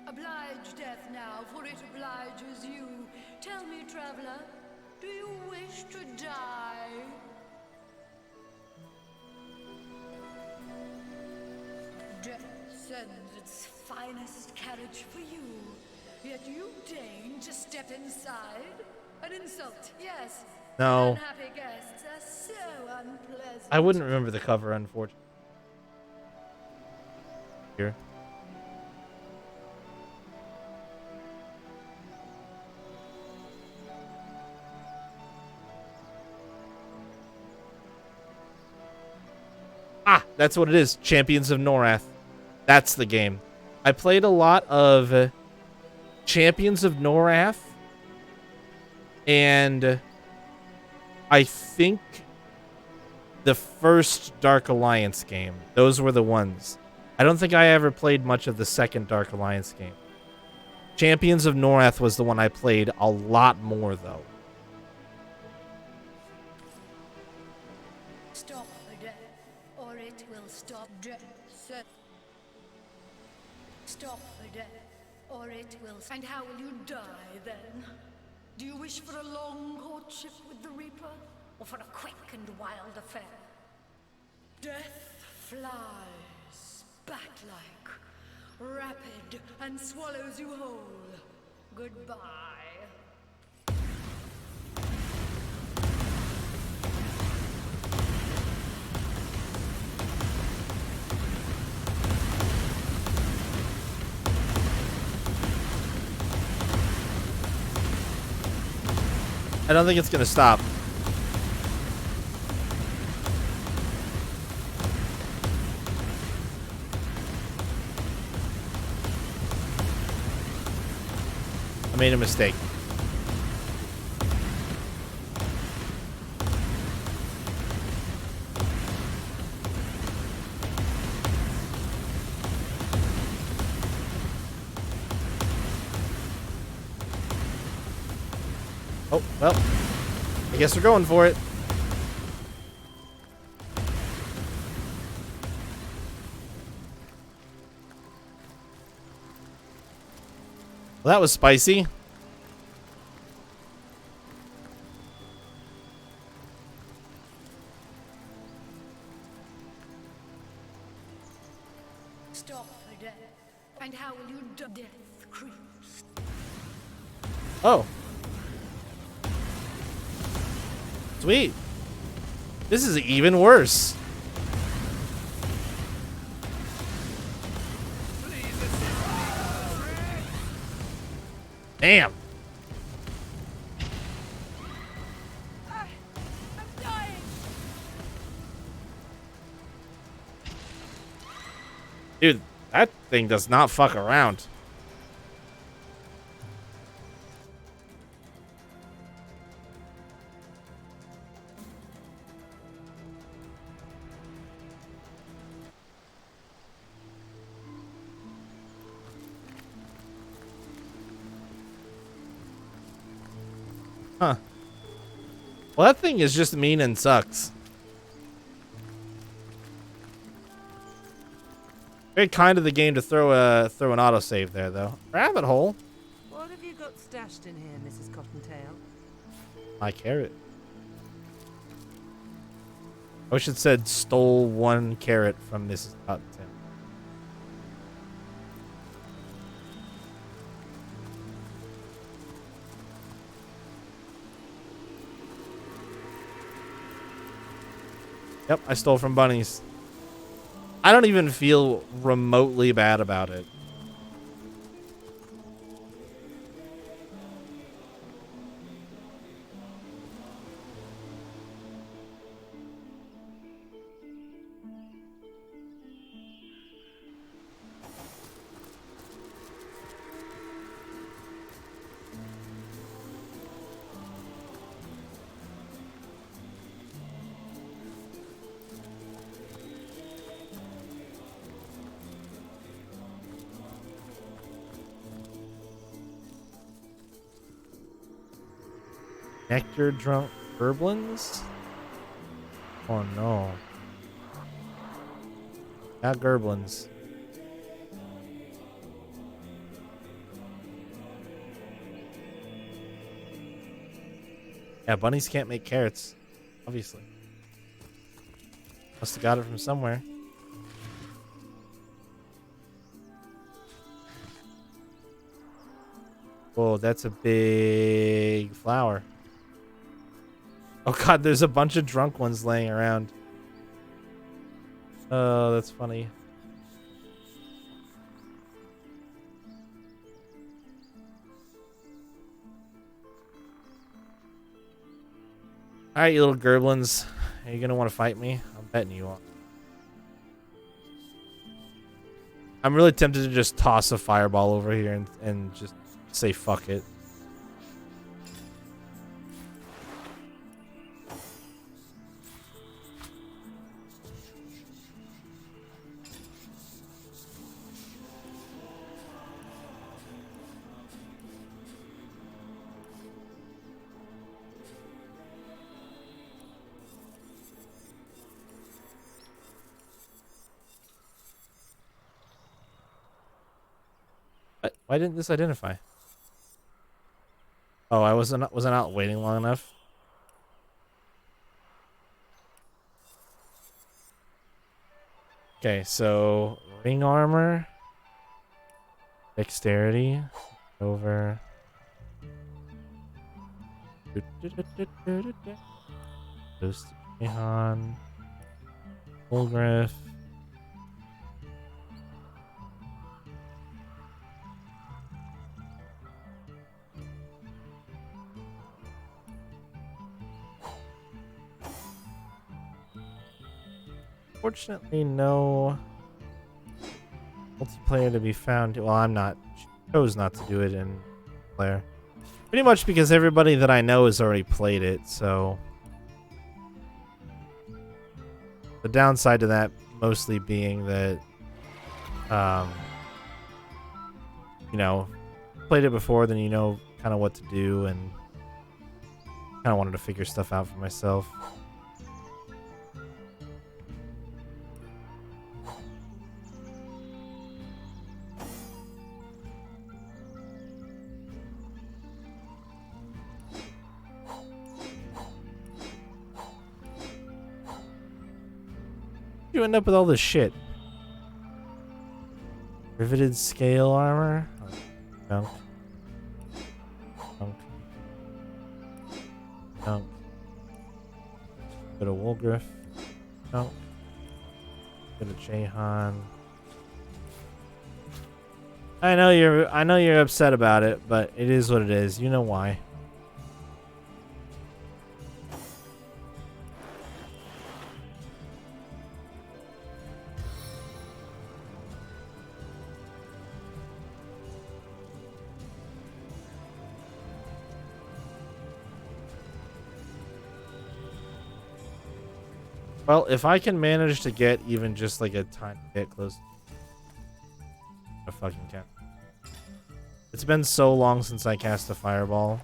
Oblige death now, for it obliges you. Tell me, traveler, do you wish to die? Death sends its finest carriage for you, yet you deign to step inside? An insult, yes. No. Unhappy guests are so unpleasant. I wouldn't remember the cover, unfortunately. Here. Ah, that's what it is. Champions of Norath. That's the game. I played a lot of Champions of Norath. And I think the first Dark Alliance game. Those were the ones. I don't think I ever played much of the second Dark Alliance game. Champions of Norath was the one I played a lot more, though. Stop for death, or it will stop death. Stop for death, or it will. And how will you die then? Do you wish for a long courtship with the Reaper, or for a quick and wild affair? Death flies, bat-like, rapid, and swallows you whole. Goodbye. I don't think it's gonna stop. I made a mistake. Oh, well, I guess we're going for it. Well, that was spicy. Stop for death. And how will you die? Death creeps. Oh. Sweet. This is even worse. Damn. I'm dying. Dude, that thing does not fuck around. Huh. Well, that thing is just mean and sucks. Very kind of the game to throw an autosave there, though. Rabbit hole. What have you got stashed in here, Mrs. Cottontail? My carrot. I wish it said stole 1 carrot from Mrs. Cottontail. Yep, I stole from bunnies. I don't even feel remotely bad about it. Nectar drunk herblins? Oh no. Not gerblins. Yeah, bunnies can't make carrots. Obviously. Must have got it from somewhere. Whoa, that's a big flower. Oh god, there's a bunch of drunk ones laying around. Oh, that's funny. Alright, you little gerblins. Are you gonna want to fight me? I'm betting you are. I'm really tempted to just toss a fireball over here and just say fuck it. Why didn't this identify? Oh, I wasn't out waiting long enough. Okay, so ring armor, dexterity, over. Boost Jehan, full griff. Fortunately, no multiplayer to be found. Well, I'm not. Chose not to do it in player. Pretty much because everybody that I know has already played it, so. The downside to that mostly being that, you know, played it before, then you know kind of what to do, and kind of wanted to figure stuff out for myself. You end up with all this shit. Riveted scale armor. Dunk. Dunk. Dunk. Bit of Woolgriff. Dunk. Bit of Jehan. I know you're upset about it, but it is what it is. You know why. Well, if I can manage to get even just like a tiny bit close, I fucking can. It's been so long since I cast a fireball.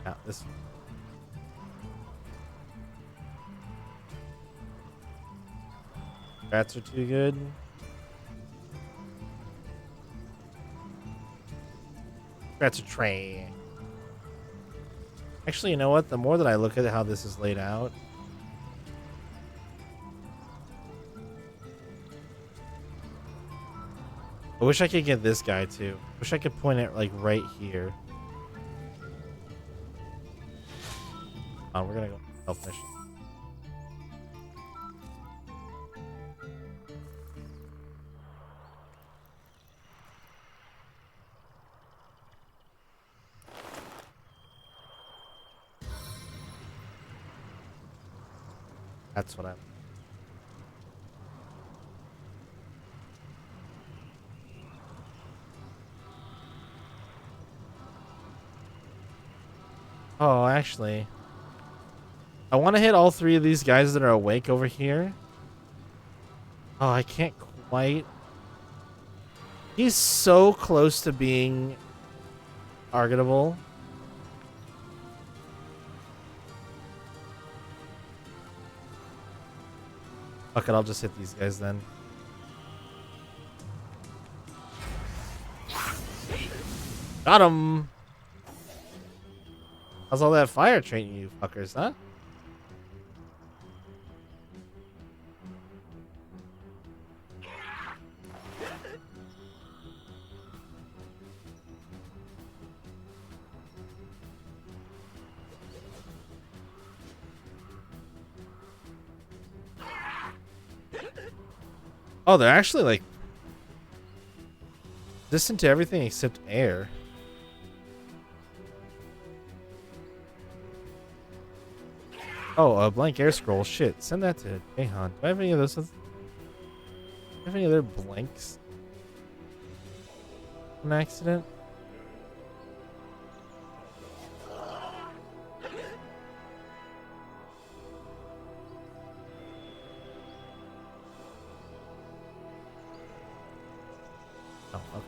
Yeah, this. Rats are too good. Rats are tray. Actually, you know what? The more that I look at how this is laid out, I wish I could get this guy too. Wish I could point it like right here. Oh, we're gonna go health mission. That's what I'm. Oh, actually, I want to hit all three of these guys that are awake over here. Oh, I can't quite. He's so close to being targetable. Fuck it, I'll just hit these guys then. Got him! How's all that fire treating you fuckers, huh? Oh, they're actually like resistant to everything except air. Oh, a blank air scroll. Shit, send that to Jehan. Do I have any of those? Do I have any other blanks? An accident? Oh, okay.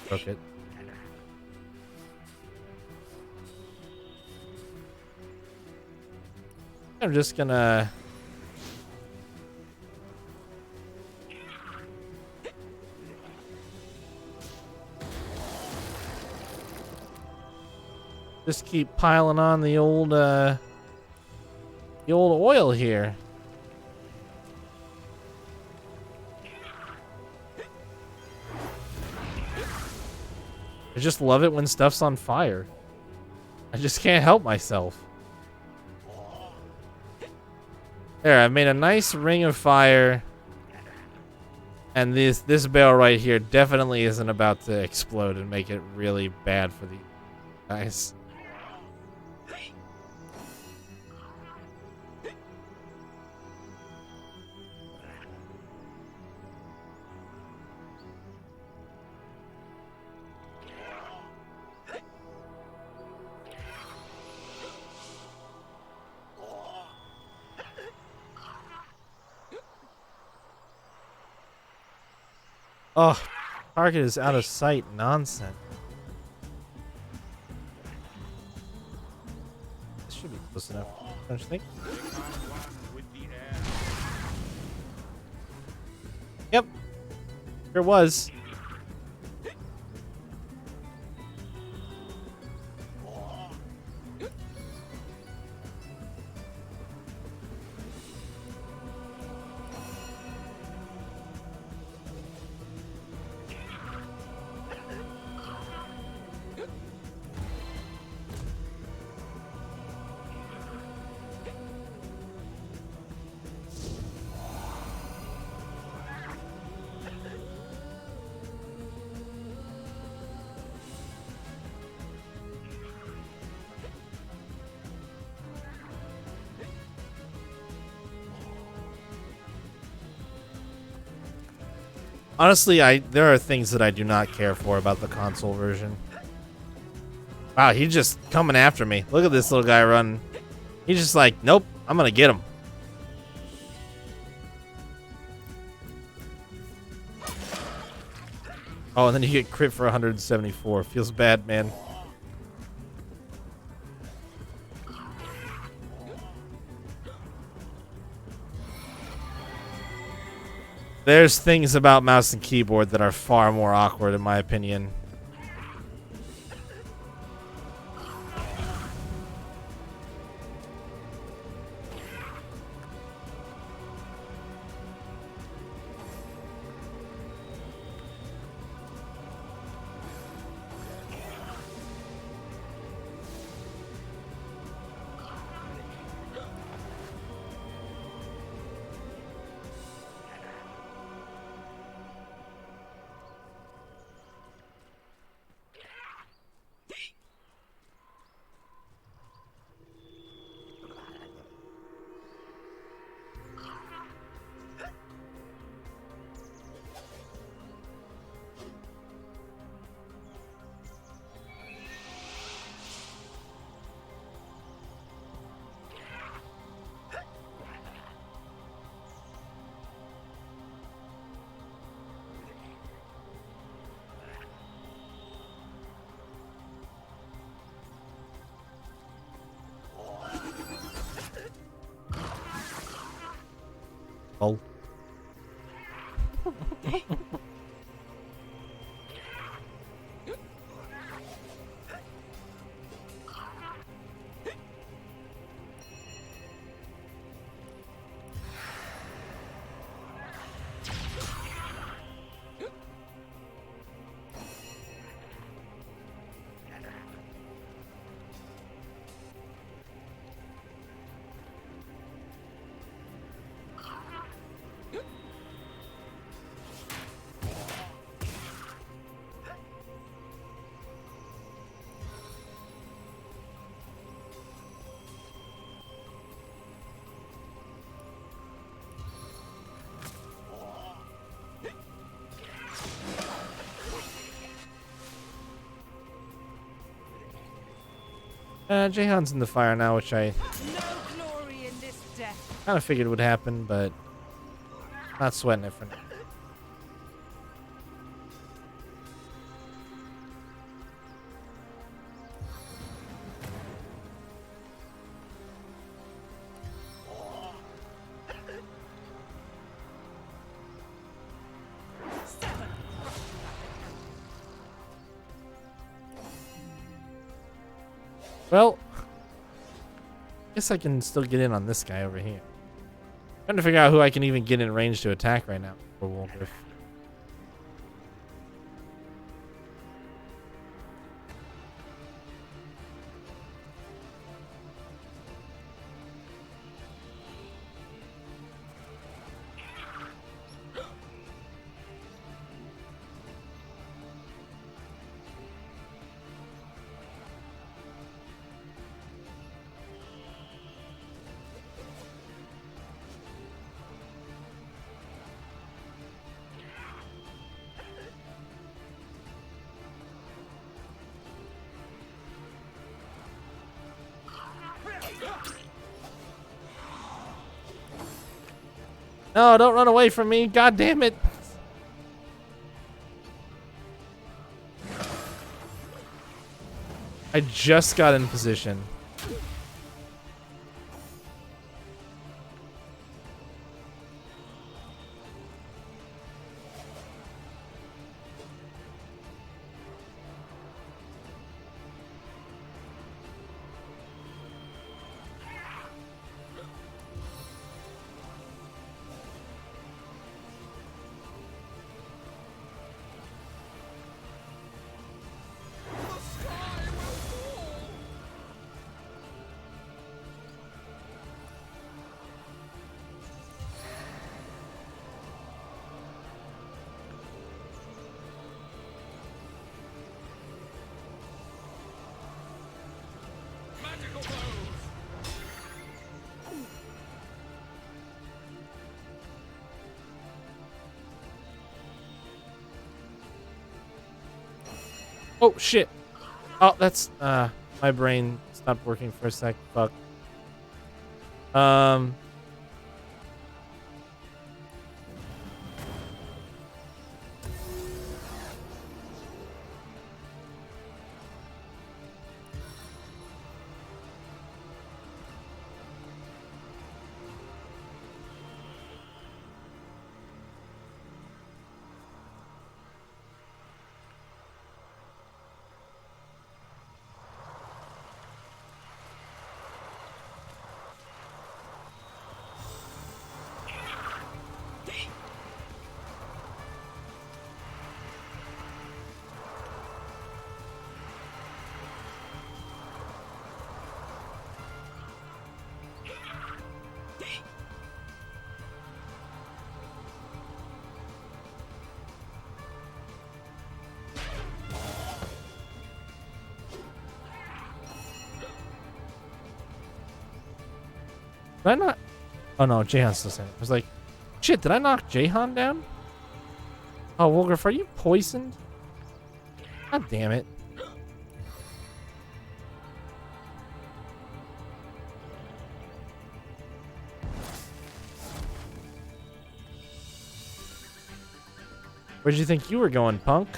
Broke it. I'm just gonna just keep piling on the old oil here. I just love it when stuff's on fire. I just can't help myself. There, I've made a nice ring of fire. And this barrel right here definitely isn't about to explode and make it really bad for the guys. Oh, target is out of sight. Nonsense. This should be close enough, don't you think? Yep. Sure was. Honestly, there are things that I do not care for about the console version. Wow, he's just coming after me. Look at this little guy running. He's just like, nope, I'm gonna get him. Oh, and then you get crit for 174. Feels bad, man. There's things about mouse and keyboard that are far more awkward, in my opinion. Oh. Jahan's in the fire now, which I kind of figured would happen, but not sweating it for now. Well, guess I can still get in on this guy over here. Trying to figure out who I can even get in range to attack right now for Wolgriff. No, don't run away from me. God damn it. I just got in position. Oh shit. Oh, that's my brain stopped working for a sec. Fuck. Did I not? Oh no, Jahan's still standing. I was like, shit, did I knock Jahan down? Oh, Wolgriff, are you poisoned? God damn it. Where'd you think you were going, punk?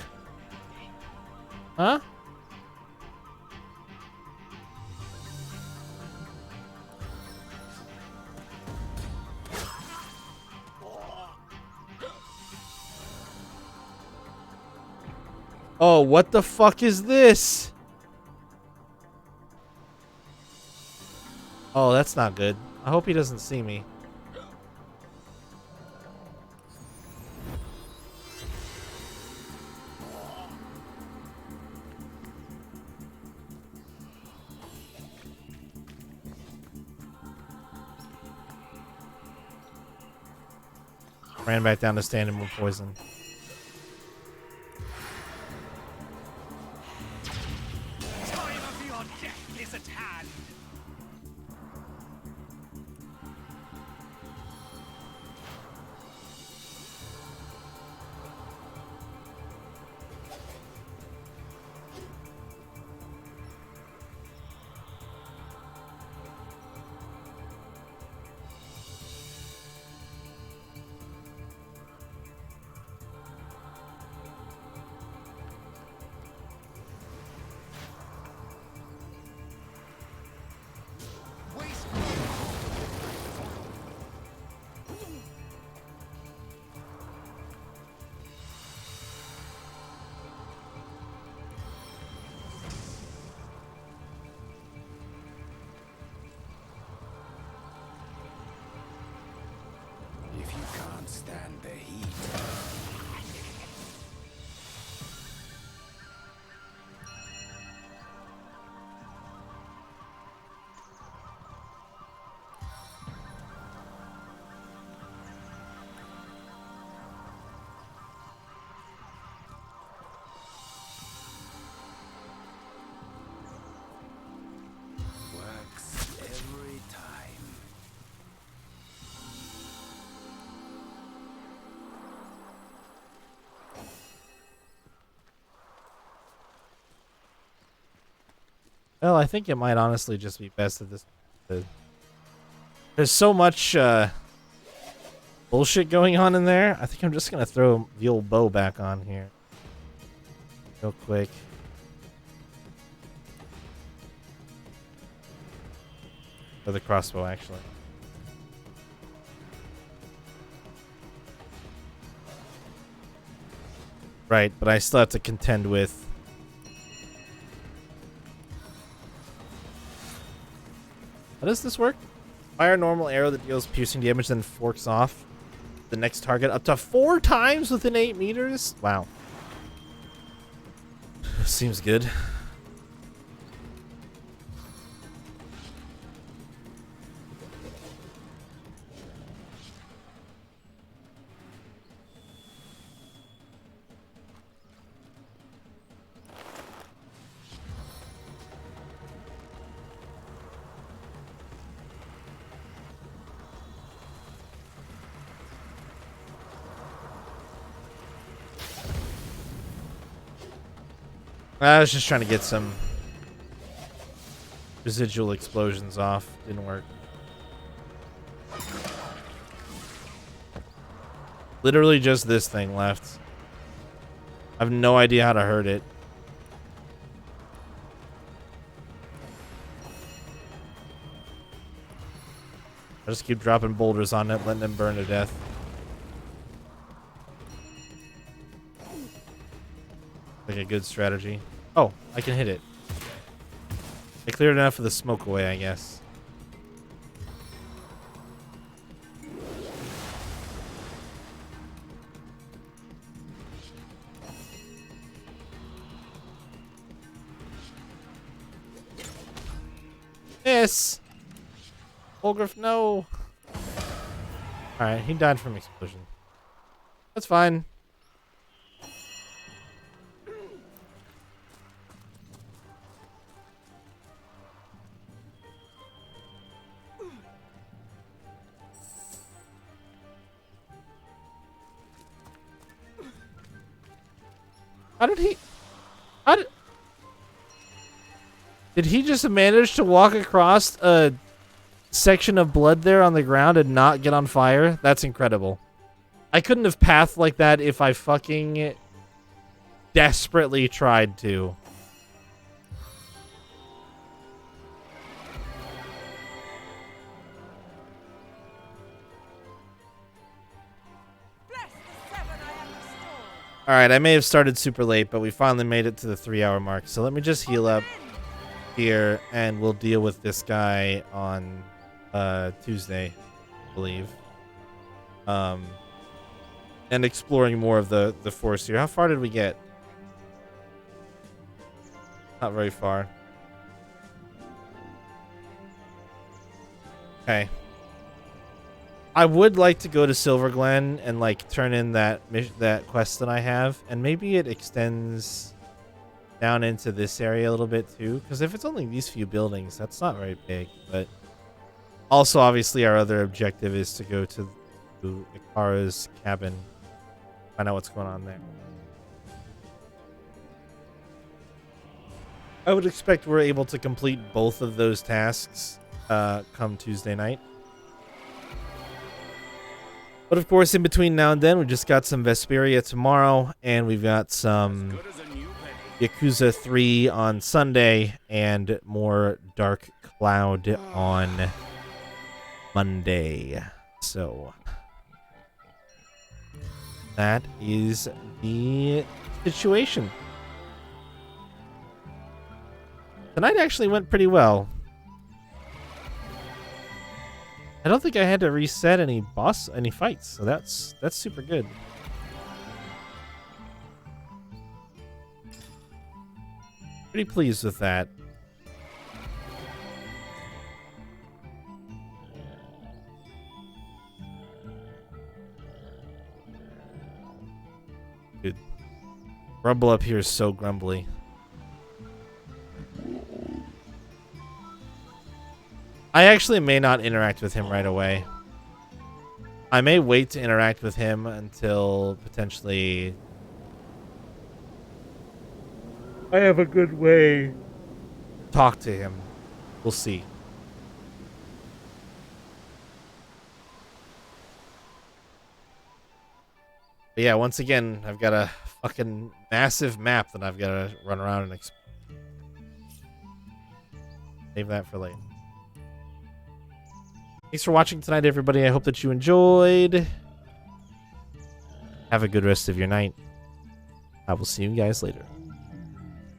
Huh? Oh, what the fuck is this? Oh, that's not good. I hope he doesn't see me. Ran back down to stand him with poison. Time of your death is at hand. If you can't stand the heat. Works every time. Well, I think it might honestly just be best at this. There's so much bullshit going on in there. I think I'm just gonna throw the old bow back on here, real quick. Or the crossbow, actually. Right, but I still have to contend with. How does this work? Fire a normal arrow that deals piercing damage, then forks off the next target up to 4 times within 8 meters? Wow. Seems good. I was just trying to get some residual explosions off. Didn't work. Literally just this thing left. I have no idea how to hurt it. I just keep dropping boulders on it, letting them burn to death. Like a good strategy. Oh, I can hit it. I cleared enough of the smoke away, I guess. Yes! Olgrif, no! Alright, he died from explosion. That's fine. How did he... How did he just manage to walk across a section of blood there on the ground and not get on fire? That's incredible. I couldn't have pathed like that if I fucking desperately tried to. All right, I may have started super late, but we finally made it to the 3-hour mark. So let me just heal up here, and we'll deal with this guy on Tuesday, I believe. And exploring more of the forest here. How far did we get? Not very far. Okay. I would like to go to Silver Glen and like turn in that quest that I have, and maybe it extends down into this area a little bit too. Because if it's only these few buildings, that's not very big. But also, obviously, our other objective is to go to Ikara's cabin, find out what's going on there. I would expect we're able to complete both of those tasks come Tuesday night. But of course, in between now and then, we just got some Vesperia tomorrow, and we've got some Yakuza 3 on Sunday, and more Dark Cloud on Monday. So that is the situation. Tonight actually went pretty well. I don't think I had to reset any fights, so that's super good. Pretty pleased with that. Dude, Grumble up here is so grumbly. I actually may not interact with him right away. I may wait to interact with him until potentially I have a good way to talk to him. We'll see. But yeah, once again, I've got a fucking massive map that I've got to run around and explore. Save that for later. Thanks for watching tonight, everybody. I hope that you enjoyed. Have a good rest of your night. I will see you guys later.